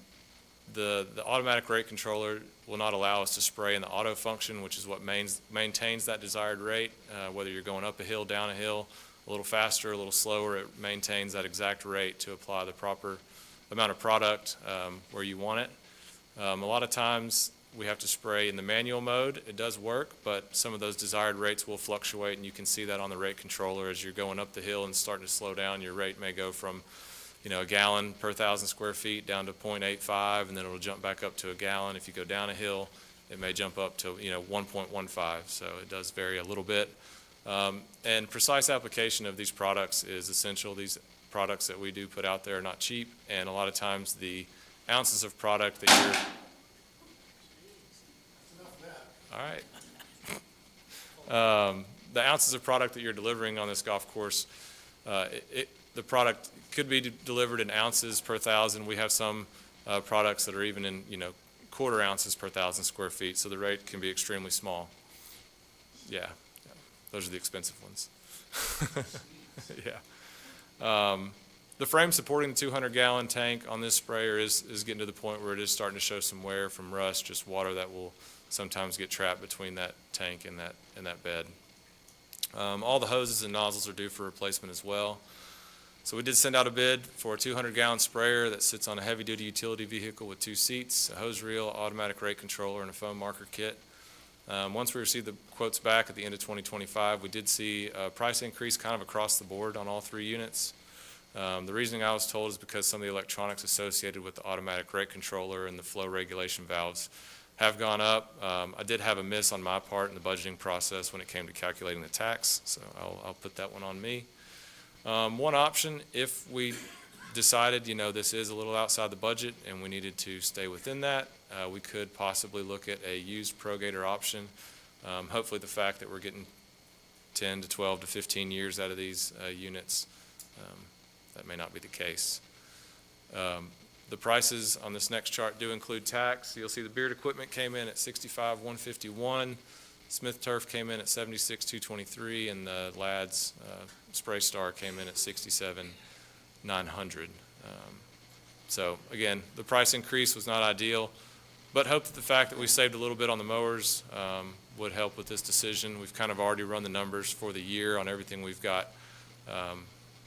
automatic rate controller will not allow us to spray in the auto function, which is what maintains that desired rate. Whether you're going up a hill, down a hill, a little faster, a little slower, it maintains that exact rate to apply the proper amount of product where you want it. A lot of times we have to spray in the manual mode. It does work, but some of those desired rates will fluctuate, and you can see that on the rate controller as you're going up the hill and starting to slow down. Your rate may go from a gallon per 1,000 square feet down to 0.85, and then it'll jump back up to a gallon. If you go down a hill, it may jump up to 1.15, so it does vary a little bit. And precise application of these products is essential. These products that we do put out there are not cheap, and a lot of times the ounces of product that you're. All right. The ounces of product that you're delivering on this golf course, the product could be delivered in ounces per thousand. We have some products that are even in, quarter ounces per 1,000 square feet, so the rate can be extremely small. Yeah, those are the expensive ones. Yeah. The frame supporting the 200-gallon tank on this sprayer is getting to the point where it is starting to show some wear from rust, just water that will sometimes get trapped between that tank and that bed. All the hoses and nozzles are due for replacement as well. So we did send out a bid for a 200-gallon sprayer that sits on a heavy-duty utility vehicle with 2 seats, a hose reel, automatic rate controller, and a foam marker kit. Once we received the quotes back at the end of 2025, we did see a price increase kind of across the board on all 3 units. The reasoning I was told is because some of the electronics associated with the automatic rate controller and the flow regulation valves have gone up. I did have a miss on my part in the budgeting process when it came to calculating the tax, so I'll put that one on me. One option, if we decided, this is a little outside the budget and we needed to stay within that, we could possibly look at a used ProGator option. Hopefully the fact that we're getting 10 to 12 to 15 years out of these units, that may not be the case. The prices on this next chart do include tax. You'll see the Beard equipment came in at $65,151. Smith Turf came in at $76,223, and the Lads Spray Star came in at $67,900. So again, the price increase was not ideal, but hope that the fact that we saved a little bit on the mowers would help with this decision. We've kind of already run the numbers for the year on everything we've got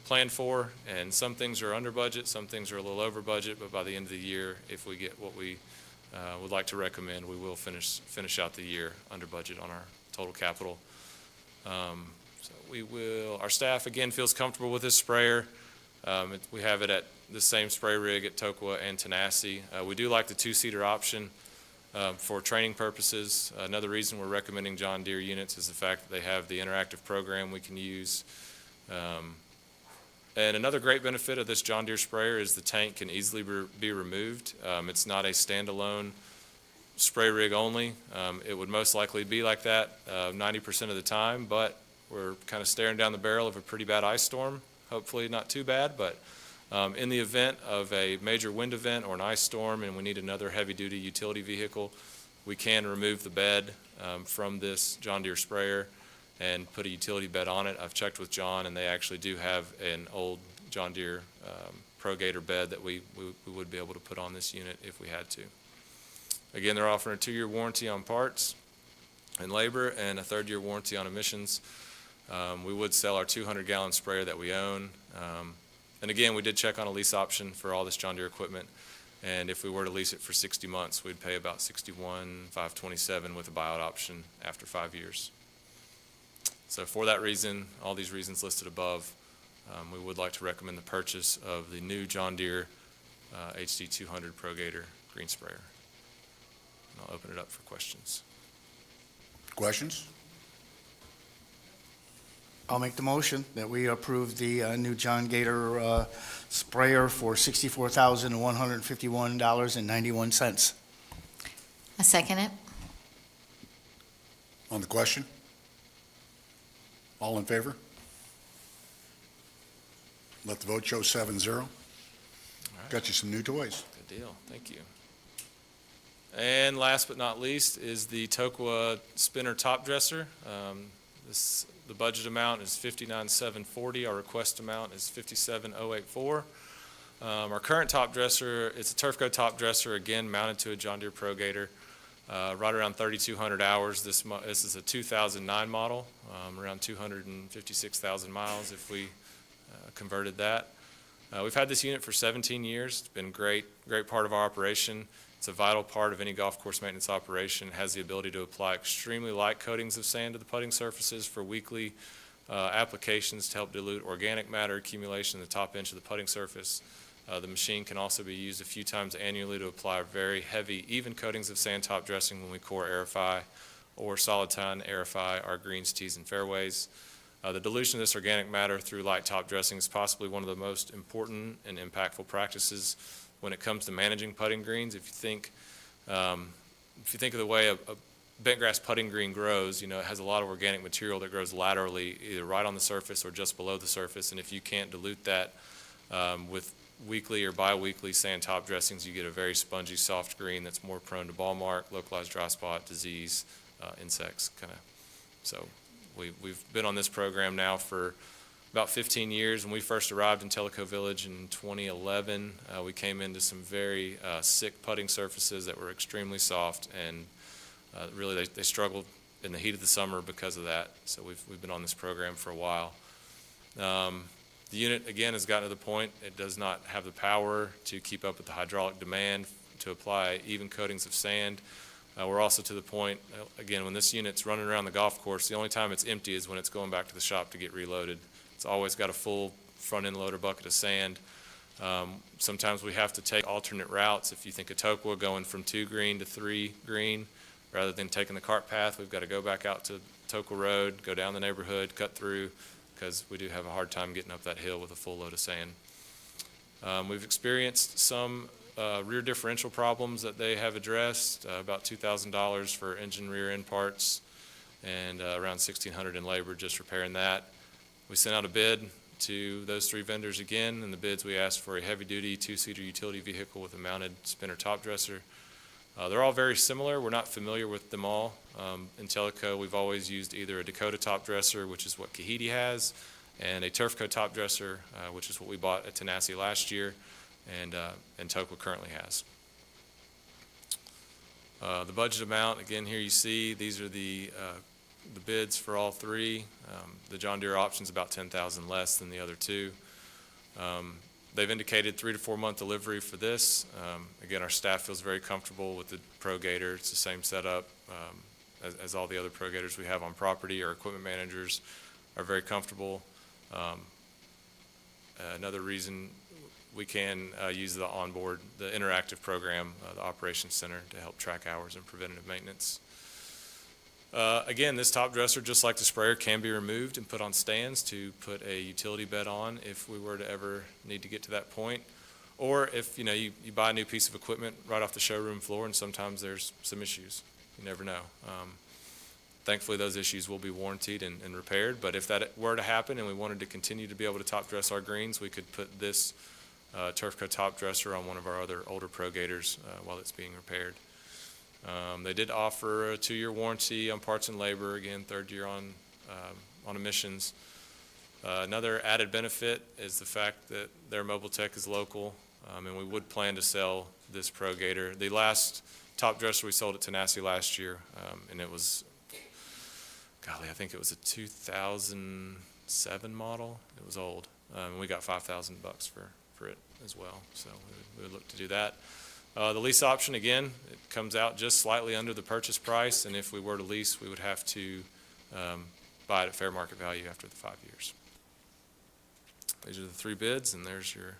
planned for, and some things are under budget, some things are a little over budget, but by the end of the year, if we get what we would like to recommend, we will finish out the year under budget on our total capital. So our staff again feels comfortable with this sprayer. We have it at the same spray rig at Tellico and Tanasi. We do like the 2-seater option for training purposes. Another reason we're recommending John Deere units is the fact that they have the interactive program we can use. And another great benefit of this John Deere sprayer is the tank can easily be removed. It's not a standalone spray rig only. It would most likely be like that 90% of the time, but we're kind of staring down the barrel of a pretty bad ice storm. Hopefully not too bad, but in the event of a major wind event or an ice storm and we need another heavy-duty utility vehicle, we can remove the bed from this John Deere sprayer and put a utility bed on it. I've checked with John, and they actually do have an old John Deere ProGator bed that we would be able to put on this unit if we had to. Again, they're offering a 2-year warranty on parts and labor and a 3rd-year warranty on emissions. We would sell our 200-gallon sprayer that we own. And again, we did check on a lease option for all this John Deere equipment, and if we were to lease it for 60 months, we'd pay about $61,527 with a buyout option after 5 years. So for that reason, all these reasons listed above, we would like to recommend the purchase of the new John Deere HD 200 ProGator green sprayer. And I'll open it up for questions. Questions? I'll make the motion that we approve the new John Gator sprayer for $64,151.91. I second it. On the question? All in favor? Let the vote show 7-0. Got you some new toys. Good deal. Thank you. And last but not least is the Tellico spinner top dresser. The budget amount is $59,740. Our request amount is $57,084. Our current top dresser, it's a Turfco top dresser, again mounted to a John Deere ProGator, right around 3,200 hours. This is a 2009 model, around 256,000 miles if we converted that. We've had this unit for 17 years. It's been great part of our operation. It's a vital part of any golf course maintenance operation. It has the ability to apply extremely light coatings of sand to the putting surfaces for weekly applications to help dilute organic matter accumulation in the top inch of the putting surface. The machine can also be used a few times annually to apply very heavy, even coatings of sand top dressing when we core aerify or solid tine aerify our greens, tees, and fairways. The dilution of this organic matter through light top dressing is possibly one of the most important and impactful practices when it comes to managing putting greens. If you think of the way a bent grass putting green grows, it has a lot of organic material that grows laterally, either right on the surface or just below the surface. And if you can't dilute that with weekly or bi-weekly sand top dressings, you get a very spongy, soft green that's more prone to ball mark, localized dry spot, disease, insects, kind of. So we've been on this program now for about 15 years. When we first arrived in Tellico Village in 2011, we came into some very sick putting surfaces that were extremely soft, and really they struggled in the heat of the summer because of that. So we've been on this program for a while. The unit, again, has gotten to the point it does not have the power to keep up with the hydraulic demand to apply even coatings of sand. We're also to the point, again, when this unit's running around the golf course, the only time it's empty is when it's going back to the shop to get reloaded. It's always got a full front-end loader bucket of sand. Sometimes we have to take alternate routes. If you think of Tokwa going from 2 green to 3 green, rather than taking the cart path, we've got to go back out to Tokwa Road, go down the neighborhood, cut through, because we do have a hard time getting up that hill with a full load of sand. We've experienced some rear differential problems that they have addressed, about $2,000 for engine rear end parts, and around $1,600 in labor just repairing that. We sent out a bid to those 3 vendors again. In the bids, we asked for a heavy-duty 2-seater utility vehicle with a mounted spinner top dresser. They're all very similar. We're not familiar with them all. In Tellico, we've always used either a Dakota top dresser, which is what Kahidi has, and a Turfco top dresser, which is what we bought at Tanasi last year, and Tokwa currently has. The budget amount, again, here you see, these are the bids for all 3. The John Deere option's about $10,000 less than the other 2. They've indicated 3 to 4 month delivery for this. Again, our staff feels very comfortable with the Pro Gator. It's the same setup as all the other Pro Gators we have on property. Our equipment managers are very comfortable. Another reason we can use the onboard, the interactive program, the Operations Center, to help track hours and preventative maintenance. Again, this top dresser, just like the sprayer, can be removed and put on stands to put a utility bed on if we were to ever need to get to that point. Or if you buy a new piece of equipment right off the showroom floor, and sometimes there's some issues. You never know. Thankfully, those issues will be warrantied and repaired. But if that were to happen and we wanted to continue to be able to top dress our greens, we could put this Turfco top dresser on one of our other older Pro Gators while it's being repaired. They did offer a 2-year warranty on parts and labor, again, 3rd year on emissions. Another added benefit is the fact that their mobile tech is local, and we would plan to sell this Pro Gator. The last top dresser we sold at Tanasi last year, and it was, golly, I think it was a 2007 model. It was old. We got $5,000 for it as well, so we would look to do that. The lease option, again, it comes out just slightly under the purchase price, and if we were to lease, we would have to buy it at fair market value after the 5 years. These are the 3 bids, and there's your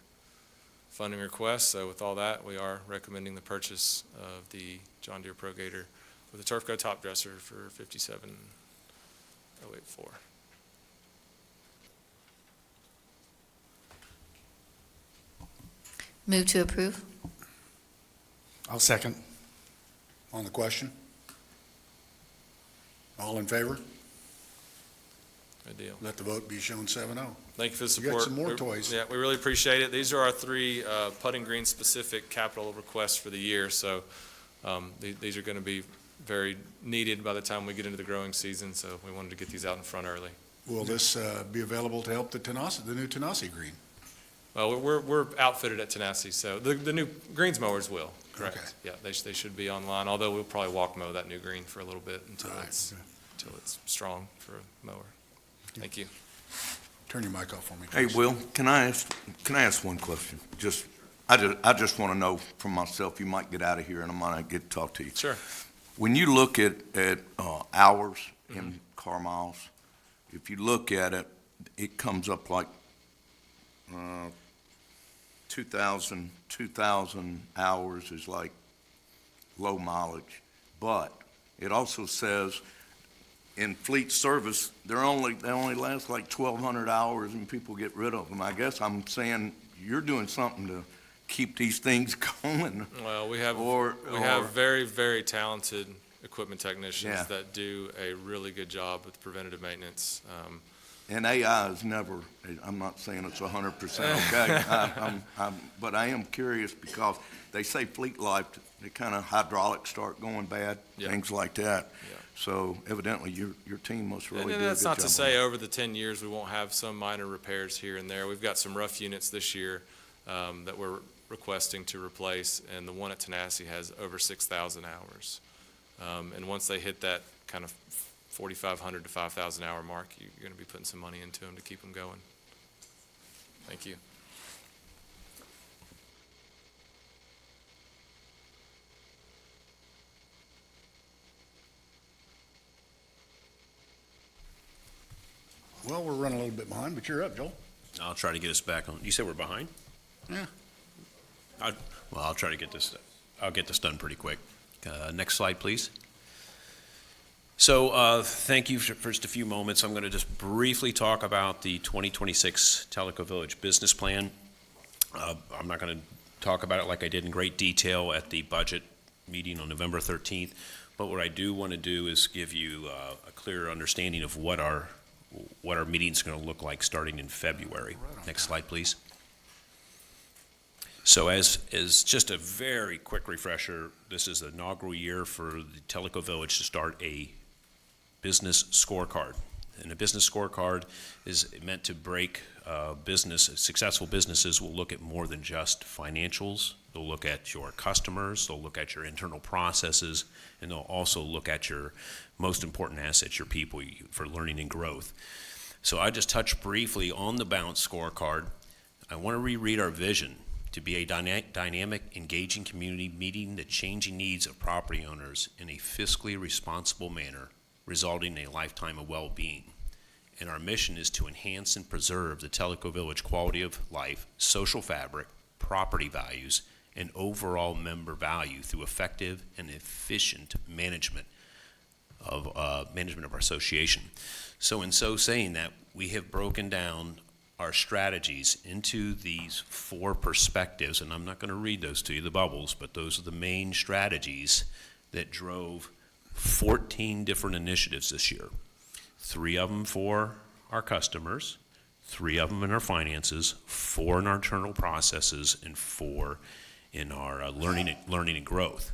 funding request. So with all that, we are recommending the purchase of the John Deere Pro Gator with a Turfco top dresser for $57,084. Move to approve. I'll second. On the question? All in favor? Good deal. Let the vote be shown 7-0. Thank you for the You support. got some more toys. Yeah, we really appreciate it. These are our 3 putting green specific capital requests for the year. So these are going to be very needed by the time we get into the growing season. So we wanted to get these out in front early. Will this be available to help the new Tanasi green? Well, we're outfitted at Tanasi, so the new greens mowers will, correct. Okay. Yeah, they should be online, although we'll probably walk mow that new green for a little bit until it's strong for a mower. Thank you. Turn your mic off for me, Hey, please. Will, can I ask one question? I just want to know from myself, you might get out of here and I might get to talk to you. Sure. When you look at hours in car miles, if you look at it, it comes up like 2,000 hours is like low mileage. But it also says in fleet service, they only last like 1,200 hours and people get rid of them. I guess I'm saying you're doing something keep these things going. Well, we have Or- very, very talented equipment technicians Yeah. that do a really good job with preventative maintenance. And AI is never, I'm not saying it's 100% okay, but I am curious because they say fleet life, the kind of hydraulics start going bad, Yeah. things like that. Yeah. So evidently, your team must really do a And good job. that's not to on say that. over the 10 years, we won't have some minor repairs here and there. We've got some rough units this year that we're requesting to replace, and the one at Tanasi has over 6,000 hours. And once they hit that kind of 4,500 to 5,000 hour mark, you're going to be putting some money into them to keep them going. Thank you. Well, we're running a little bit behind, but you're up, Joel. I'll try to get us back on. You said we're behind? Yeah. Well, I'll try to get this, I'll get this done pretty quick. Next slide, please. So thank you for just a few moments. I'm going to just briefly talk about the 2026 Tellico Village Business Plan. I'm not going to talk about it like I did in great detail at the budget meeting on November 13th, but what I do want to do is give you a clear understanding of what our meeting's going to look like starting in February. Next slide, please. So as just a very quick refresher, this is the inaugural year for the Tellico Village to start a business scorecard. And a business scorecard is meant to break successful businesses will look at more than just financials. They'll look at your customers, they'll look at your internal processes, and they'll also look at your most important assets, your people, for learning and growth. So I just touched briefly on the balanced scorecard. I want to reread our vision to be a dynamic, engaging community meeting the changing needs of property owners in a fiscally responsible manner, resulting in a lifetime of well-being. And our mission is to enhance and preserve the Tellico Village quality of life, social fabric, property values, and overall member value through effective and efficient management of our association. So in so saying that, we have broken down our strategies into these 4 perspectives, and I'm not going to read those to you, the bubbles, but those are the main strategies that drove 14 different initiatives this year. 3 of them for our customers, 3 of them in our finances, 4 in our internal processes, and 4 in our learning and growth.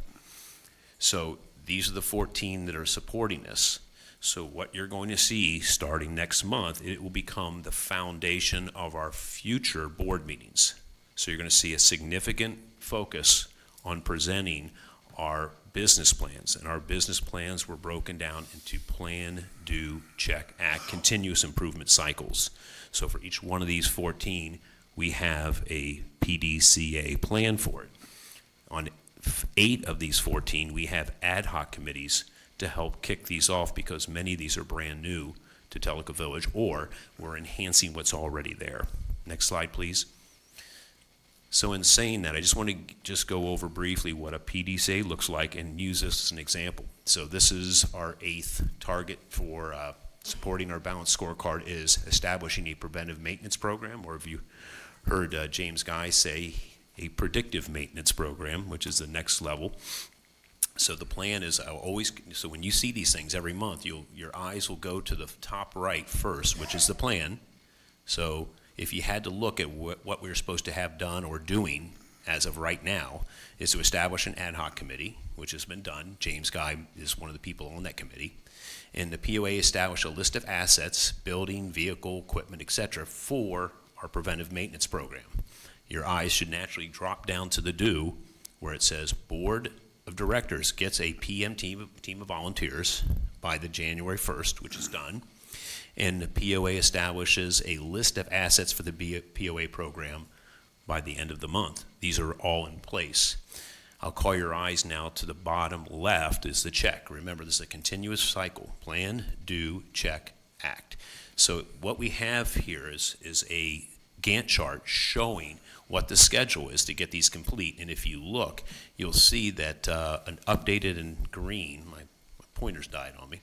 So these are the 14 that are supporting us. So what you're going to see starting next month, it will become the foundation of our future board meetings. So you're going to see a significant focus on presenting our business plans, and our business plans were broken down into plan, do, check, act, continuous improvement cycles. So for each one of these 14, we have a PDCA plan for it. On 8 of these 14, we have ad hoc committees to help kick these off because many of these are brand new to Tellico Village, or we're enhancing what's already there. Next slide, please. So in saying that, I just want to just go over briefly what a PDCA looks like and use this as an example. So this is our 8th target for supporting our balanced scorecard, is establishing a preventive maintenance program, or if you heard James Guy say, a predictive maintenance program, which is the next level. So the plan is so when you see these things every month, your eyes will go to the top right first, which is the plan. So if you had to look at what we're supposed to have done or doing as of right now, is to establish an ad hoc committee, which has been done. James Guy is one of the people on that committee. And the POA established a list of assets, building, vehicle, equipment, etc., for our preventive maintenance program. Your eyes should naturally drop down to the do, where it says Board of Directors gets a PM team of volunteers by the January 1st, which is done. And the POA establishes a list of assets for the POA program by the end of the month. These are all in place. I'll call your eyes now to the bottom left is the check. Remember, this is a continuous cycle. Plan, do, check, act. So what we have here is a Gantt chart showing what the schedule is to get these complete. And if you look, you'll see that an updated in green, my pointer's died on me,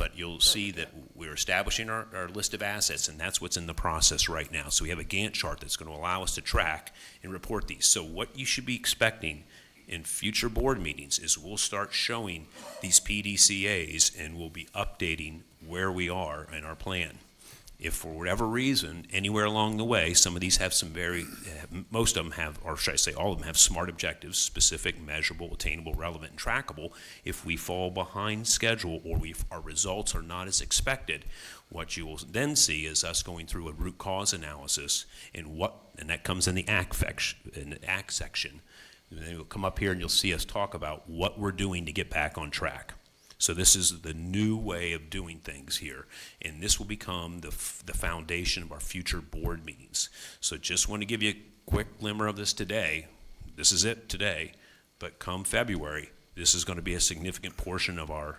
But you'll see that we're establishing our list of assets, and that's what's in the process right now. So we have a Gantt chart that's going to allow us to track and report these. So what you should be expecting in future board meetings is we'll start showing these PDCAs, and we'll be updating where we are in our plan. If for whatever reason, anywhere along the way, some of these have some most of them have, or should I say all of them have SMART objectives, specific, measurable, attainable, relevant, and trackable. If we fall behind schedule or our results are not as expected, what you will then see is us going through a root cause analysis, and that comes in the ACT section. And then you'll come up here and you'll see us talk about what we're doing to get back on track. So this is the new way of doing things here, and this will become the foundation of our future board meetings. So just want to give you a quick glimmer of this today. This is it today, but come February, this is going to be a significant portion of our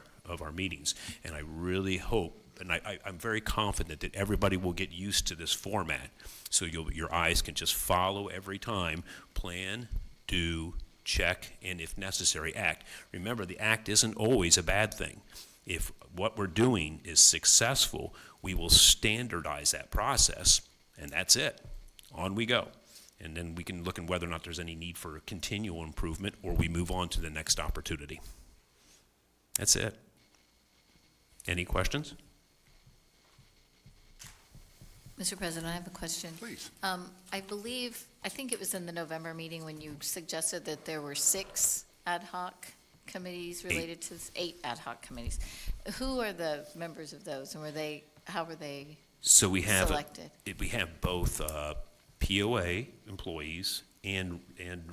meetings. And I really hope, and I'm very confident that everybody will get used to this format, so your eyes can just follow every time. Plan, do, check, and if necessary, act. Remember, the act isn't always a bad thing. If what we're doing is successful, we will standardize that process, and that's it. On we go. And then we can look at whether or not there's any need for continual improvement, or we move on to the next opportunity. That's it. Any questions? Mr. President, I have a question. Please. I think it was in the November meeting when you suggested that there were 6 ad hoc committees related to 8 ad hoc committees. Who are the members of those, and how were they So we have selected? we have both POA employees and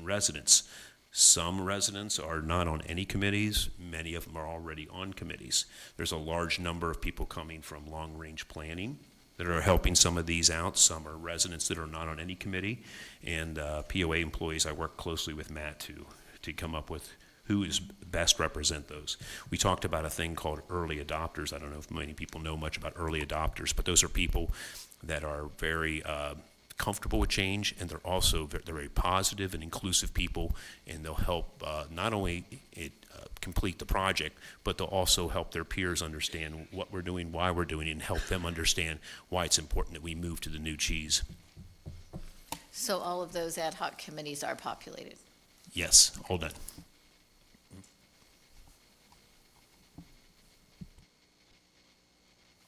residents. Some residents are not on any committees. Many of them are already on committees. There's a large number of people coming from long-range planning that are helping some of these out. Some are residents that are not on any committee. And POA employees, I work closely with Matt to come up with who is best represent those. We talked about a thing called early adopters. I don't know if many people know much about early adopters, but those are people that are very comfortable with change, and they're very positive and inclusive people, and they'll help not only complete the project, but they'll also help their peers understand what we're doing, why we're doing it, and help them understand why it's important that we move to the new cheese. So all of those ad hoc committees are populated? Yes, all done.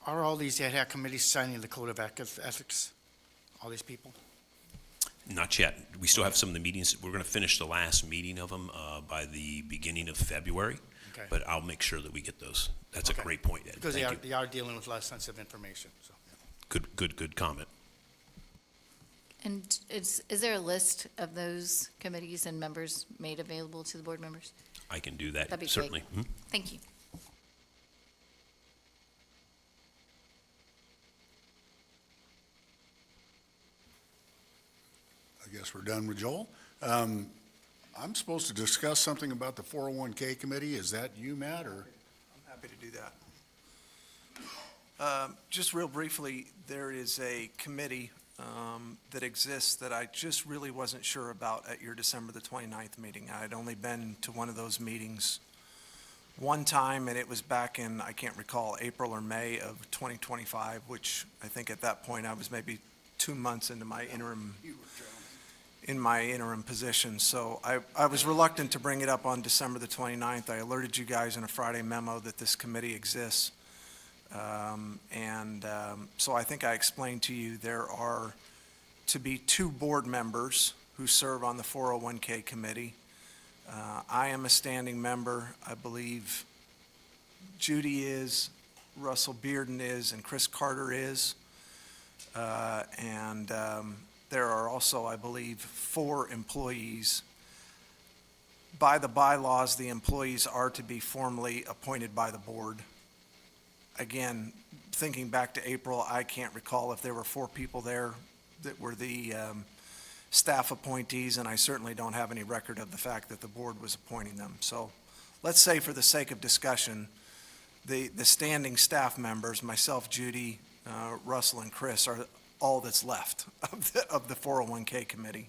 Are all these ad hoc committees signing the code of ethics? All these people? Not yet. We still have some of the meetings. We're going to finish the last meeting of them by the beginning of February, Okay. but I'll make sure that we get those. That's Okay. a great point, Ed. Because Thank you. they are dealing with less sensitive information, so. Good comment. And is there a list of those committees and members made available to the board members? I can do that, That'd be certainly. great. Mhm. Thank you. I guess we're done with Joel. I'm supposed to discuss something about the 401K committee. Is that you, Matt, or? I'm happy to do that. Just real briefly, there is a committee that exists that I just really wasn't sure about at your December the 29th meeting. I'd only been to one of those meetings one time, and it was back in, I can't recall, April or May of 2025, which I think at that point I was maybe 2 months into my interim position. So I was reluctant to bring it up on December the 29th. I alerted you guys in a Friday memo that this committee exists. So I think I explained to you there are to be 2 board members who serve on the 401K committee. I am a standing member. I believe Judy is, Russell Bearden is, and Chris Carter is. There are also, I believe, 4 employees. By the bylaws, the employees are to be formally appointed by the board. Again, thinking back to April, I can't recall if there were 4 people there that were the staff appointees, and I certainly don't have any record of the fact that the board was appointing them. So let's say, for the sake of discussion, the standing staff members, myself, Judy, Russell, and Chris, are all that's left of the 401K committee.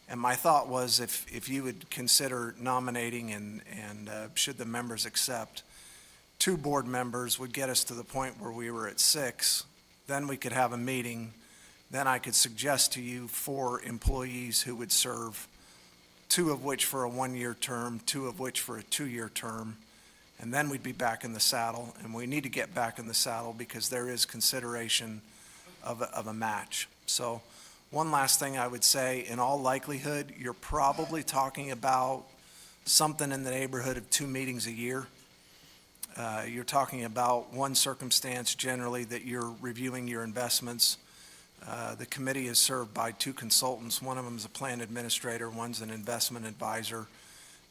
And my thought was, if you would consider nominating and should the members accept, 2 board members would get us to the point where we were at 6. Then we could have a meeting. Then I could suggest to you 4 employees who would serve, 2 of which for a 1-year term, 2 of which for a 2-year term. And then we'd be back in the saddle, and we need to get back in the saddle because there is consideration of a match. So one last thing I would say, in all likelihood, you're probably talking about something in the neighborhood of 2 meetings a year. You're talking about one circumstance generally that you're reviewing your investments. The committee is served by 2 consultants. One of them is a plan administrator, one's an investment advisor.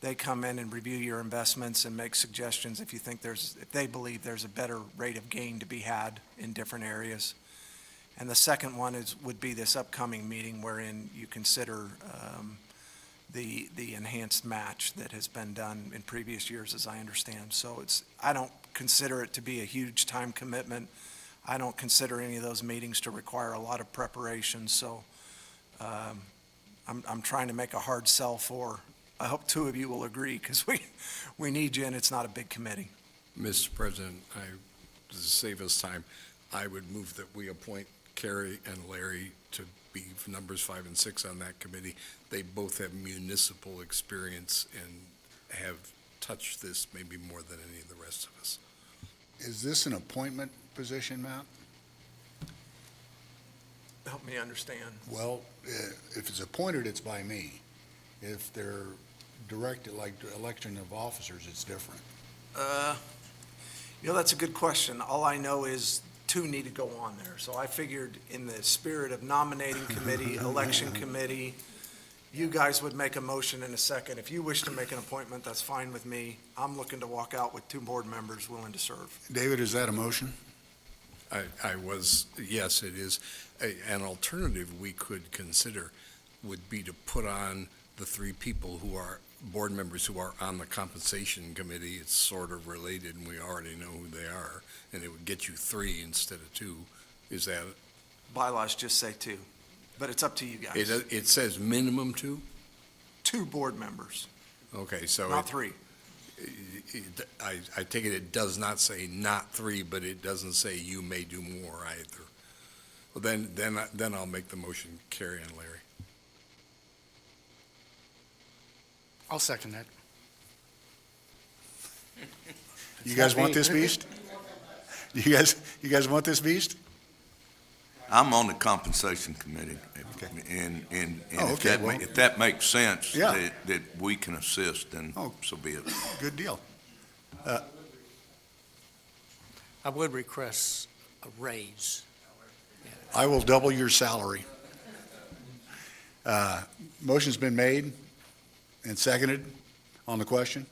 They come in and review your investments and make suggestions if they believe there's a better rate of gain to be had in different areas. And the second one would be this upcoming meeting wherein you consider the enhanced match that has been done in previous years, as I understand. So I don't consider it to be a huge time commitment. I don't consider any of those meetings to require a lot of preparation. So I'm trying to make a hard sell for. I hope 2 of you will agree because we need you and it's not a big committee. Mr. President, to save us time, I would move that we appoint Carrie and Larry to be numbers 5 and 6 on that committee. They both have municipal experience and have touched this maybe more than any of the rest of us. Is this an appointment position, Matt? Help me understand. Well, if it's appointed, it's by me. If they're directed, like election of officers, it's different. That's a good question. All I know is 2 need to go on there. So I figured in the spirit of nominating committee, election committee, you guys would make a motion in a second. If you wish to make an appointment, that's fine with me. I'm looking to walk out with 2 board members willing to serve. David, is that a motion? Yes, it is. An alternative we could consider would be to put on the 3 people who are board members who are on the compensation committee. It's sort of related, and we already know who they are, and it would get you 3 instead of 2. Is that it? Bylaws just say 2, but it's up to you guys. It says minimum 2? 2 board members, Okay, so. not 3. I take it does not say not 3, but it doesn't say you may do more either. Well, then I'll make the motion, Carrie and Larry. I'll second that. You guys want this beast? You guys want this beast? I'm on the compensation committee. Okay. And Oh, okay, well- if that makes sense, Yeah. that we can assist, then so be it. Good deal. I would request a raise. I will double your salary. Motion's been made and seconded on the question.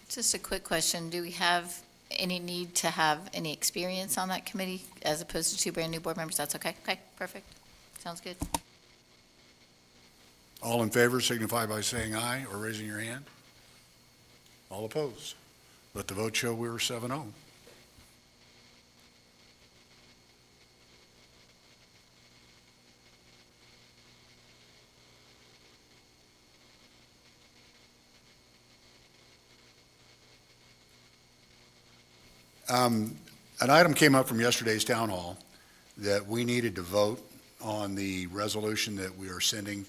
Just a quick question. Do we have any need to have any experience on that committee as opposed to 2 brand-new board members? That's okay? Okay, perfect. Sounds good. All in favor signify by saying aye or raising your hand. All opposed. Let the vote show we were 7-0. An item came up from yesterday's town hall that we needed to vote on the resolution that we are sending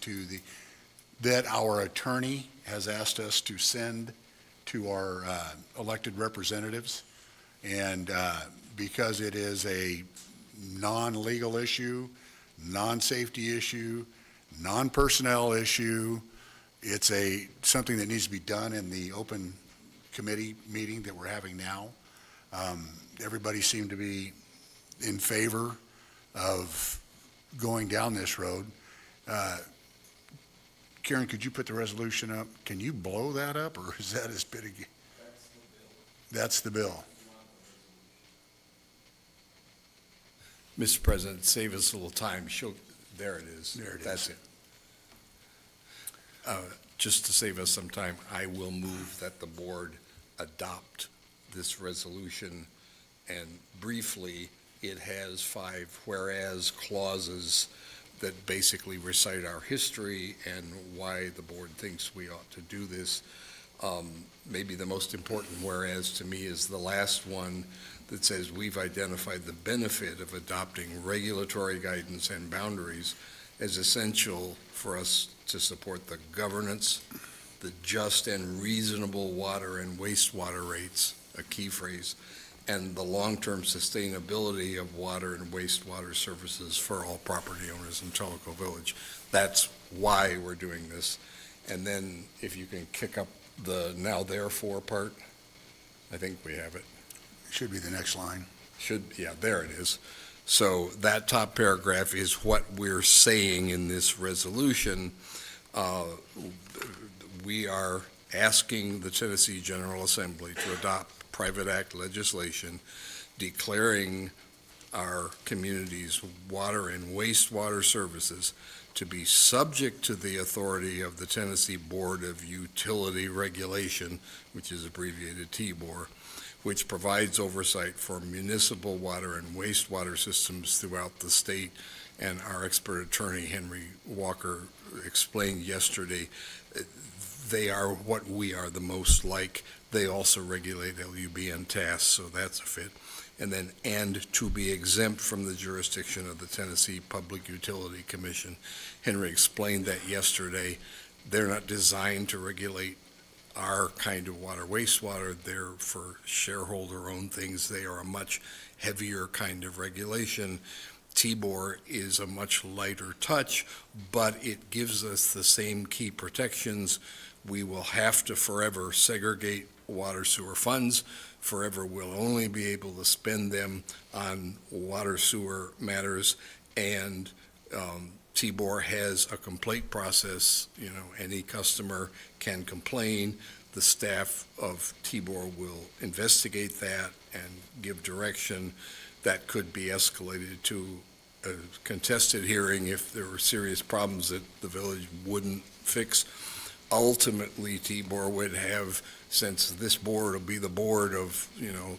that our attorney has asked us to send to our elected representatives. And because it is a non-legal issue, non-safety issue, non-personnel issue, it's something that needs to be done in the open committee meeting that we're having now. Everybody seemed to be in favor of going down this road. Karen, could you put the resolution up? Can you blow that up, or is that as big a? That's the bill. Mr. President, save us a little time. There it is. There it is. That's it. Just to save us some time, I will move that the board adopt this resolution, and briefly, it has 5 whereas clauses that basically recite our history and why the board thinks we ought to do this. Maybe the most important whereas to me is the last one that says we've identified the benefit of adopting regulatory guidance and boundaries as essential for us to support the governance, the just and reasonable water and wastewater rates, a key phrase, and the long-term sustainability of water and wastewater services for all property owners in Tellico Village. That's why we're doing this. And then if you can kick up the now therefore part, I think we have it. Should be the next line. Yeah, there it is. So that top paragraph is what we're saying in this resolution. We are asking the Tennessee General Assembly to adopt private act legislation declaring our community's water and wastewater services to be subject to the authority of the Tennessee Board of Utility Regulation, which is abbreviated TBOUR, which provides oversight for municipal water and wastewater systems throughout the state. And our expert attorney, Henry Walker, explained yesterday, they are what we are the most like. They also regulate LUB and TAS, so that's a fit. And then, and to be exempt from the jurisdiction of the Tennessee Public Utility Commission. Henry explained that yesterday. They're not designed to regulate our kind of water, wastewater. They're for shareholder-owned things. They are a much heavier kind of regulation. TBOUR is a much lighter touch, but it gives us the same key protections. We will have to forever segregate water sewer funds. Forever we'll only be able to spend them on water sewer matters, and TBOUR has a complaint process. You know, any customer can complain. The staff of TBOUR will investigate that and give direction. That could be escalated to a contested hearing if there were serious problems that the village wouldn't fix. Ultimately, TBOUR would have, since this board will be the board of,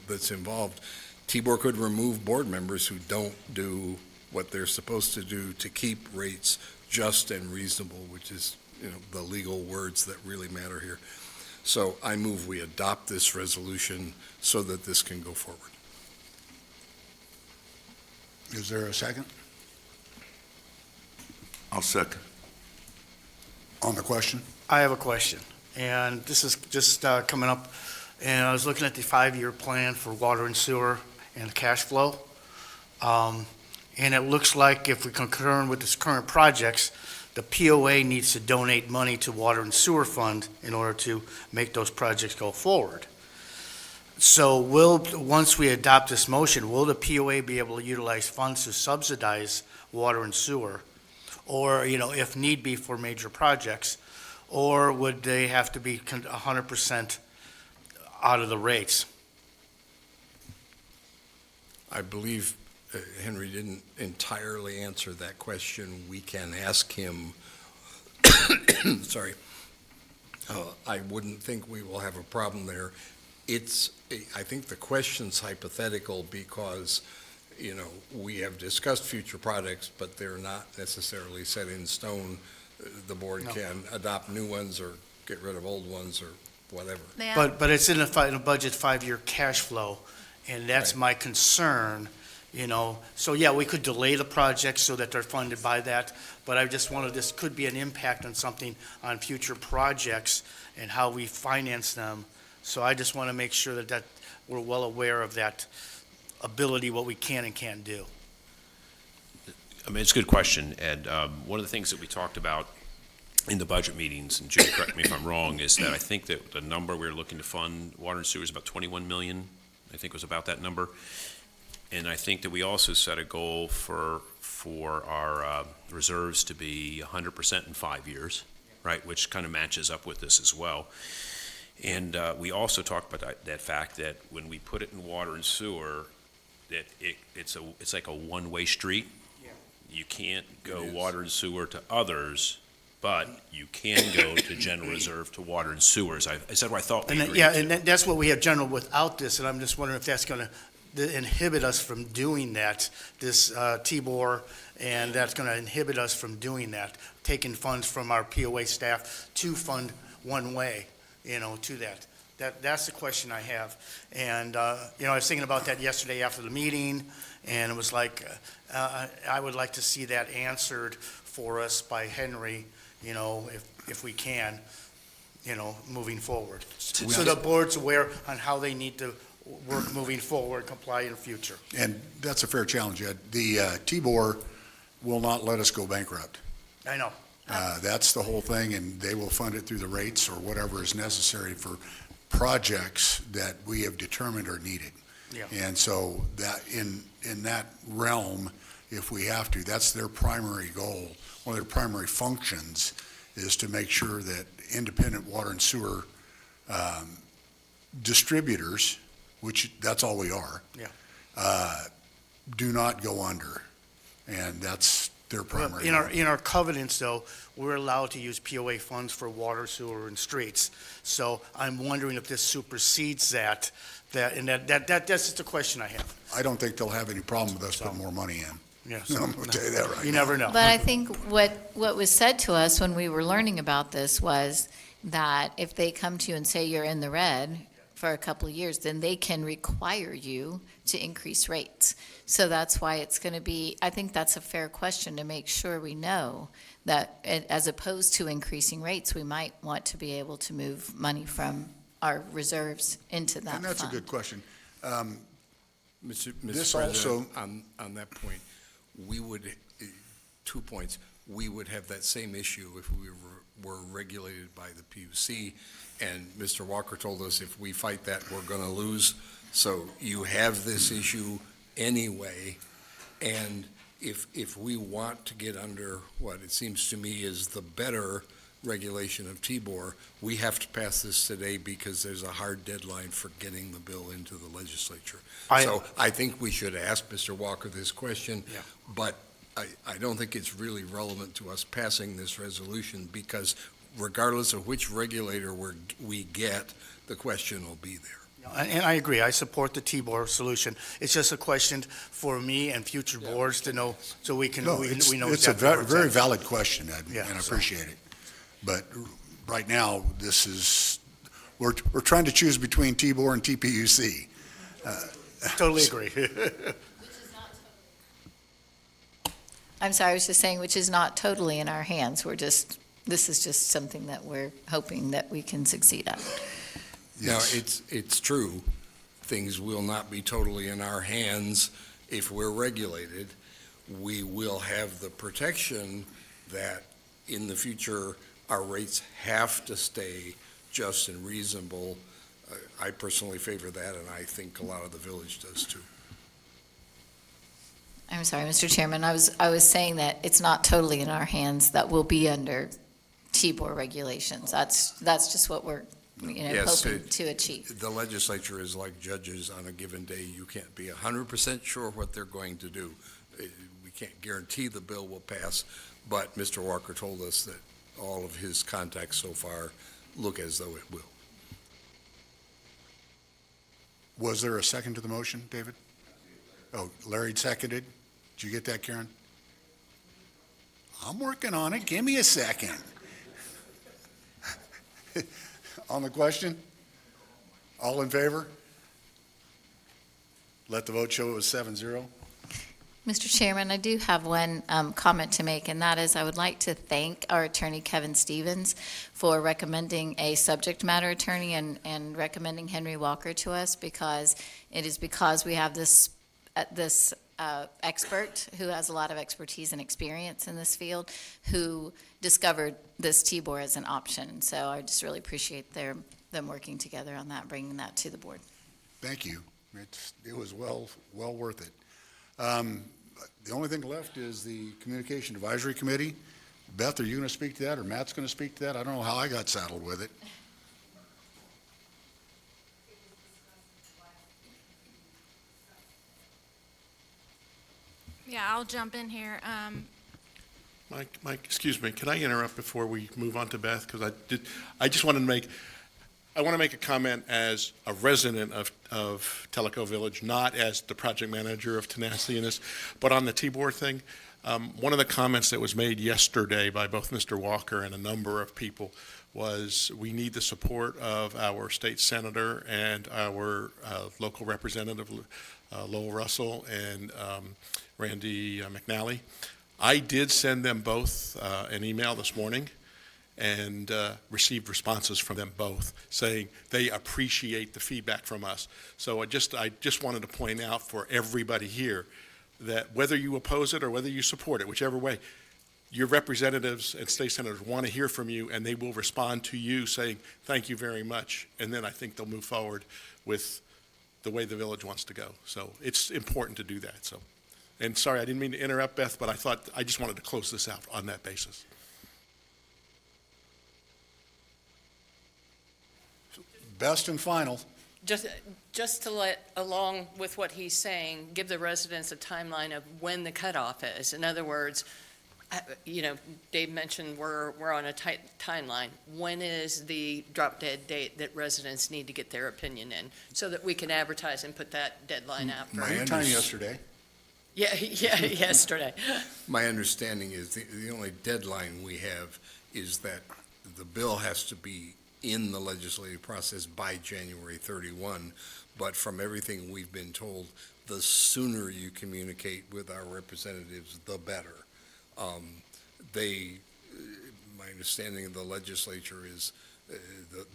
that's involved, TBOUR could remove board members who don't do what they're supposed to do to keep rates just and reasonable, which is, the legal words that really matter here. So I move we adopt this resolution so that this can go forward. Is there a second? I'll second. On the question? I have a question, and this is just coming up, and I was looking at the 5-year plan for water and sewer and cash flow, and it looks like if we concur with this current projects, the POA needs to donate money to water and sewer fund in order to make those projects go forward. So once we adopt this motion, will the POA be able to utilize funds to subsidize water and sewer, or, if need be for major projects? Or would they have to be 100% out of the rates? I believe Henry didn't entirely answer that question. We can ask him, sorry. I wouldn't think we will have a problem there. I think the question's hypothetical because, we have discussed future projects, but they're not necessarily set in stone. The board can adopt new ones or get rid of old ones or whatever. But it's in a budget 5-year cash flow, and that's my concern, So, yeah, we could delay the projects so that they're funded by that, but I just wanted, this could be an impact on something on future projects and how we finance them. So I just want to make sure that we're well aware of that ability, what we can and can't do. I mean, it's a good question, and one of the things that we talked about in the budget meetings, and Jim, correct me if I'm wrong, is that I think that the number we're looking to fund water and sewer is about 21 million. I think it was about that number. And I think that we also set a goal for our reserves to be 100% in 5 years, right, which kind of matches up with this as well. And we also talked about that fact that when we put it in water and sewer, that it's like a one-way street. You can't go water and sewer to others, but you can go to general reserve to water and sewers. I said what I thought we agreed to. And that's what we have general without this, and I'm just wondering if that's going to inhibit us from doing that, this TBOUR, and that's going to inhibit us from doing that, taking funds from our POA staff to fund one way. to that. That's the question I have. And, I was thinking about that yesterday after the meeting, and it was like, I would like to see that answered for us by Henry, if we can, moving forward. So the board's aware on how they need to work moving forward, comply in the future. And that's a fair challenge, Ed. The TBOUR will not let us go bankrupt. I know. That's the whole thing, and they will fund it through the rates or whatever is necessary for projects that we have determined are needed. Yeah. And so that in that realm, if we have to, that's their primary goal. One of their primary functions is to make sure that independent water and sewer distributors, which that's all we are, do not go under. And that's their primary goal. In our covenants, though, we're allowed to use POA funds for water, sewer, and streets. So I'm wondering if this supersedes that, that's just a question I have. I don't think they'll have any problem with us putting more money in. Yeah, I'm going to tell you that right You now. never know. But I think what was said to us when we were learning about this was that if they come to you and say you're in the red for a couple of years, then they can require you to increase rates. So that's why it's going to be, I think that's a fair question to make sure we know that as opposed to increasing rates, we might want to be able to move money from our reserves into that fund. And that's a good question. Mr. This President, also- on that point, we would, 2 points, we would have that same issue if we were regulated by the PUC, and Mr. Walker told us if we fight that, we're going to lose. So you have this issue anyway, and if we want to get under what it seems to me is the better regulation of TBOUR, we have to pass this today because there's a hard deadline for getting the bill into the legislature. So I think we should ask Mr. Walker this question, but I don't think it's really relevant to us passing this resolution because regardless of which regulator we get, the question will be there. And I agree, I support the TBOR solution. It's just a question for me and future boards to know, so we can, No, we know it's exactly a where it's very at. valid question, Ed, Yeah, and I so- appreciate it. But right now, this is, we're trying to choose between TBOUR and TPUC. Totally agree. I'm sorry, I was just saying, which is not totally in our hands. This is just something that we're hoping that we can succeed at. Now, it's true, things will not be totally in our hands if we're regulated. We will have the protection that in the future, our rates have to stay just and reasonable. I personally favor that, and I think a lot of the village does too. I'm sorry, Mr. Chairman, I was saying that it's not totally in our hands, that we'll be under TBOR regulations. That's just what we're, Yes, hoping to achieve. The legislature is like judges on a given day. You can't be 100% sure what they're going to do. We can't guarantee the bill will pass, but Mr. Walker told us that all of his contacts so far look as though it will. Was there a second to the motion, David? Oh, Larry seconded. Did you get that, Karen? I'm working on it. Give me a second. On the question? All in favor? Let the vote show it was 7-0. Mr. Chairman, I do have one comment to make, and that is I would like to thank our attorney, Kevin Stevens, for recommending a subject matter attorney and recommending Henry Walker to us, because it is because we have this expert who has a lot of expertise and experience in this field who discovered this TBOUR as an option. So I just really appreciate them working together on that, bringing that to the board. Thank you. It was well worth it. The only thing left is the Communication Advisory Committee. Beth, are you going to speak to that, or Matt's going to speak to that? I don't know how I got saddled with it. Yeah, I'll jump in here. Mike, excuse me, can I interrupt before we move on to Beth? Because I just wanted to make a comment as a resident of Tellico Village, not as the project manager of Tanasi in this, but on the TBOUR thing. One of the comments that was made yesterday by both Mr. Walker and a number of people was we need the support of our state senator and our local representative, Lowell Russell and Randy McNally. I did send them both an email this morning and received responses from them both saying they appreciate the feedback from us. So I just wanted to point out for everybody here that whether you oppose it or whether you support it, whichever way, your representatives and state senators want to hear from you, and they will respond to you saying, thank you very much. And then I think they'll move forward with the way the village wants to go. So it's important to do that. So, and sorry, I didn't mean to interrupt, Beth, but I just wanted to close this out on that basis. Best and final. Just to let, along with what he's saying, give the residents a timeline of when the cutoff is. In other words, Dave mentioned we're on a tight timeline. When is the drop dead date that residents need to get their opinion in so that we can advertise and put that deadline out? Time yesterday. Yeah, yesterday. My understanding is the only deadline we have is that the bill has to be in the legislative process by January 31. But from everything we've been told, the sooner you communicate with our representatives, the better. My understanding of the legislature is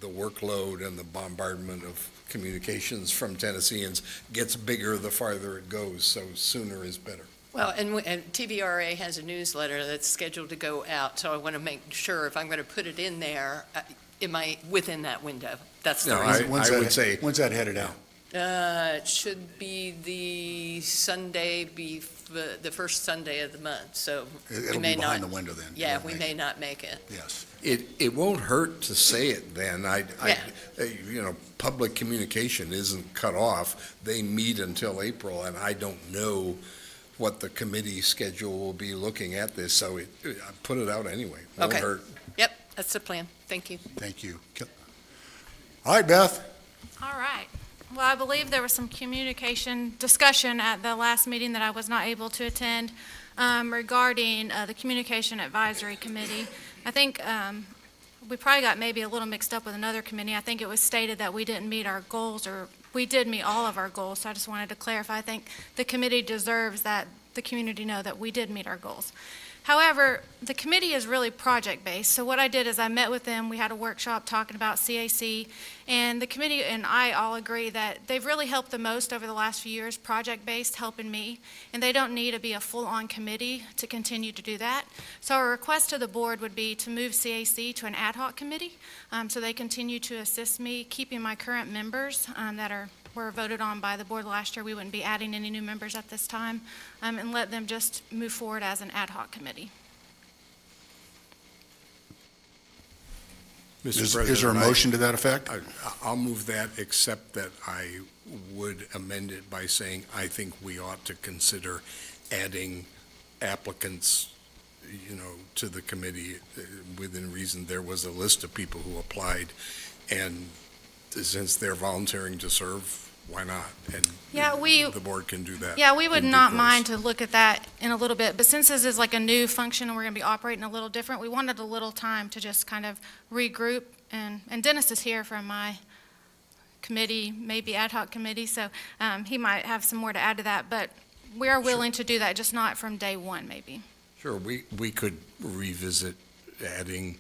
the workload and the bombardment of communications from Tennesseans gets bigger the farther it goes, so sooner is better. Well, and TBRA has a newsletter that's scheduled to go out, so I want to make sure if I'm going to put it in there, am I within that window? That's the reason. When's that headed out? It should be the Sunday, the first Sunday of the month, so It'll be behind the window then. Yeah, we may not make it. Yes. It won't hurt to say it then. Public communication isn't cut off. They meet until April, and I don't know what the committee schedule will be looking at this, so I put it out anyway. Won't Okay. hurt. Yep, that's the plan. Thank you. Thank you. All right, Beth. All right. Well, I believe there was some communication discussion at the last meeting that I was not able to attend regarding the Communication Advisory Committee. I think we probably got maybe a little mixed up with another committee. I think it was stated that we didn't meet our goals, or we did meet all of our goals, so I just wanted to clarify. I think the committee deserves that the community know that we did meet our goals. However, the committee is really project-based, so what I did is I met with them, we had a workshop talking about CAC, and the committee and I all agree that they've really helped the most over the last few years, project-based, helping me, and they don't need to be a full-on committee to continue to do that. So our request to the board would be to move CAC to an ad hoc committee, so they continue to assist me, keeping my current members that were voted on by the board last year. We wouldn't be adding any new members at this time, and let them just move forward as an ad hoc committee. Is there a motion to that effect? I'll move that, except that I would amend it by saying I think we ought to consider adding applicants, to the committee within reason. There was a list of people who applied, and since they're volunteering to serve, why not? And the board can do that. Yeah, we would in due not course. mind to look at that in a little bit, but since this is like a new function and we're going to be operating a little different, we wanted a little time to just kind of regroup, and Dennis is here from my committee, maybe ad hoc committee, so he might have some more to add to that, but we are willing to do that, just not from day one, maybe. Sure, we could revisit adding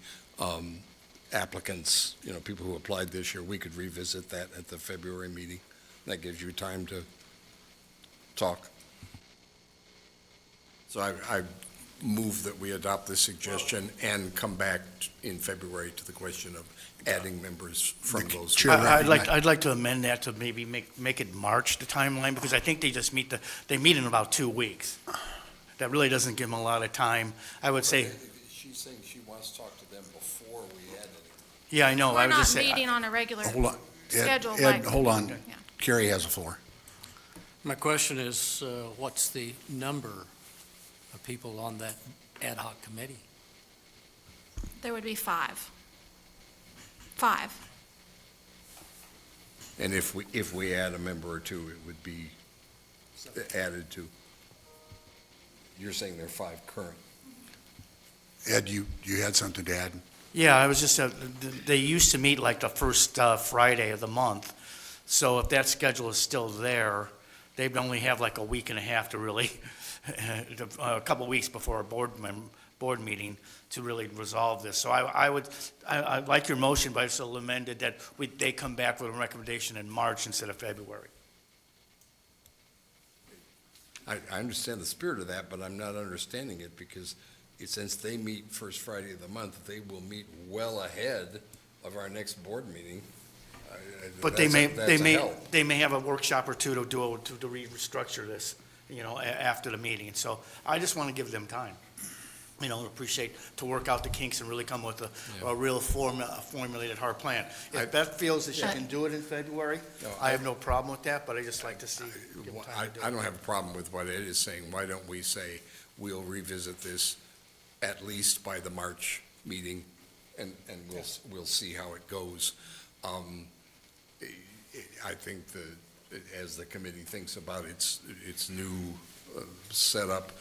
applicants, people who applied this year. We could revisit that at the February meeting. That gives you time to talk. So I move that we adopt this suggestion and come back in February to the question of adding members from those. I'd like to amend that to maybe make it March, the timeline, because I think they meet in about 2 weeks. That really doesn't give them a lot of time. I would say. She's saying she wants to talk to them before we add anything. Yeah, I know. We're I would not just say. meeting on a regular Hold on. schedule. Ed, hold on. Yeah. Carrie has the floor. My question is, what's the number of people on that ad hoc committee? There would be 5. 5. And if we add a member or two, it would be added to. You're saying there are 5 current. Ed, you had something to add? Yeah, I was just, they used to meet like the first Friday of the month. So if that schedule is still there, they'd only have like a week and a half to really, a couple weeks before a board meeting to really resolve this. So I like your motion, but I still amended that they come back with a recommendation in March instead of February. I understand the spirit of that, but I'm not understanding it because since they meet first Friday of the month, they will meet well ahead of our next board meeting. But they may have a workshop or two to to restructure this, after the meeting. So I just want to give them time, appreciate to work out the kinks and really come with a real formulated hard plan. If Beth feels that she can do it in February, I have no problem with that, but I just like to see. I don't have a problem with what Ed is saying. Why don't we say we'll revisit this at least by the March meeting, and we'll see how it goes. I think as the committee thinks about its new setup,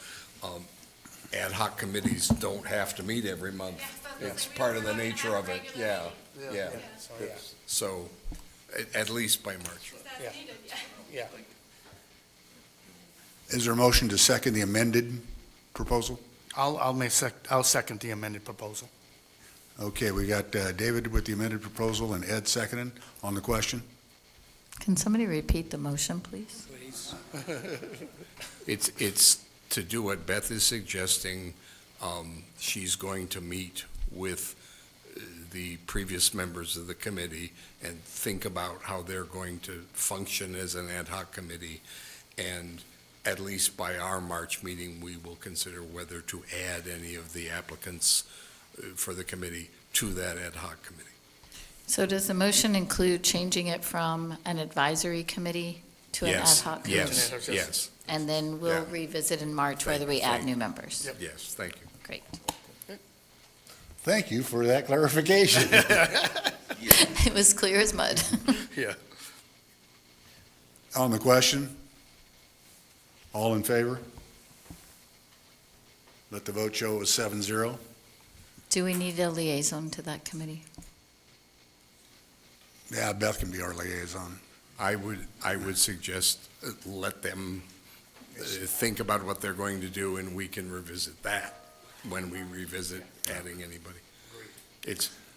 ad hoc committees don't have to meet every month. It's part of the nature of it, yeah. So, at least by March. Yeah. Is there a motion to second the amended proposal? I'll second the amended proposal. Okay, we got David with the amended proposal and Ed seconding on the question. Can somebody repeat the motion, please? Please. It's to do what Beth is suggesting. She's going to meet with the previous members of the committee and think about how they're going to function as an ad hoc committee. And at least by our March meeting, we will consider whether to add any of the applicants for the committee to that ad hoc committee. So does the motion include changing it from an advisory committee to an ad hoc committee? Yes. And then we'll revisit in March whether we add new members? Yes, thank you. Great. Thank you for that clarification. It was clear as mud. Yeah. On the question? All in favor? Let the vote show it was 7-0. Do we need a liaison to that committee? Yeah, Beth can be our liaison. I would suggest let them think about what they're going to do, and we can revisit that when we revisit adding anybody.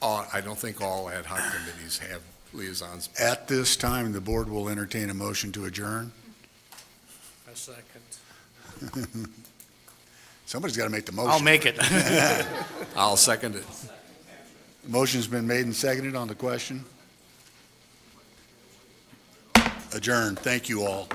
I don't think all ad hoc committees have liaisons. At this time, the board will entertain a motion to adjourn. A second. Somebody's got to make the motion. I'll make it. I'll second it. Motion's been made and seconded on the question. Adjourned. Thank you all.